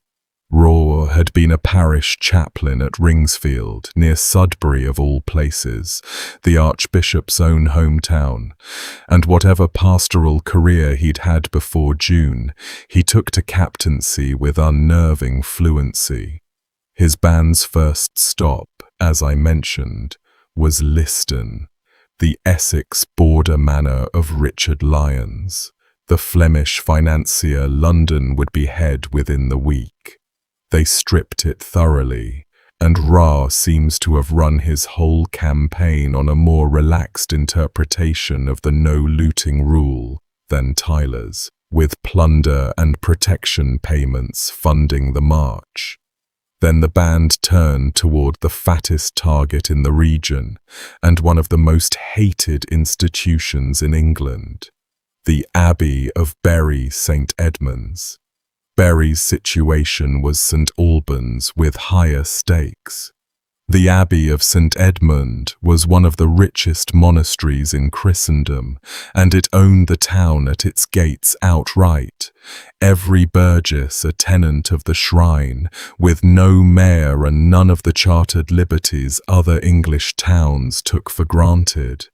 [SPEAKER 1] Raw had been a parish chaplain at Ringsfield, near Sudbury of all places, the Archbishop's own hometown, and whatever pastoral career he'd had before June, he took to captaincy with unnerving fluency. His band's first stop, as I mentioned, was Liston, the Essex border manor of Richard Lyons. The Flemish financier London would behead within the week. They stripped it thoroughly, and Ra seems to have run his whole campaign on a more relaxed interpretation of the no-looting rule than Tyler's, with plunder and protection payments funding the march. Then the band turned toward the fattest target in the region, and one of the most hated institutions in England, the Abbey of Bury St. Edmunds. Bury's situation was St. Albans with higher stakes. The Abbey of St. Edmund was one of the richest monasteries in Christendom, and it owned the town at its gates outright, every burgess a tenant of the shrine, with no mayor and none of the chartered liberties other English towns took for granted.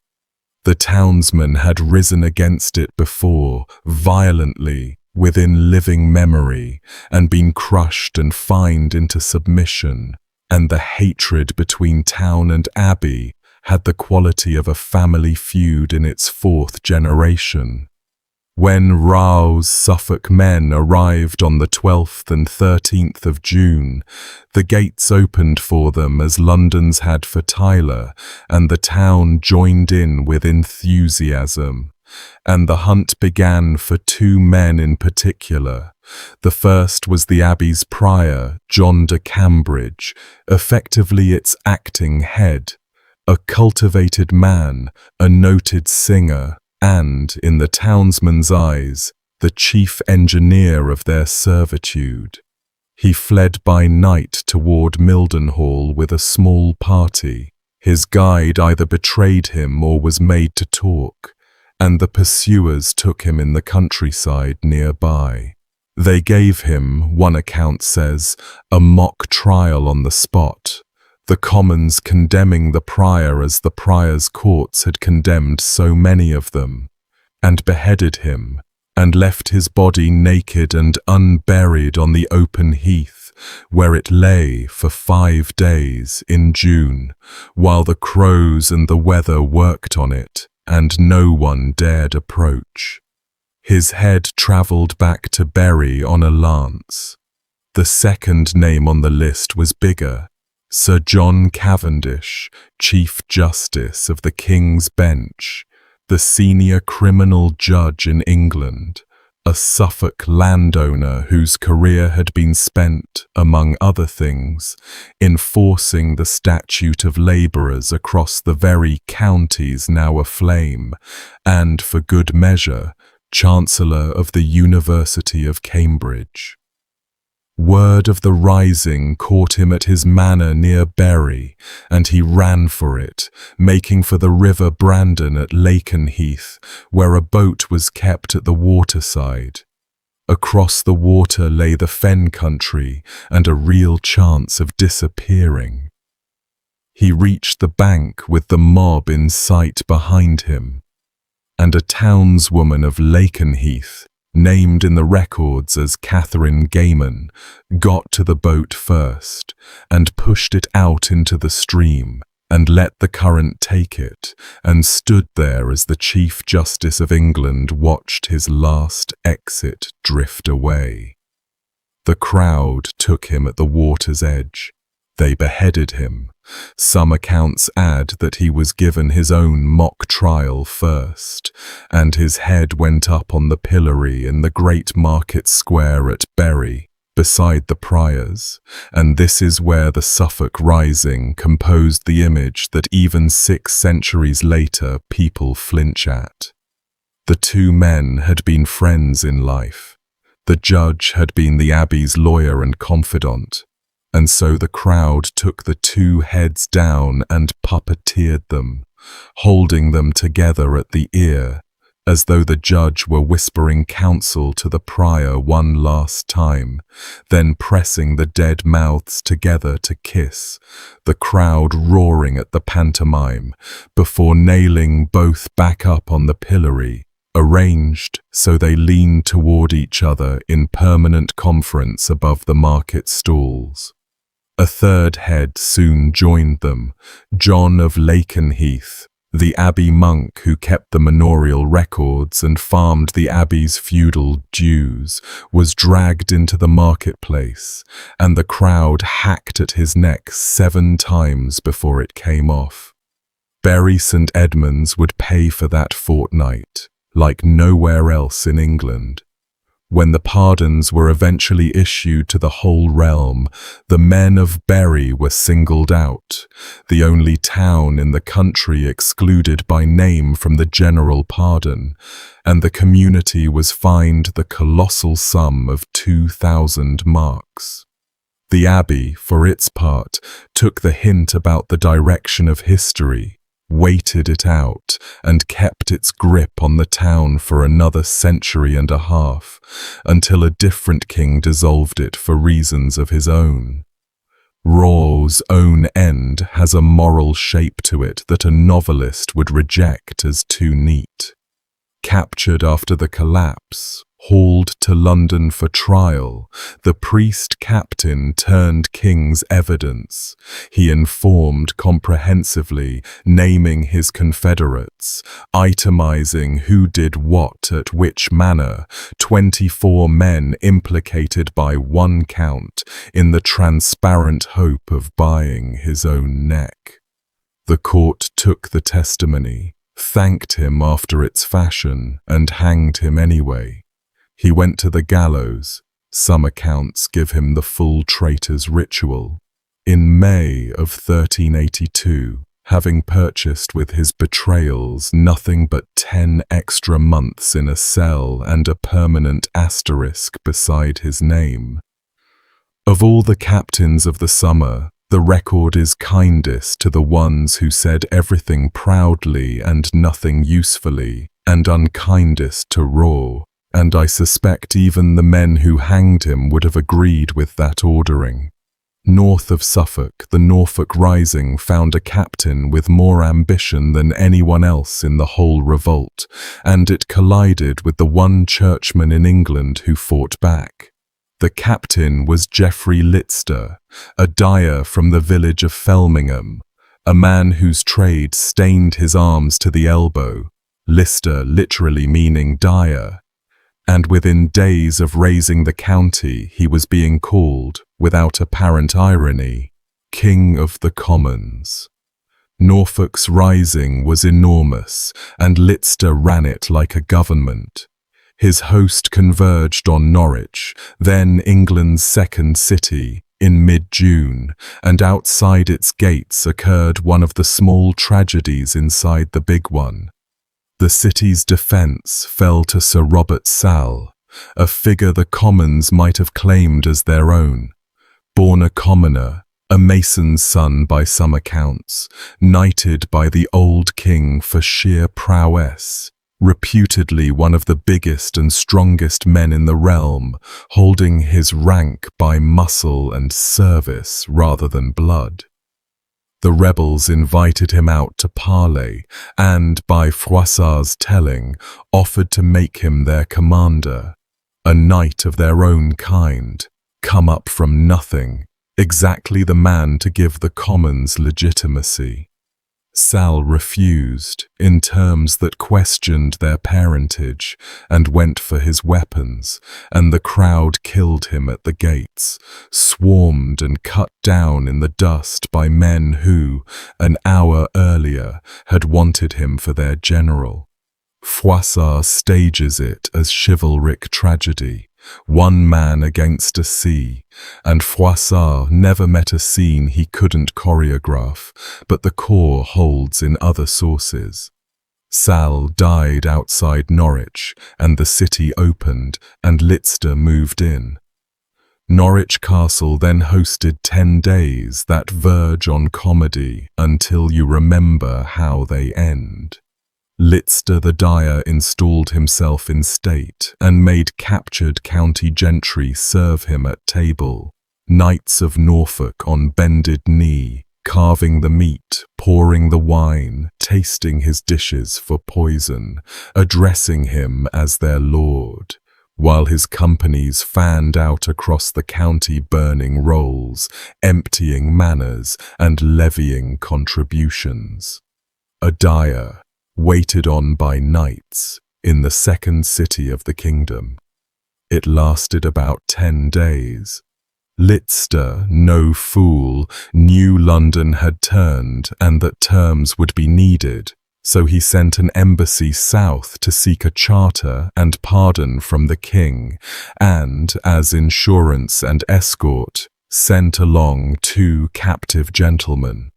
[SPEAKER 1] The townsmen had risen against it before, violently, within living memory, and been crushed and fined into submission, and the hatred between town and abbey had the quality of a family feud in its 4th generation. When Rao's Suffolk men arrived on the 12th and 13th of June, the gates opened for them as London's had for Tyler, and the town joined in with enthusiasm. And the hunt began for 2 men in particular. The first was the Abbey's prior, John de Cambridge, effectively its acting head, a cultivated man, a noted singer, and, in the townsmen's eyes, the chief engineer of their servitude. He fled by night toward Mildenhall with a small party. His guide either betrayed him or was made to talk, and the pursuers took him in the countryside nearby. They gave him, one account says, a mock trial on the spot, the Commons condemning the prior as the prior's courts had condemned so many of them, and beheaded him, and left his body naked and unburied on the open heath, where it lay for 5 days in June, while the crows and the weather worked on it, and no one dared approach. His head travelled back to Bury on a lance. The second name on the list was bigger, Sir John Cavendish, Chief Justice of the King's Bench, the senior criminal judge in England, a Suffolk landowner whose career had been spent, among other things, enforcing the statute of labourers across the very counties now aflame, and, for good measure, Chancellor of the University of Cambridge. Word of the rising caught him at his manor near Bury, and he ran for it, making for the River Brandon at Lakenheath, where a boat was kept at the waterside. Across the water lay the fen country and a real chance of disappearing. He reached the bank with the mob in sight behind him, and a townswoman of Lakenheath, named in the records as Catherine Gaiman, got to the boat first and pushed it out into the stream and let the current take it, and stood there as the Chief Justice of England watched his last exit drift away. The crowd took him at the water's edge. They beheaded him. Some accounts add that he was given his own mock trial first, and his head went up on the pillory in the great market square at Bury, beside the priors, and this is where the Suffolk Rising composed the image that even 6 centuries later people flinch at. The two men had been friends in life. The judge had been the abbey's lawyer and confidant, and so the crowd took the two heads down and puppeteered them, holding them together at the ear, as though the judge were whispering counsel to the prior one last time, then pressing the dead mouths together to kiss, the crowd roaring at the pantomime, before nailing both back up on the pillory, arranged so they leaned toward each other in permanent conference above the market stalls. A third head soon joined them, John of Lakenheath, the abbey monk who kept the manorial records and farmed the abbey's feudal dues, was dragged into the marketplace, and the crowd hacked at his neck 7 times before it came off. Bury St. Edmunds would pay for that fortnight, like nowhere else in England. When the pardons were eventually issued to the whole realm, the men of Bury were singled out, the only town in the country excluded by name from the general pardon, and the community was fined the colossal sum of 2,000 marks. The abbey, for its part, took the hint about the direction of history, waited it out, and kept its grip on the town for another century and a half, until a different king dissolved it for reasons of his own. Raw's own end has a moral shape to it that a novelist would reject as too neat. Captured after the collapse, hauled to London for trial, the priest captain turned king's evidence. He informed comprehensively, naming his confederates, itemizing who did what at which manner, 24 men implicated by one count in the transparent hope of buying his own neck. The court took the testimony, thanked him after its fashion, and hanged him anyway. He went to the gallows. Some accounts give him the full traitor's ritual. In May of 1382, having purchased with his betrayals nothing but 10 extra months in a cell and a permanent asterisk beside his name. Of all the captains of the summer, the record is kindest to the ones who said everything proudly and nothing usefully, and unkindest to Raw, and I suspect even the men who hanged him would have agreed with that ordering. North of Suffolk, the Norfolk Rising found a captain with more ambition than anyone else in the whole revolt, and it collided with the one churchman in England who fought back. The captain was Geoffrey Lister, a dyer from the village of Felmingham, a man whose trade stained his arms to the elbow, Lister literally meaning dyer, and within days of raising the county he was being called, without apparent irony, King of the Commons. Norfolk's rising was enormous, and Lister ran it like a government. His host converged on Norwich, then England's second city, in mid-June, and outside its gates occurred one of the small tragedies inside the big one. The city's defence fell to Sir Robert Sall, a figure the Commons might have claimed as their own. Born a commoner, a mason's son by some accounts, knighted by the old king for sheer prowess, reputedly one of the biggest and strongest men in the realm, holding his rank by muscle and service rather than blood. The rebels invited him out to parley and, by Froissart's telling, offered to make him their commander, a knight of their own kind, come up from nothing, exactly the man to give the commons legitimacy. Sal refused, in terms that questioned their parentage, and went for his weapons, and the crowd killed him at the gates, swarmed and cut down in the dust by men who, an hour earlier, had wanted him for their general. Froissart stages it as chivalric tragedy, one man against a sea, and Froissart never met a scene he couldn't choreograph, but the core holds in other sources. Sal died outside Norwich, and the city opened, and Lister moved in. Norwich Castle then hosted 10 days that verge on comedy until you remember how they end. Lister the Dyer installed himself in state and made captured county gentry serve him at table, knights of Norfolk on bended knee, carving the meat, pouring the wine, tasting his dishes for poison, addressing him as their lord, while his companies fanned out across the county burning rolls, emptying manors and levying contributions. A Dyer, waited on by knights, in the second city of the kingdom. It lasted about 10 days. Lister, no fool, knew London had turned and that terms would be needed, so he sent an embassy south to seek a charter and pardon from the king, and, as insurance and escort, sent along 2 captive gentlemen.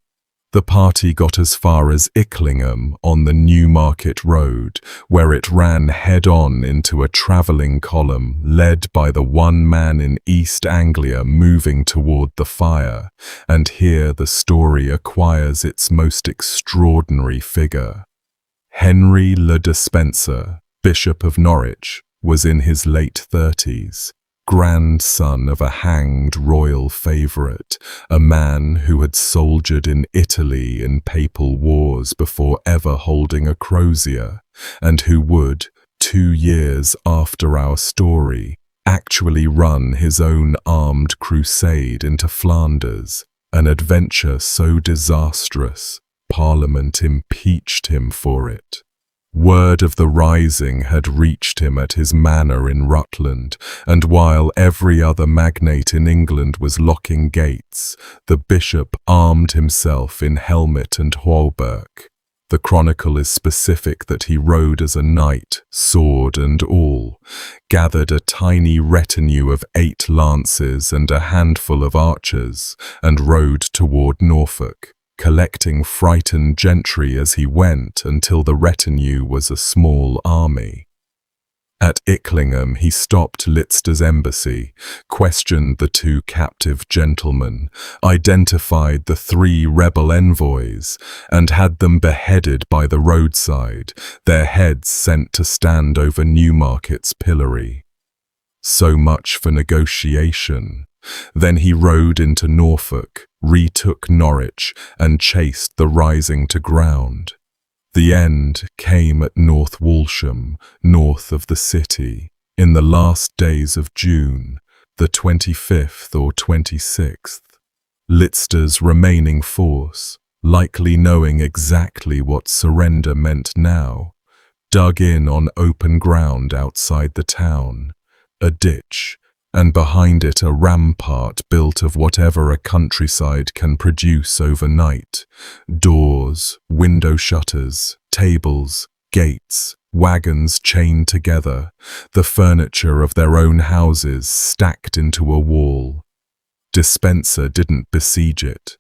[SPEAKER 1] The party got as far as Icklingham on the Newmarket Road, where it ran head-on into a travelling column led by the one man in East Anglia moving toward the fire, and here the story acquires its most extraordinary figure. Henry le Despencer, Bishop of Norwich, was in his late 30s. Grandson of a hanged royal favourite, a man who had soldiered in Italy in papal wars before ever holding a crozier, and who would, 2 years after our story, actually run his own armed crusade into Flanders, an adventure so disastrous, Parliament impeached him for it. Word of the rising had reached him at his manor in Rutland, and while every other magnate in England was locking gates, the bishop armed himself in helmet and hauberk. The chronicle is specific that he rode as a knight, sword and all, gathered a tiny retinue of 8 lances and a handful of archers, and rode toward Norfolk, collecting frightened gentry as he went until the retinue was a small army. At Icklingham he stopped Lister's embassy, questioned the 2 captive gentlemen, identified the 3 rebel envoys, and had them beheaded by the roadside, their heads sent to stand over Newmarket's pillory. So much for negotiation. Then he rode into Norfolk, retook Norwich, and chased the rising to ground. The end came at North Walsham, north of the city, in the last days of June, the 25th or 26th. Lister's remaining force, likely knowing exactly what surrender meant now, dug in on open ground outside the town, a ditch, and behind it a rampart built of whatever a countryside can produce overnight: doors, window shutters, tables, gates, wagons chained together, the furniture of their own houses stacked into a wall. Despencer didn't besiege it.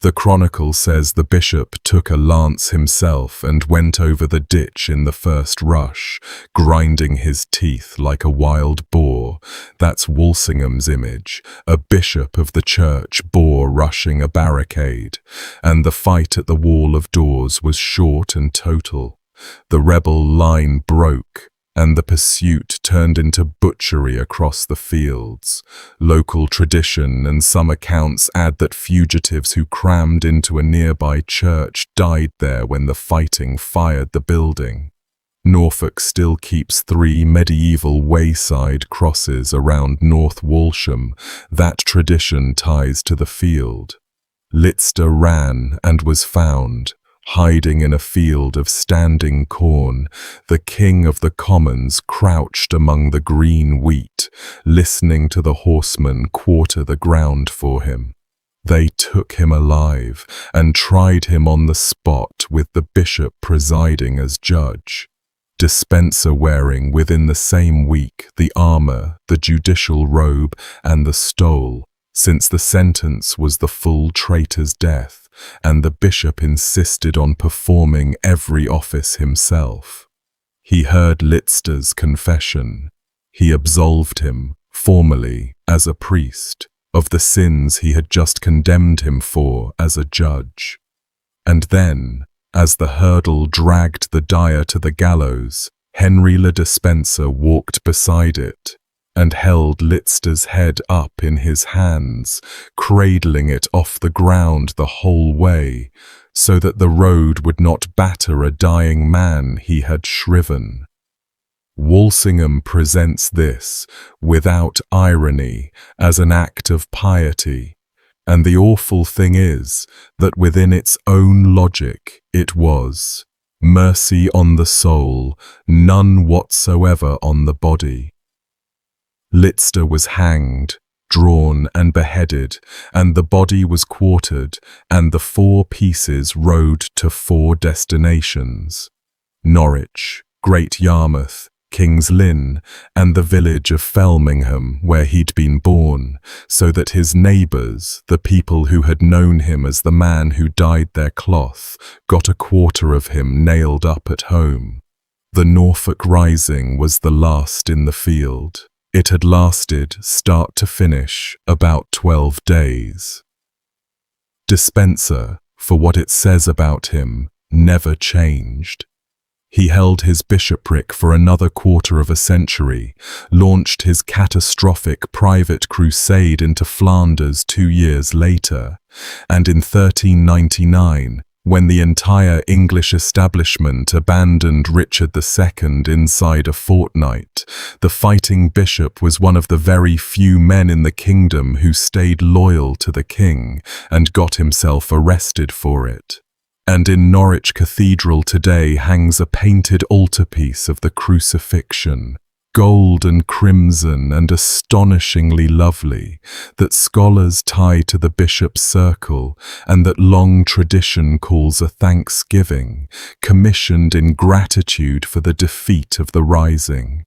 [SPEAKER 1] The chronicle says the bishop took a lance himself and went over the ditch in the first rush, grinding his teeth like a wild boar. That's Walsingham's image, a bishop of the church boar rushing a barricade, and the fight at the wall of doors was short and total. the rebel line broke, and the pursuit turned into butchery across the fields. Local tradition and some accounts add that fugitives who crammed into a nearby church died there when the fighting fired the building. Norfolk still keeps 3 medieval wayside crosses around North Walsham. That tradition ties to the field. Litster ran and was found, hiding in a field of standing corn. The king of the commons crouched among the green wheat, listening to the horsemen quarter the ground for him. They took him alive and tried him on the spot, with the bishop presiding as judge. Dispenser wearing within the same week the armour, the judicial robe and the stole, since the sentence was the full traitor's death, and the bishop insisted on performing every office himself. He heard Litster's confession. He absolved him, formally, as a priest, of the sins he had just condemned him for as a judge. And then, as the hurdle dragged the dyer to the gallows, Henry le Despencer walked beside it and held Litster's head up in his hands, cradling it off the ground the whole way, so that the road would not batter a dying man he had shriven. Walsingham presents this, without irony, as an act of piety, and the awful thing is that within its own logic it was mercy on the soul, none whatsoever on the body. Litster was hanged, drawn and beheaded, and the body was quartered, and the 4 pieces rode to 4 destinations: Norwich, Great Yarmouth, King's Lynn, and the village of Felmingham, where he'd been born, so that his neighbours, the people who had known him as the man who dyed their cloth, got a quarter of him nailed up at home. The Norfolk Rising was the last in the field. It had lasted, start to finish, about 12 days. Despencer, for what it says about him, never changed. He held his bishopric for another quarter of a century, launched his catastrophic private crusade into Flanders 2 years later, and in 1399, when the entire English establishment abandoned Richard II inside a fortnight, the fighting bishop was one of the very few men in the kingdom who stayed loyal to the king and got himself arrested for it. And in Norwich Cathedral today hangs a painted altarpiece of the crucifixion, gold and crimson and astonishingly lovely, that scholars tie to the bishop's circle and that long tradition calls a thanksgiving, commissioned in gratitude for the defeat of the Rising.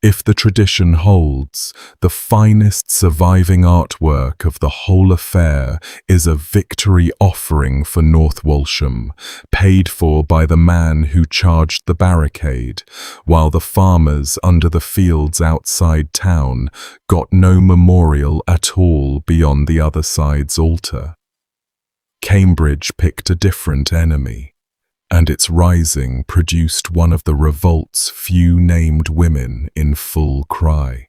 [SPEAKER 1] If the tradition holds, the finest surviving artwork of the whole affair is a victory offering for North Walsham, paid for by the man who charged the barricade, while the farmers under the fields outside town got no memorial at all beyond the other side's altar. Cambridge picked a different enemy, and its rising produced one of the revolt's few named women in full cry.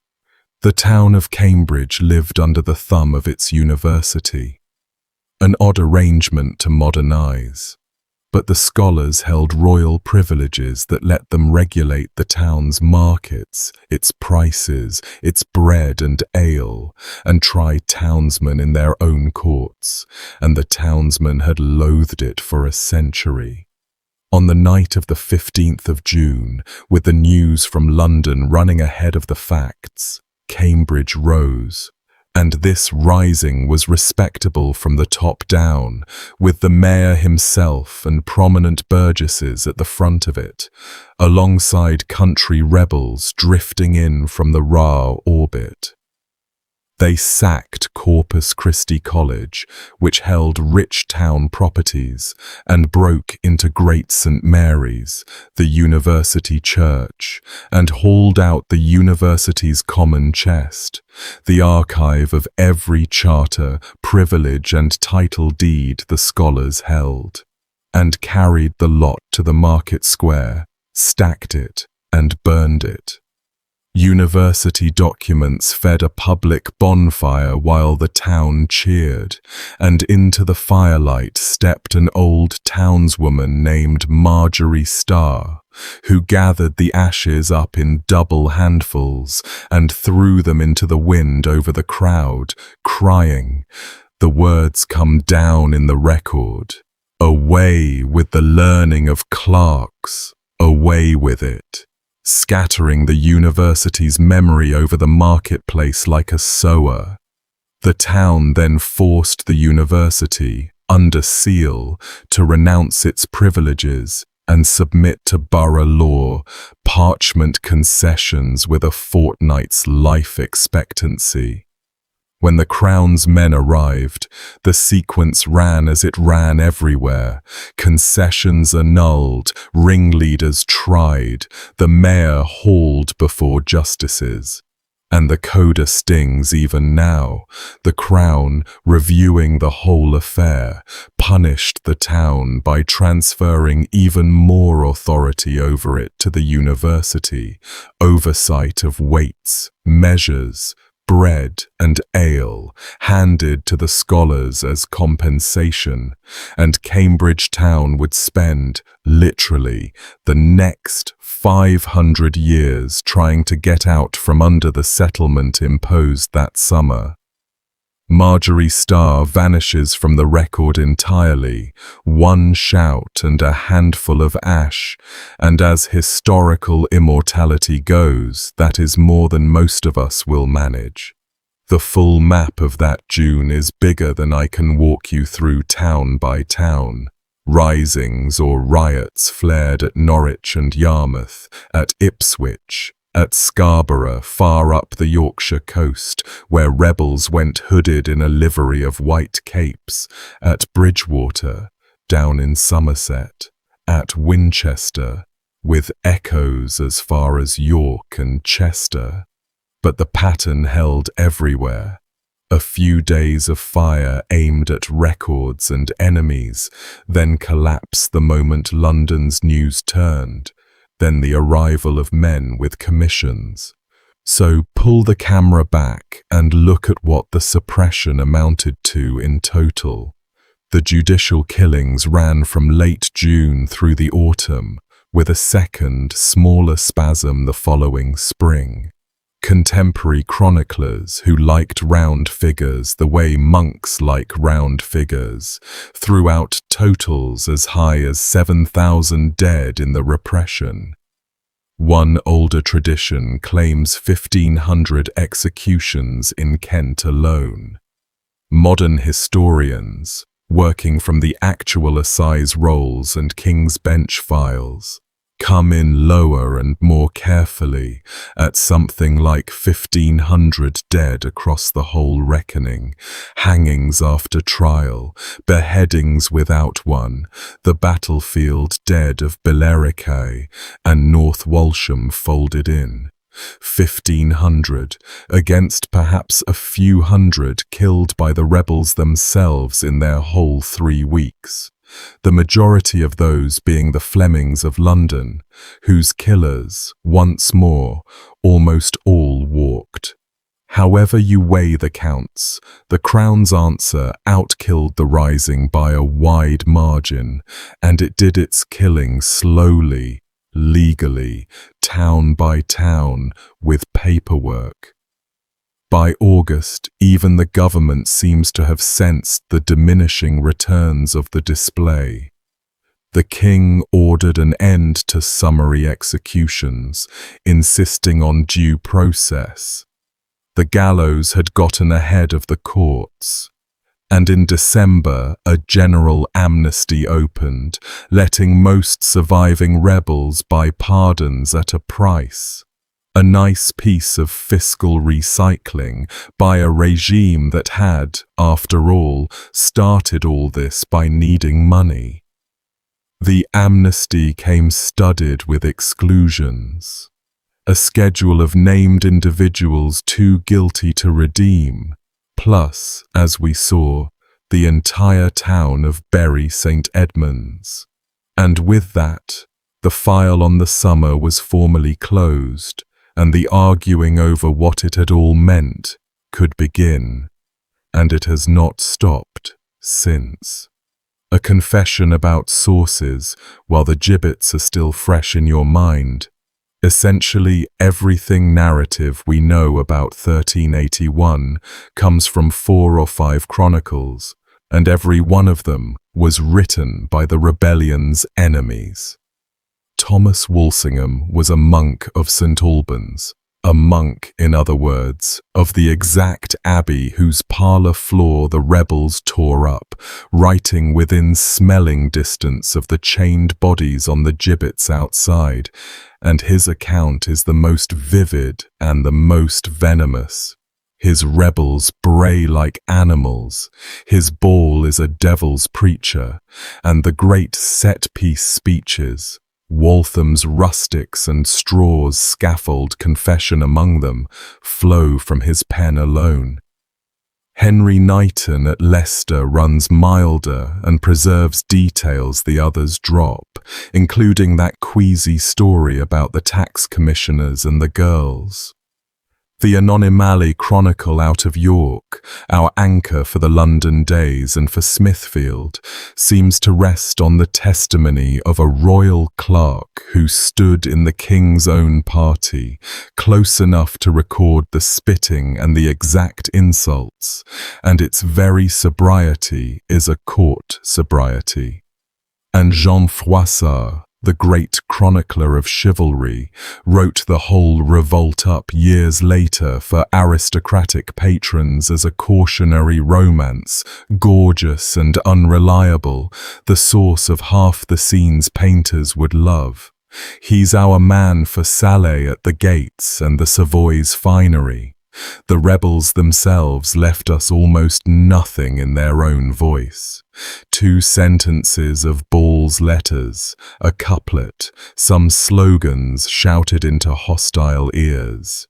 [SPEAKER 1] The town of Cambridge lived under the thumb of its university, an odd arrangement to modernize, but the scholars held royal privileges that let them regulate the town's markets, its prices, its bread and ale, and try townsmen in their own courts, and the townsmen had loathed it for a century. On the night of the 15th of June, with the news from London running ahead of the facts, Cambridge rose. And this rising was respectable from the top down, with the mayor himself and prominent burgesses at the front of it, alongside country rebels drifting in from the Ra orbit. They sacked Corpus Christi College, which held rich town properties, and broke into Great St. Mary's, the university church, and hauled out the university's common chest, the archive of every charter, privilege and title deed the scholars held. and carried the lot to the market square, stacked it, and burned it. University documents fed a public bonfire while the town cheered, and into the firelight stepped an old townswoman named Marjorie Starr, who gathered the ashes up in double handfuls and threw them into the wind over the crowd, crying, the words come down in the record, "Away with the learning of clerks, away with it," scattering the university's memory over the marketplace like a sower. The town then forced the university, under seal, to renounce its privileges and submit to borough law, parchment concessions with a fortnight's life expectancy. When the Crown's men arrived, the sequence ran as it ran everywhere. Concessions annulled, ringleaders tried, the mayor hauled before justices. And the coda stings even now. The Crown, reviewing the whole affair, punished the town by transferring even more authority over it to the university, oversight of weights, measures, bread and ale handed to the scholars as compensation, and Cambridge town would spend, literally, the next 500 years trying to get out from under the settlement imposed that summer. Marjorie Starr vanishes from the record entirely, one shout and a handful of ash, and as historical immortality goes, that is more than most of us will manage. The full map of that June is bigger than I can walk you through town by town. Risings or riots flared at Norwich and Yarmouth, at Ipswich, at Scarborough, far up the Yorkshire coast, where rebels went hooded in a livery of white capes, at Bridgewater, down in Somerset, at Winchester, with echoes as far as York and Chester. But the pattern held everywhere. A few days of fire aimed at records and enemies, then collapse the moment London's news turned, then the arrival of men with commissions. So pull the camera back and look at what the suppression amounted to in total. The judicial killings ran from late June through the autumn, with a second, smaller spasm the following spring. Contemporary chroniclers who liked round figures the way monks like round figures threw out totals as high as 7,000 dead in the repression. One older tradition claims 1,500 executions in Kent alone. Modern historians, working from the actual assize rolls and King's Bench files, come in lower and more carefully at something like 1,500 dead across the whole reckoning, hangings after trial, beheadings without one, the battlefield dead of Billericay and North Walsham folded in. 1,500 against perhaps a few hundred killed by the rebels themselves in their whole 3 weeks. The majority of those being the Flemings of London, whose killers, once more, almost all walked. However you weigh the counts, the Crown's answer outkilled the Rising by a wide margin, and it did its killing slowly, legally, town by town, with paperwork. By August, even the government seems to have sensed the diminishing returns of the display. The king ordered an end to summary executions, insisting on due process. The gallows had gotten ahead of the courts. And in December, a general amnesty opened, letting most surviving rebels buy pardons at a price. A nice piece of fiscal recycling by a regime that had, after all, started all this by needing money. The amnesty came studded with exclusions. A schedule of named individuals too guilty to redeem, plus, as we saw, the entire town of Bury St. Edmunds. And with that, the file on the summer was formally closed, and the arguing over what it had all meant could begin. And it has not stopped since. A confession about sources while the gibbets are still fresh in your mind. Essentially, everything narrative we know about 1381 comes from 4 or 5 chronicles, and every one of them was written by the rebellion's enemies. Thomas Walsingham was a monk of St. Albans, a monk, in other words, of the exact abbey whose parlour floor the rebels tore up, writing within smelling distance of the chained bodies on the gibbets outside, and his account is the most vivid and the most venomous. His rebels bray like animals, his ball is a devil's preacher, and the great set-piece speeches, Waltham's rustics and Straw's scaffold confession among them, flow from his pen alone. Henry Knighton at Leicester runs milder and preserves details the others drop, including that queasy story about the tax commissioners and the girls. The Anonymale Chronicle out of York, our anchor for the London days and for Smithfield, seems to rest on the testimony of a royal clerk who stood in the king's own party, close enough to record the spitting and the exact insults, and its very sobriety is a court sobriety. And Jean Froissart, the great chronicler of chivalry, wrote the whole revolt up years later for aristocratic patrons as a cautionary romance, gorgeous and unreliable, the source of half the scenes painters would love. He's our man for Salé at the gates and the Savoy's finery. The rebels themselves left us almost nothing in their own voice. 2 sentences of Ball's letters, a couplet, some slogans shouted into hostile ears.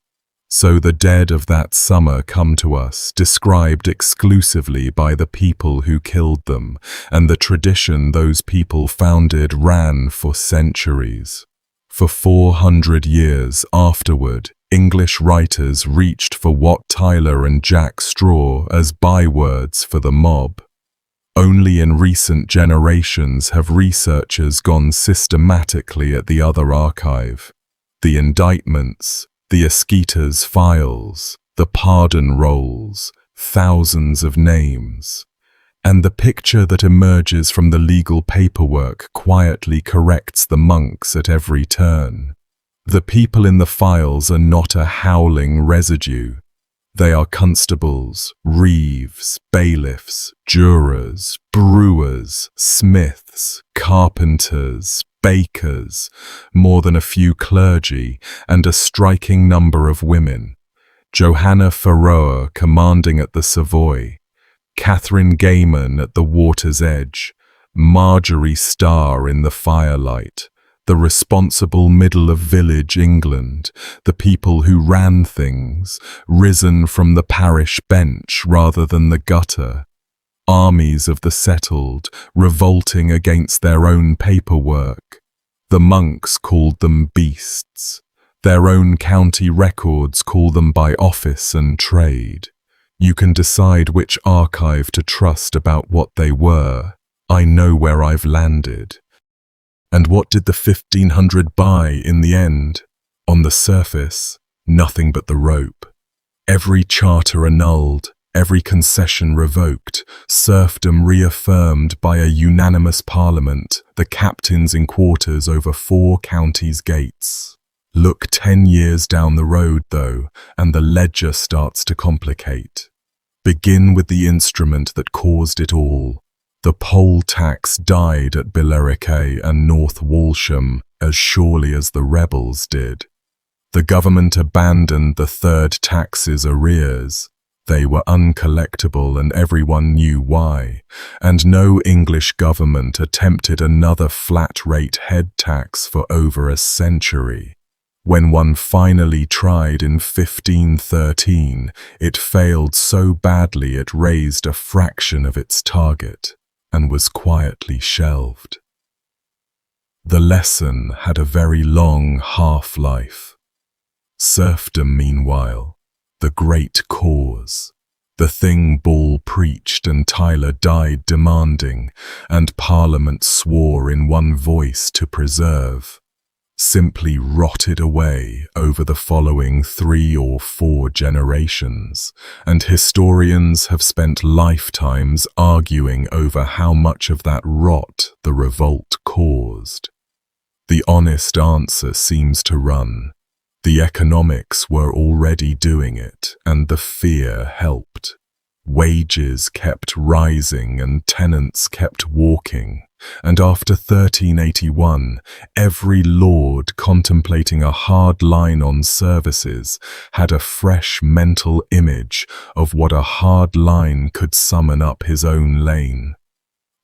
[SPEAKER 1] So the dead of that summer come to us, described exclusively by the people who killed them, and the tradition those people founded ran for centuries. For 400 years afterward, English writers reached for Wat Tyler and Jack Straw as bywords for the mob. Only in recent generations have researchers gone systematically at the other archive. The indictments, the Esquita's files, the pardon rolls, thousands of names. And the picture that emerges from the legal paperwork quietly corrects the monks at every turn. The people in the files are not a howling residue. They are constables, reeves, bailiffs, jurors, brewers, smiths, carpenters, bakers, more than a few clergy, and a striking number of women. Johanna Farrower commanding at the Savoy, Catherine Gayman at the water's edge, Marjorie Starr in the firelight, the responsible middle of village England, the people who ran things, risen from the parish bench rather than the gutter, armies of the settled, revolting against their own paperwork. The monks called them beasts. Their own county records call them by office and trade. You can decide which archive to trust about what they were. I know where I've landed. And what did the 1500 buy in the end? On the surface, nothing but the rope. Every charter annulled, every concession revoked, serfdom reaffirmed by a unanimous parliament, the captains in quarters over 4 counties' gates. Look 10 years down the road, though, and the ledger starts to complicate. Begin with the instrument that caused it all. The poll tax died at Billericay and North Walsham as surely as the rebels did. The government abandoned the 3rd tax's arrears. They were uncollectible and everyone knew why, and no English government attempted another flat-rate head tax for over a century. When one finally tried in 1513, it failed so badly it raised a fraction of its target and was quietly shelved. The lesson had a very long half-life. Serfdom, meanwhile, the great cause, the thing Ball preached and Tyler died demanding, and Parliament swore in one voice to preserve, simply rotted away over the following 3 or 4 generations, and historians have spent lifetimes arguing over how much of that rot the revolt caused. The honest answer seems to run: the economics were already doing it, and the fear helped. Wages kept rising and tenants kept walking, and after 1381, every lord contemplating a hard line on services had a fresh mental image of what a hard line could summon up his own lane.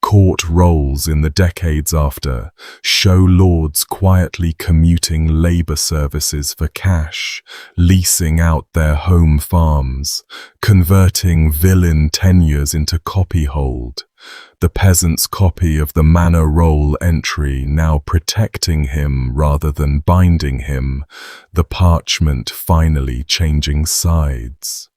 [SPEAKER 1] Court rolls in the decades after show lords quietly commuting labour services for cash, leasing out their home farms, converting villein tenures into copyhold, the peasant's copy of the manor roll entry now protecting him rather than binding him, the parchment finally changing sides.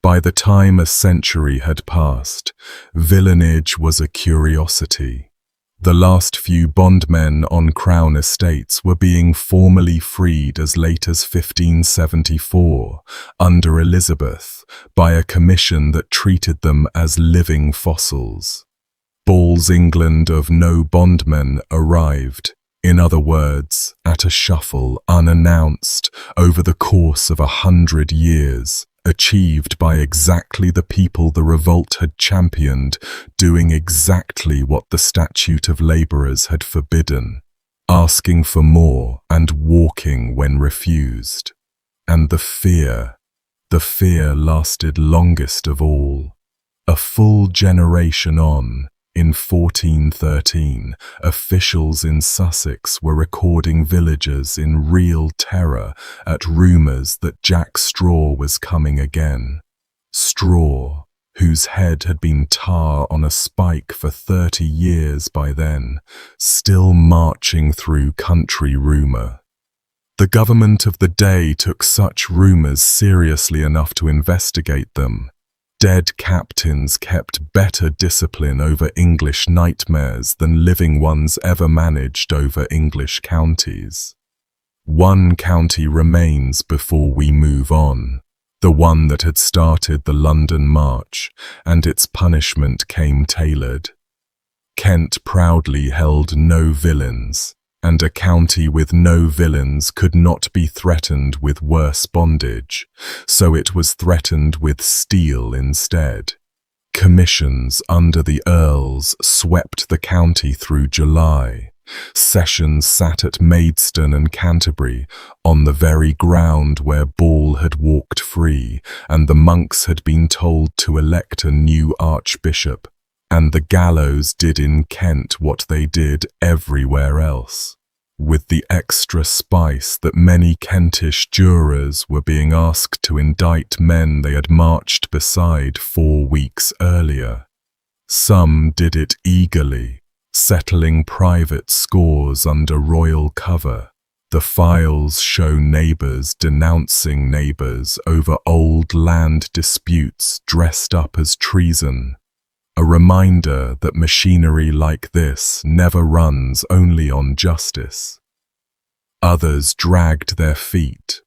[SPEAKER 1] By the time a century had passed, villeinage was a curiosity. The last few bondmen on Crown estates were being formally freed as late as 1574, under Elizabeth, by a commission that treated them as living fossils. Ball's England of no bondmen arrived, in other words, at a shuffle unannounced over the course of 100 years, achieved by exactly the people the revolt had championed, doing exactly what the Statute of Labourers had forbidden, asking for more and walking when refused. And the fear lasted longest of all. A full generation on, in 1413, officials in Sussex were recording villagers in real terror at rumours that Jack Straw was coming again. Straw, whose head had been tar on a spike for 30 years by then, still marching through country rumour. The government of the day took such rumours seriously enough to investigate them. Dead captains kept better discipline over English nightmares than living ones ever managed over English counties. One county remains before we move on, the one that had started the London March, and its punishment came tailored. Kent proudly held no villains, and a county with no villains could not be threatened with worse bondage, so it was threatened with steel instead. Commissions under the earls swept the county through July. Sessions sat at Maidstone and Canterbury, on the very ground where Ball had walked free, and the monks had been told to elect a new archbishop, and the gallows did in Kent what they did everywhere else, with the extra spice that many Kentish jurors were being asked to indict men they had marched beside 4 weeks earlier. Some did it eagerly, settling private scores under royal cover. The files show neighbours denouncing neighbours over old land disputes dressed up as treason. A reminder that machinery like this never runs only on justice. Others dragged their feet,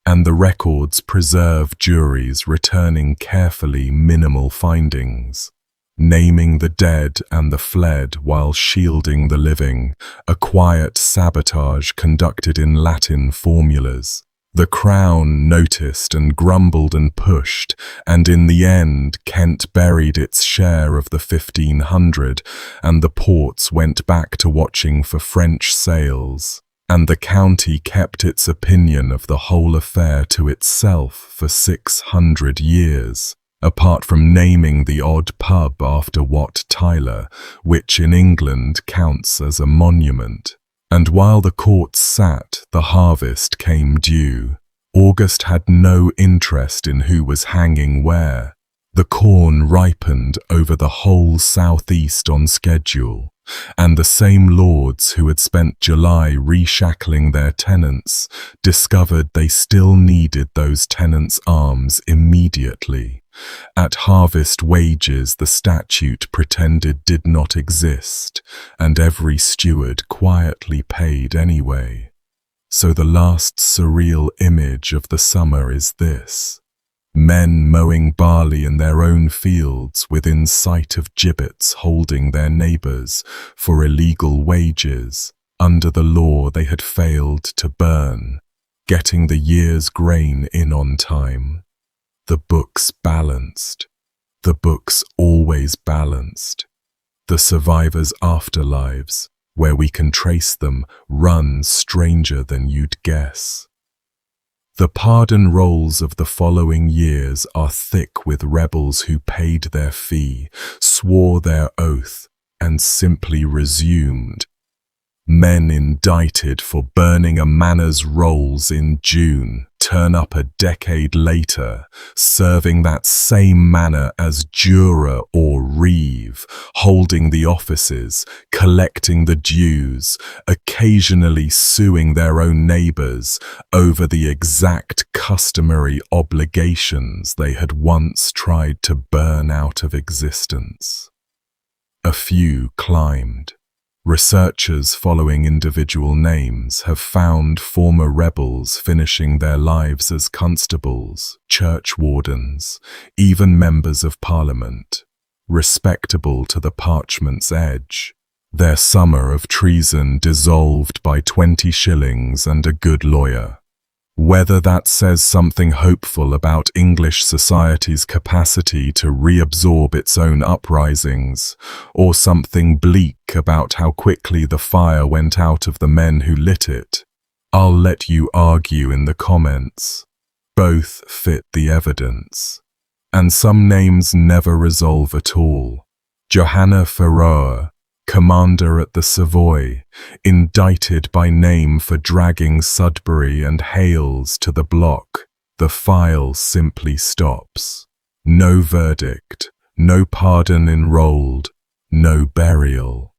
[SPEAKER 1] and the records preserve juries returning carefully minimal findings, naming the dead and the fled while shielding the living, a quiet sabotage conducted in Latin formulas. The Crown noticed and grumbled and pushed, and in the end Kent buried its share of the 1500, and the ports went back to watching for French sails, and the county kept its opinion of the whole affair to itself for 600 years, apart from naming the odd pub after Wat Tyler, which in England counts as a monument. And while the courts sat, the harvest came due. August had no interest in who was hanging where. The corn ripened over the whole southeast on schedule, and the same lords who had spent July reshackling their tenants discovered they still needed those tenants' arms immediately. At harvest wages the statute pretended did not exist, and every steward quietly paid anyway. So the last surreal image of the summer is this: men mowing barley in their own fields within sight of gibbets holding their neighbours for illegal wages under the law they had failed to burn, getting the year's grain in on time. The books balanced. The books always balanced. The survivors' afterlives, where we can trace them, run stranger than you'd guess. The pardon rolls of the following years are thick with rebels who paid their fee, swore their oath, and simply resumed. Men indicted for burning a manor's rolls in June turn up a decade later, serving that same manor as juror or reeve, holding the offices, collecting the dues, occasionally suing their own neighbours over the exact customary obligations they had once tried to burn out of existence. A few climbed. Researchers following individual names have found former rebels finishing their lives as constables, church wardens, even members of parliament, respectable to the parchment's edge, their summer of treason dissolved by 20 shillings and a good lawyer. Whether that says something hopeful about English society's capacity to reabsorb its own uprisings, or something bleak about how quickly the fire went out of the men who lit it, I'll let you argue in the comments. Both fit the evidence. And some names never resolve at all. Johanna Ferroer, commander at the Savoy, indicted by name for dragging Sudbury and Hales to the block. The file simply stops. No verdict, no pardon enrolled, no burial.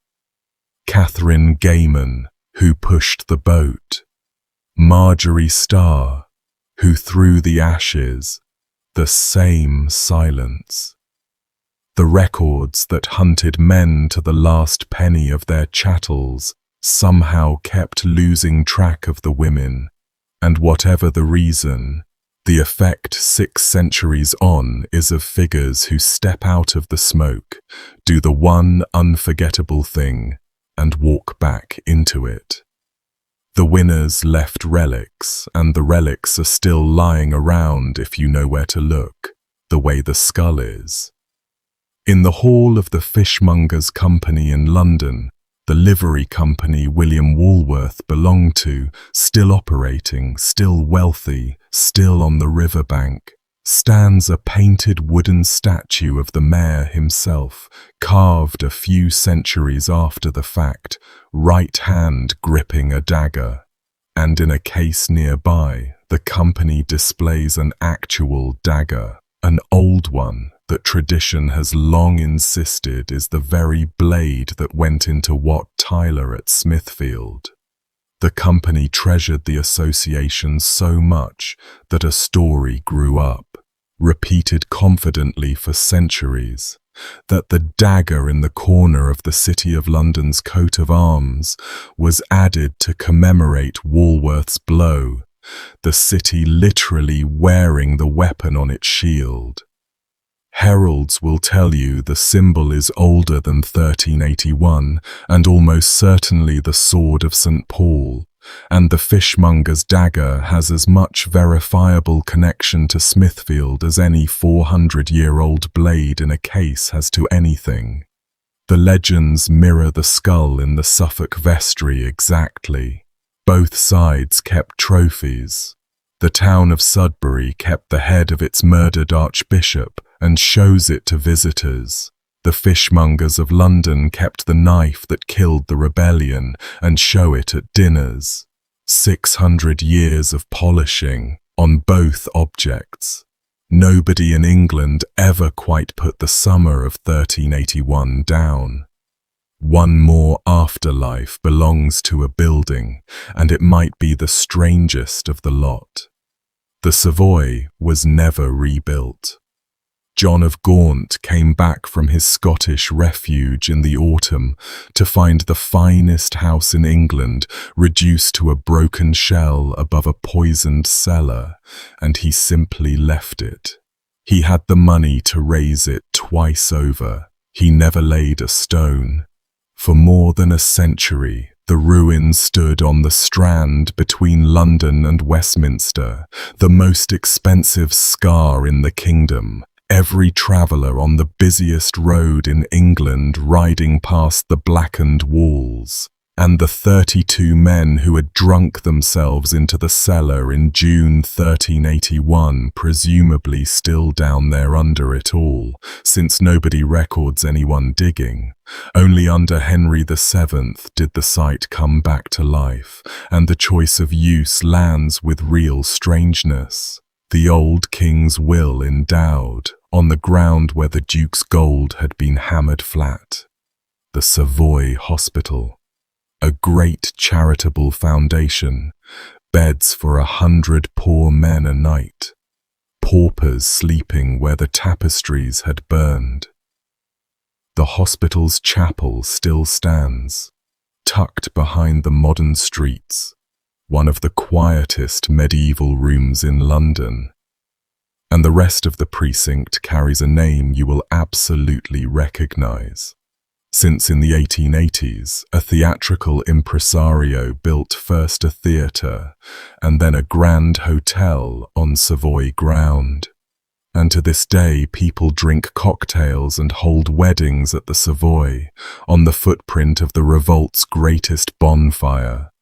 [SPEAKER 1] Catherine Gayman, who pushed the boat. Marjorie Starr, who threw the ashes. The same silence. The records that hunted men to the last penny of their chattels somehow kept losing track of the women, and whatever the reason, the effect 6 centuries on is of figures who step out of the smoke, do the one unforgettable thing, and walk back into it. The winners left relics, and the relics are still lying around if you know where to look, the way the skull is. In the hall of the Fishmongers' Company in London, the livery company William Walworth belonged to, still operating, still wealthy, still on the riverbank, stands a painted wooden statue of the mayor himself, carved a few centuries after the fact, right hand gripping a dagger. And in a case nearby, the company displays an actual dagger, an old one, that tradition has long insisted is the very blade that went into Wat Tyler at Smithfield. The company treasured the association so much that a story grew up, repeated confidently for centuries, that the dagger in the corner of the City of London's coat of arms was added to commemorate Walworth's blow, the city literally wearing the weapon on its shield. Heralds will tell you the symbol is older than 1381 and almost certainly the sword of St. Paul, and the fishmonger's dagger has as much verifiable connection to Smithfield as any 400-year-old blade in a case has to anything. The legends mirror the skull in the Suffolk vestry exactly. Both sides kept trophies. The town of Sudbury kept the head of its murdered archbishop and shows it to visitors. The fishmongers of London kept the knife that killed the rebellion and show it at dinners. 600 years of polishing on both objects. Nobody in England ever quite put the summer of 1381 down. One more afterlife belongs to a building, and it might be the strangest of the lot. The Savoy was never rebuilt. John of Gaunt came back from his Scottish refuge in the autumn to find the finest house in England reduced to a broken shell above a poisoned cellar, and he simply left it. He had the money to raise it twice over. He never laid a stone. For more than a century, the ruin stood on the Strand between London and Westminster, the most expensive scar in the kingdom. Every traveller on the busiest road in England riding past the blackened walls, and the 32 men who had drunk themselves into the cellar in June 1381, presumably still down there under it all, since nobody records anyone digging. Only under Henry VII did the site come back to life, and the choice of use lands with real strangeness. The old king's will endowed, on the ground where the Duke's gold had been hammered flat. The Savoy Hospital, a great charitable foundation, beds for 100 poor men a night, paupers sleeping where the tapestries had burned. The hospital's chapel still stands, tucked behind the modern streets, one of the quietest medieval rooms in London. And the rest of the precinct carries a name you will absolutely recognize. Since in the 1880s, a theatrical impresario built first a theatre and then a grand hotel on Savoy ground. And to this day, people drink cocktails and hold weddings at the Savoy, on the footprint of the revolt's greatest bonfire.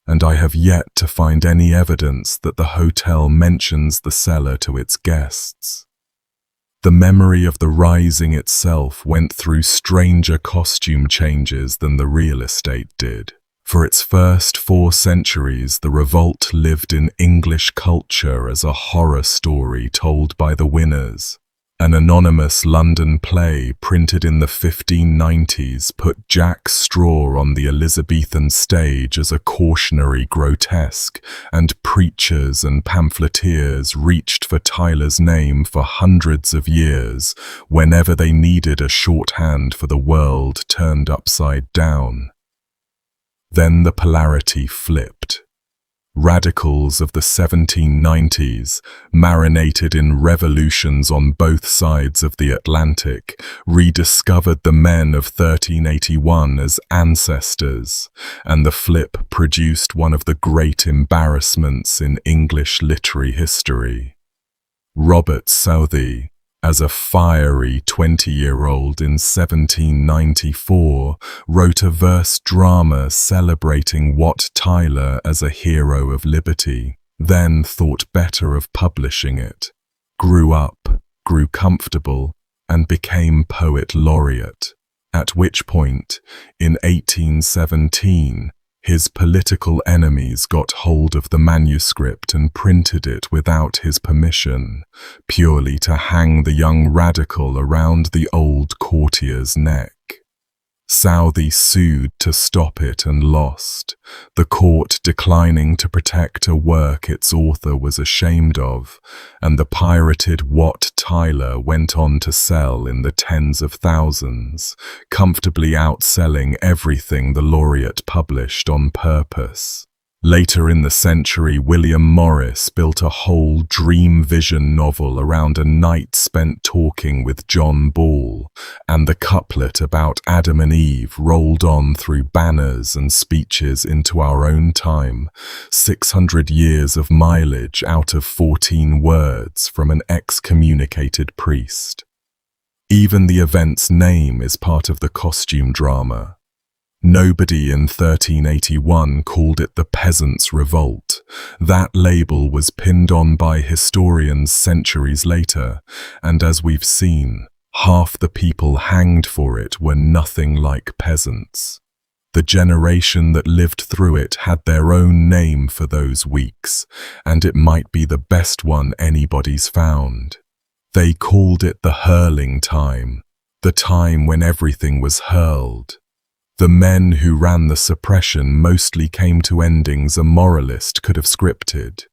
[SPEAKER 1] And I have yet to find any evidence that the hotel mentions the cellar to its guests. The memory of the rising itself went through stranger costume changes than the real estate did. For its first 4 centuries, the revolt lived in English culture as a horror story told by the winners. An anonymous London play printed in the 1590s put Jack Straw on the Elizabethan stage as a cautionary grotesque, and preachers and pamphleteers reached for Tyler's name for hundreds of years whenever they needed a shorthand for the world turned upside down. Then the polarity flipped. Radicals of the 1790s, marinated in revolutions on both sides of the Atlantic, rediscovered the men of 1381 as ancestors, and the flip produced one of the great embarrassments in English literary history. Robert Southey, as a fiery 20-year-old in 1794, wrote a verse drama celebrating Wat Tyler as a hero of liberty, then thought better of publishing it, grew up, grew comfortable, and became poet laureate, at which point, in 1817, his political enemies got hold of the manuscript and printed it without his permission, purely to hang the young radical around the old courtier's neck. Southey sued to stop it and lost, the court declining to protect a work its author was ashamed of, and the pirated Wat Tyler went on to sell in the tens of thousands, comfortably outselling everything the laureate published on purpose. Later in the century, William Morris built a whole dream vision novel around a night spent talking with John Ball, and the couplet about Adam and Eve rolled on through banners and speeches into our own time, 600 years of mileage out of 14 words from an excommunicated priest. Even the event's name is part of the costume drama. Nobody in 1381 called it the Peasants' Revolt. That label was pinned on by historians centuries later, and as we've seen, Half the people hanged for it were nothing like peasants. The generation that lived through it had their own name for those weeks, and it might be the best one anybody's found. They called it the hurling time, the time when everything was hurled. The men who ran the suppression mostly came to endings a moralist could have scripted.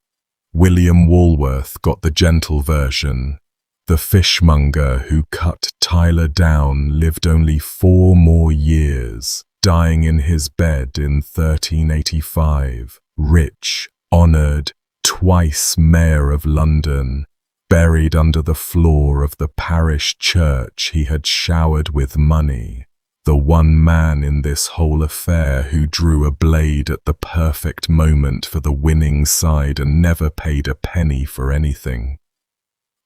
[SPEAKER 1] William Walworth got the gentle version. The fishmonger who cut Tyler down lived only 4 more years, dying in his bed in 1385, rich, honoured, twice Mayor of London, buried under the floor of the parish church he had showered with money, the one man in this whole affair who drew a blade at the perfect moment for the winning side and never paid a penny for anything.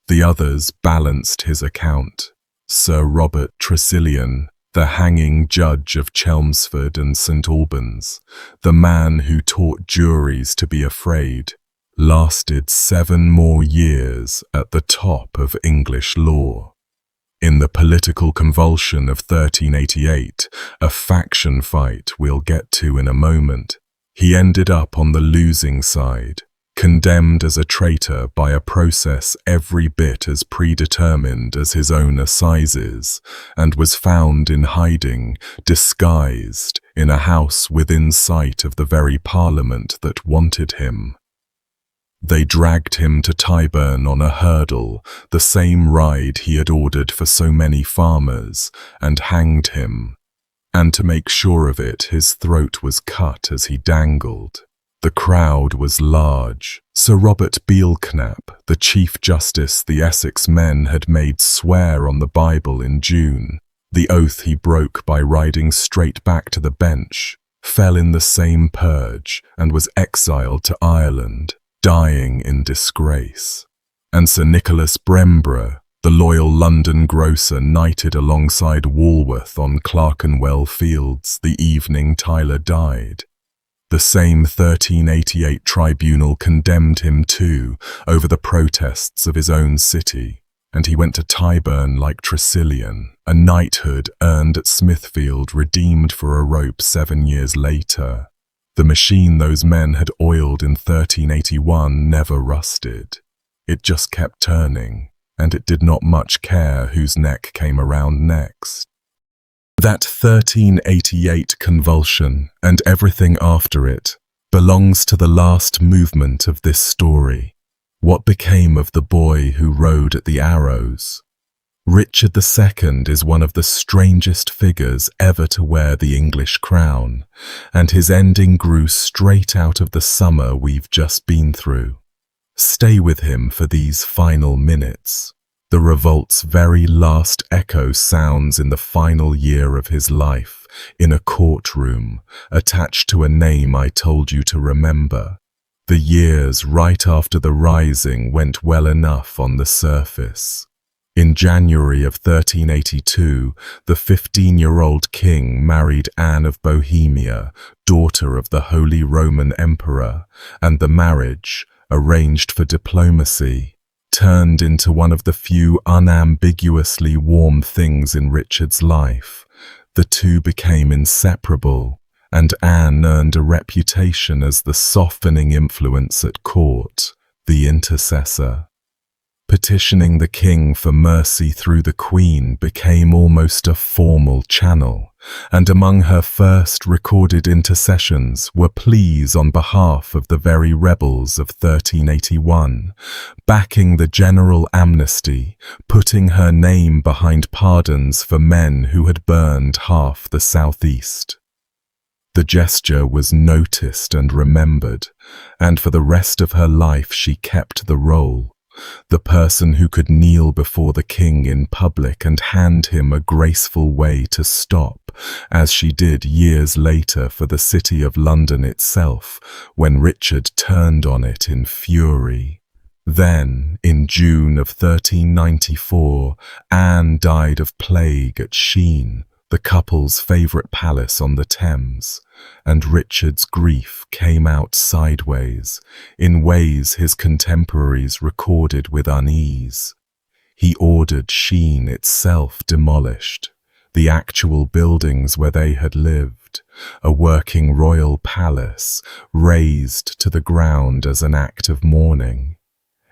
[SPEAKER 1] The others balanced his account. Sir Robert Tressilian, the hanging judge of Chelmsford and St Albans, the man who taught juries to be afraid, lasted 7 more years at the top of English law. In the political convulsion of 1388, a faction fight we'll get to in a moment, he ended up on the losing side, condemned as a traitor by a process every bit as predetermined as his own assizes, and was found in hiding, disguised, in a house within sight of the very Parliament that wanted him. They dragged him to Tyburn on a hurdle, the same ride he had ordered for so many farmers, and hanged him. And to make sure of it, his throat was cut as he dangled. The crowd was large. Sir Robert Beelknap, the Chief Justice the Essex men had made swear on the Bible in June, the oath he broke by riding straight back to the bench, fell in the same purge and was exiled to Ireland, dying in disgrace. And Sir Nicholas Bremborough, the loyal London grocer, knighted alongside Walworth on Clerkenwell Fields the evening Tyler died. The same 1388 tribunal condemned him too over the protests of his own city, and he went to Tyburn like Tressilian, a knighthood earned at Smithfield redeemed for a rope 7 years later. The machine those men had oiled in 1381 never rusted. It just kept turning, and it did not much care whose neck came around next. That 1388 convulsion, and everything after it, belongs to the last movement of this story. What became of the boy who rode at the arrows? Richard II is one of the strangest figures ever to wear the English crown, and his ending grew straight out of the summer we've just been through. Stay with him for these final minutes. The revolt's very last echo sounds in the final year of his life, in a courtroom, attached to a name I told you to remember. The years right after the rising went well enough on the surface. In January of 1382, the 15-year-old king married Anne of Bohemia, daughter of the Holy Roman Emperor, and the marriage, arranged for diplomacy, turned into one of the few unambiguously warm things in Richard's life. The two became inseparable, and Anne earned a reputation as the softening influence at court, the intercessor. Petitioning the king for mercy through the Queen became almost a formal channel, and among her first recorded intercessions were pleas on behalf of the very rebels of 1381, backing the general amnesty, putting her name behind pardons for men who had burned half the southeast. The gesture was noticed and remembered, and for the rest of her life she kept the role. The person who could kneel before the king in public and hand him a graceful way to stop, as she did years later for the city of London itself, when Richard turned on it in fury. Then, in June of 1394, Anne died of plague at Sheen, the couple's favourite palace on the Thames, and Richard's grief came out sideways, in ways his contemporaries recorded with unease. He ordered Sheen itself demolished, the actual buildings where they had lived, a working royal palace, razed to the ground as an act of mourning.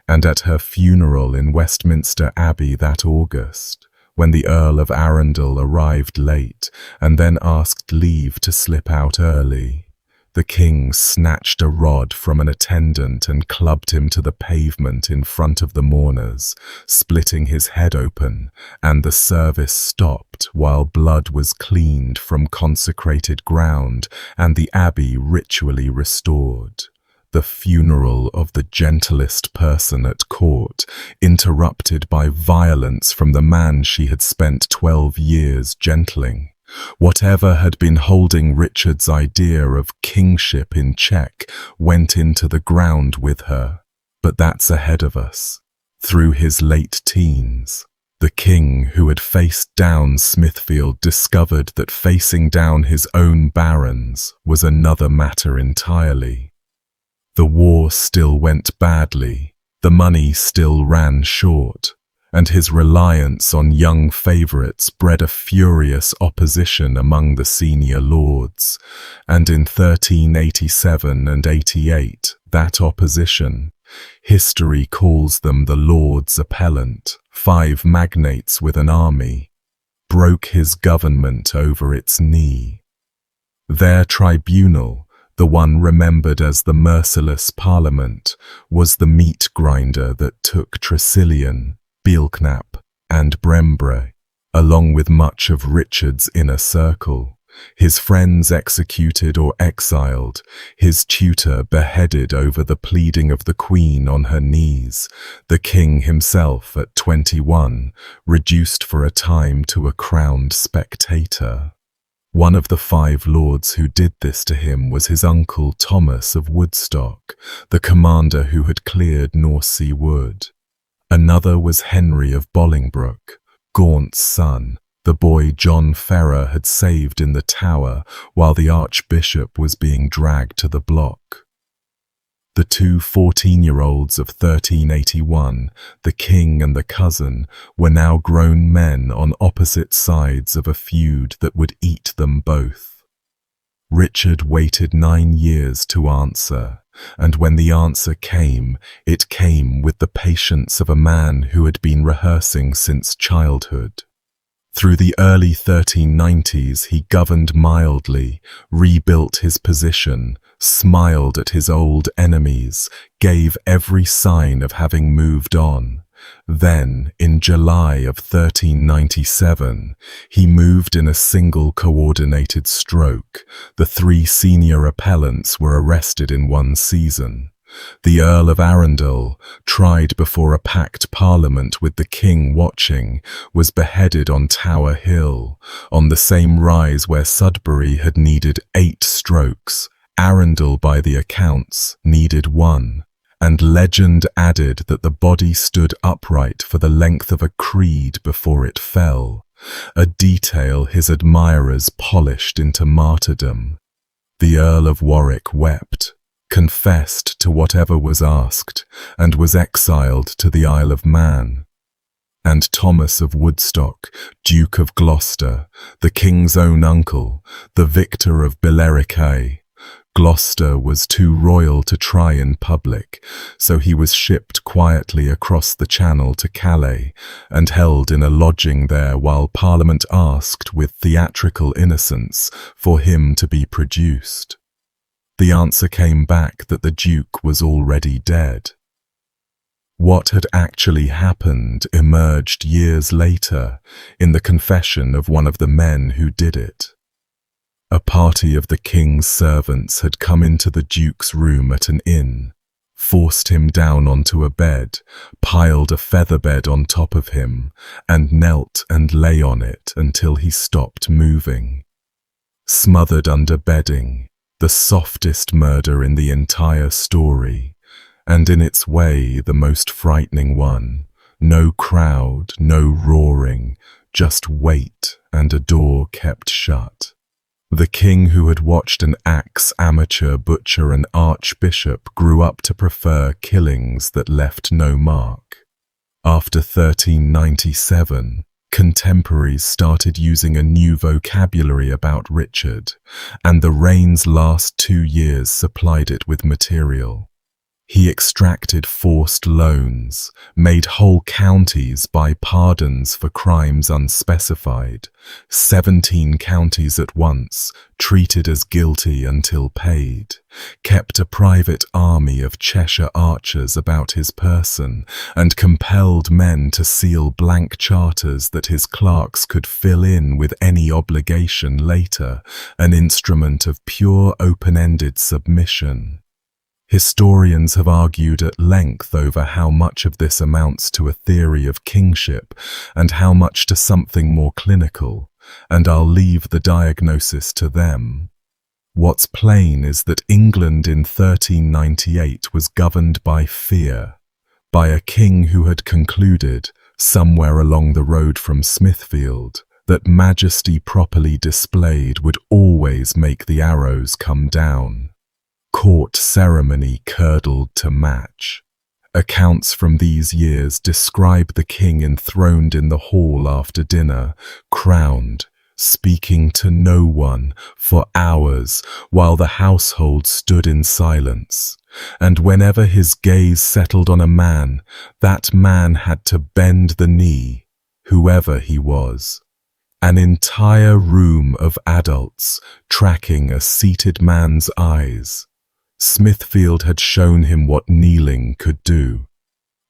[SPEAKER 1] And at her funeral in Westminster Abbey that August, when the Earl of Arundel arrived late and then asked leave to slip out early, the king snatched a rod from an attendant and clubbed him to the pavement in front of the mourners, splitting his head open, and the service stopped while blood was cleaned from consecrated ground and the abbey ritually restored. The funeral of the gentlest person at court, interrupted by violence from the man she had spent 12 years gentling. Whatever had been holding Richard's idea of kingship in check went into the ground with her. But that's ahead of us. Through his late teens, the king who had faced down Smithfield discovered that facing down his own barons was another matter entirely. The war still went badly, the money still ran short, and his reliance on young favourites bred a furious opposition among the senior lords, and in 1387 and 88, that opposition, history calls them the Lords Appellant, 5 magnates with an army, broke his government over its knee. Their tribunal, the one remembered as the merciless Parliament, was the meat grinder that took Tresillian, Belknap, and Brembre, along with much of Richard's inner circle, his friends executed or exiled, his tutor beheaded over the pleading of the Queen on her knees, the king himself at 21, reduced for a time to a crowned spectator. One of the 5 lords who did this to him was his uncle Thomas of Woodstock, the commander who had cleared North Sea Wood. Another was Henry of Bolingbroke, Gaunt's son, the boy John Ferrer had saved in the Tower while the Archbishop was being dragged to the block. The 2 14-year-olds of 1381, the king and the cousin, were now grown men on opposite sides of a feud that would eat them both. Richard waited 9 years to answer, and when the answer came, it came with the patience of a man who had been rehearsing since childhood. Through the early 1390s he governed mildly, rebuilt his position, smiled at his old enemies, gave every sign of having moved on. Then, in July of 1397, he moved in a single coordinated stroke. The 3 senior appellants were arrested in one season. The Earl of Arundel, tried before a packed parliament with the king watching, was beheaded on Tower Hill, on the same rise where Sudbury had needed 8 strokes. Arundel, by the accounts, needed 1. And legend added that the body stood upright for the length of a creed before it fell, a detail his admirers polished into martyrdom. The Earl of Warwick wept, confessed to whatever was asked, and was exiled to the Isle of Man. And Thomas of Woodstock, Duke of Gloucester, the king's own uncle, the victor of Billericay. Gloucester was too royal to try in public, so he was shipped quietly across the Channel to Calais and held in a lodging there while Parliament asked with theatrical innocence for him to be produced. The answer came back that the Duke was already dead. What had actually happened emerged years later in the confession of one of the men who did it. A party of the king's servants had come into the Duke's room at an inn, forced him down onto a bed, piled a feather bed on top of him, and knelt and lay on it until he stopped moving. Smothered under bedding, the softest murder in the entire story, and in its way the most frightening one. No crowd, no roaring, just wait and a door kept shut. The king who had watched an axe amateur butcher an archbishop grew up to prefer killings that left no mark. After 1397, contemporaries started using a new vocabulary about Richard, and the reign's last 2 years supplied it with material. He extracted forced loans, made whole counties buy pardons for crimes unspecified, 17 counties at once, treated as guilty until paid, kept a private army of Cheshire archers about his person, and compelled men to seal blank charters that his clerks could fill in with any obligation later, an instrument of pure open-ended submission. Historians have argued at length over how much of this amounts to a theory of kingship and how much to something more clinical, and I'll leave the diagnosis to them. What's plain is that England in 1398 was governed by fear, by a king who had concluded, somewhere along the road from Smithfield, that majesty properly displayed would always make the arrows come down. Court ceremony curdled to match. Accounts from these years describe the king enthroned in the hall after dinner, crowned, speaking to no one for hours while the household stood in silence. And whenever his gaze settled on a man, that man had to bend the knee, whoever he was. An entire room of adults tracking a seated man's eyes. Smithfield had shown him what kneeling could do.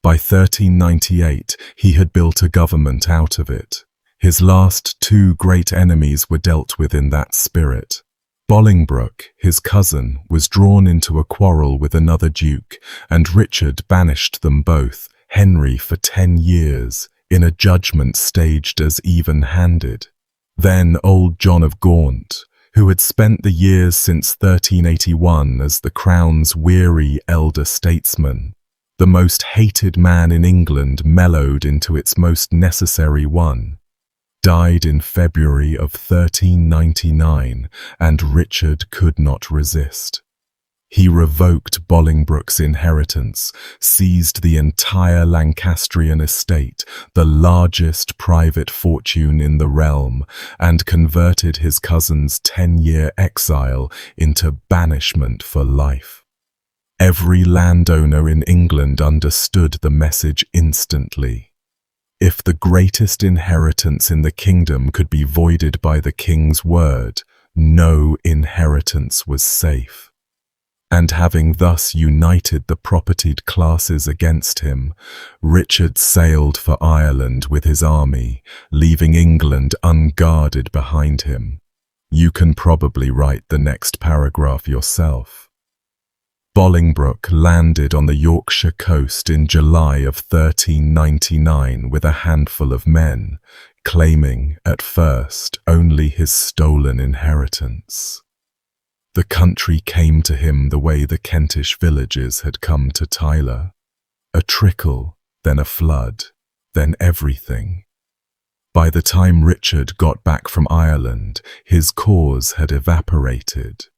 [SPEAKER 1] By 1398, he had built a government out of it. His last 2 great enemies were dealt with in that spirit. Bolingbroke, his cousin, was drawn into a quarrel with another duke, and Richard banished them both, Henry for 10 years, in a judgment staged as even-handed. Then old John of Gaunt, who had spent the years since 1381 as the Crown's weary elder statesman, the most hated man in England mellowed into its most necessary one, died in February of 1399, and Richard could not resist. He revoked Bolingbroke's inheritance, seized the entire Lancastrian estate, the largest private fortune in the realm, and converted his cousin's 10-year exile into banishment for life. Every landowner in England understood the message instantly. If the greatest inheritance in the kingdom could be voided by the king's word, no inheritance was safe. And having thus united the propertied classes against him, Richard sailed for Ireland with his army, leaving England unguarded behind him. You can probably write the next paragraph yourself. Bolingbroke landed on the Yorkshire coast in July of 1399 with a handful of men, claiming, at first, only his stolen inheritance. The country came to him the way the Kentish villages had come to Tyler. A trickle, then a flood, then everything. By the time Richard got back from Ireland, his cause had evaporated.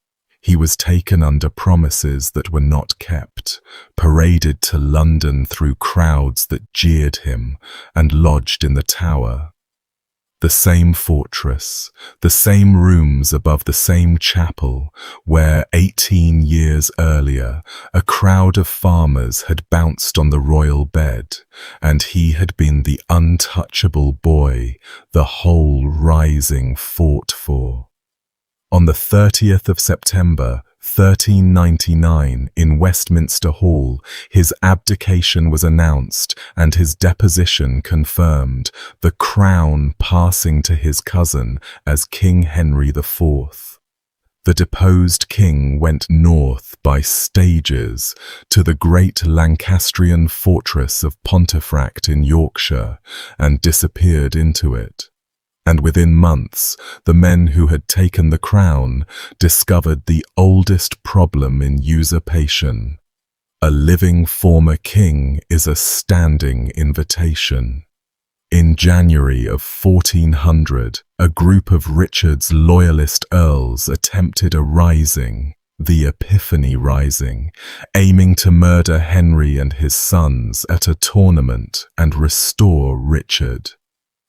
[SPEAKER 1] He was taken under promises that were not kept, paraded to London through crowds that jeered him, and lodged in the Tower. The same fortress, the same rooms above the same chapel, where 18 years earlier a crowd of farmers had bounced on the royal bed, and he had been the untouchable boy the whole rising fought for. On the 30th of September, 1399, in Westminster Hall, his abdication was announced and his deposition confirmed, the crown passing to his cousin as King Henry IV. The deposed king went north by stages to the great Lancastrian fortress of Pontefract in Yorkshire and disappeared into it. And within months, the men who had taken the crown discovered the oldest problem in usurpation. A living former king is a standing invitation. In January of 1400, a group of Richard's loyalist earls attempted a rising, the Epiphany Rising, aiming to murder Henry and his sons at a tournament and restore Richard.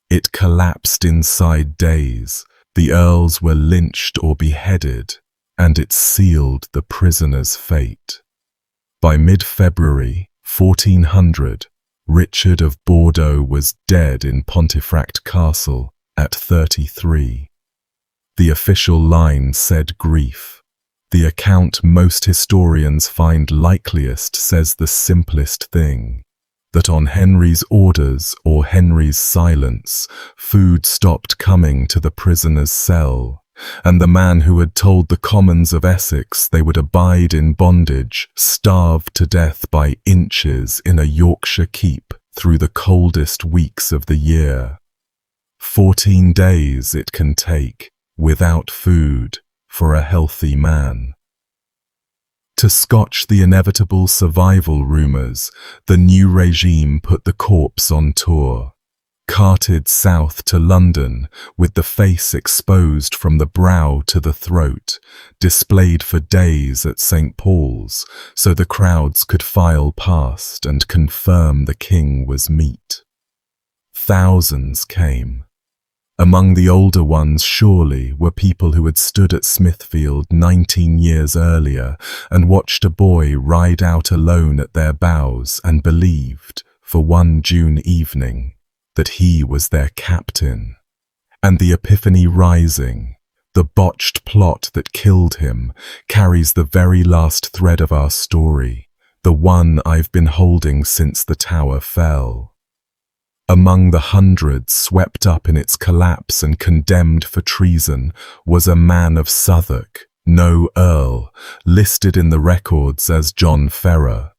[SPEAKER 1] It collapsed inside days. The earls were lynched or beheaded, and it sealed the prisoner's fate. By mid-February 1400, Richard of Bordeaux was dead in Pontefract Castle at 33. The official line said grief. The account most historians find likeliest says the simplest thing, that on Henry's orders or Henry's silence, food stopped coming to the prisoner's cell, and the man who had told the commons of Essex they would abide in bondage starved to death by inches in a Yorkshire keep through the coldest weeks of the year. 14 days it can take, without food, for a healthy man. To scotch the inevitable survival rumours, the new regime put the corpse on tour, carted south to London with the face exposed from the brow to the throat, displayed for days at St. Paul's so the crowds could file past and confirm the king was meat. Thousands came. Among the older ones surely were people who had stood at Smithfield 19 years earlier and watched a boy ride out alone at their bows and believed, for one June evening, that he was their captain. And the Epiphany Rising, the botched plot that killed him, carries the very last thread of our story, the one I've been holding since the tower fell. Among the hundreds swept up in its collapse and condemned for treason was a man of Southwark, no earl, listed in the records as John Ferrer,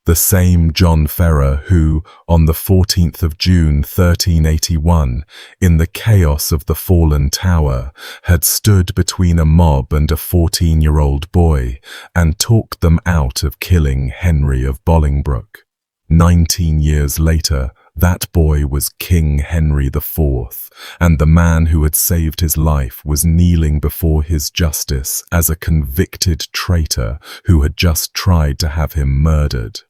[SPEAKER 1] the same John Ferrer who, on the 14th of June 1381, in the chaos of the fallen tower, had stood between a mob and a 14-year-old boy and talked them out of killing Henry of Bolingbroke. 19 years later, that boy was King Henry IV, and the man who had saved his life was kneeling before his justice as a convicted traitor who had just tried to have him murdered.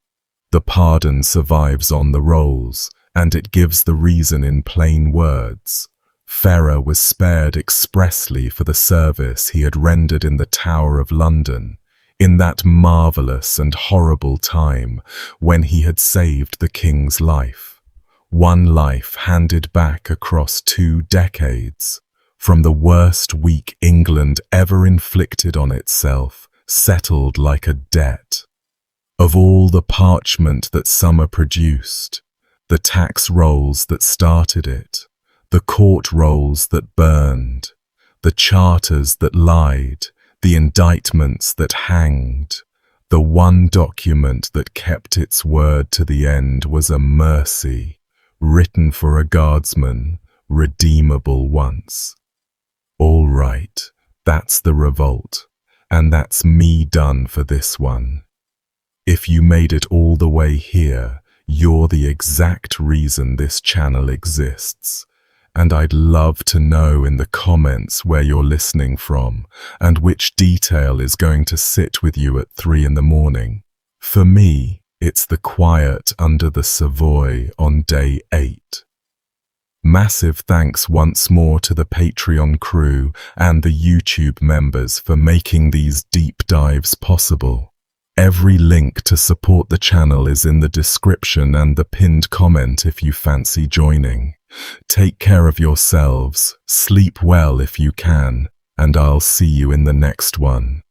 [SPEAKER 1] The pardon survives on the rolls, and it gives the reason in plain words. Ferrer was spared expressly for the service he had rendered in the Tower of London, in that marvellous and horrible time when he had saved the king's life. One life handed back across 2 decades, from the worst week England ever inflicted on itself, settled like a debt. Of all the parchment that summer produced, the tax rolls that started it, the court rolls that burned, the charters that lied, the indictments that hanged, the one document that kept its word to the end was a mercy, written for a guardsman, redeemable once. All right, that's the revolt, and that's me done for this one. If you made it all the way here, you're the exact reason this channel exists. And I'd love to know in the comments where you're listening from and which detail is going to sit with you at 3 in the morning. For me, it's the quiet under the Savoy on day 8. Massive thanks once more to the Patreon crew and the YouTube members for making these deep dives possible. Every link to support the channel is in the description and the pinned comment if you fancy joining. Take care of yourselves, sleep well if you can, and I'll see you in the next one.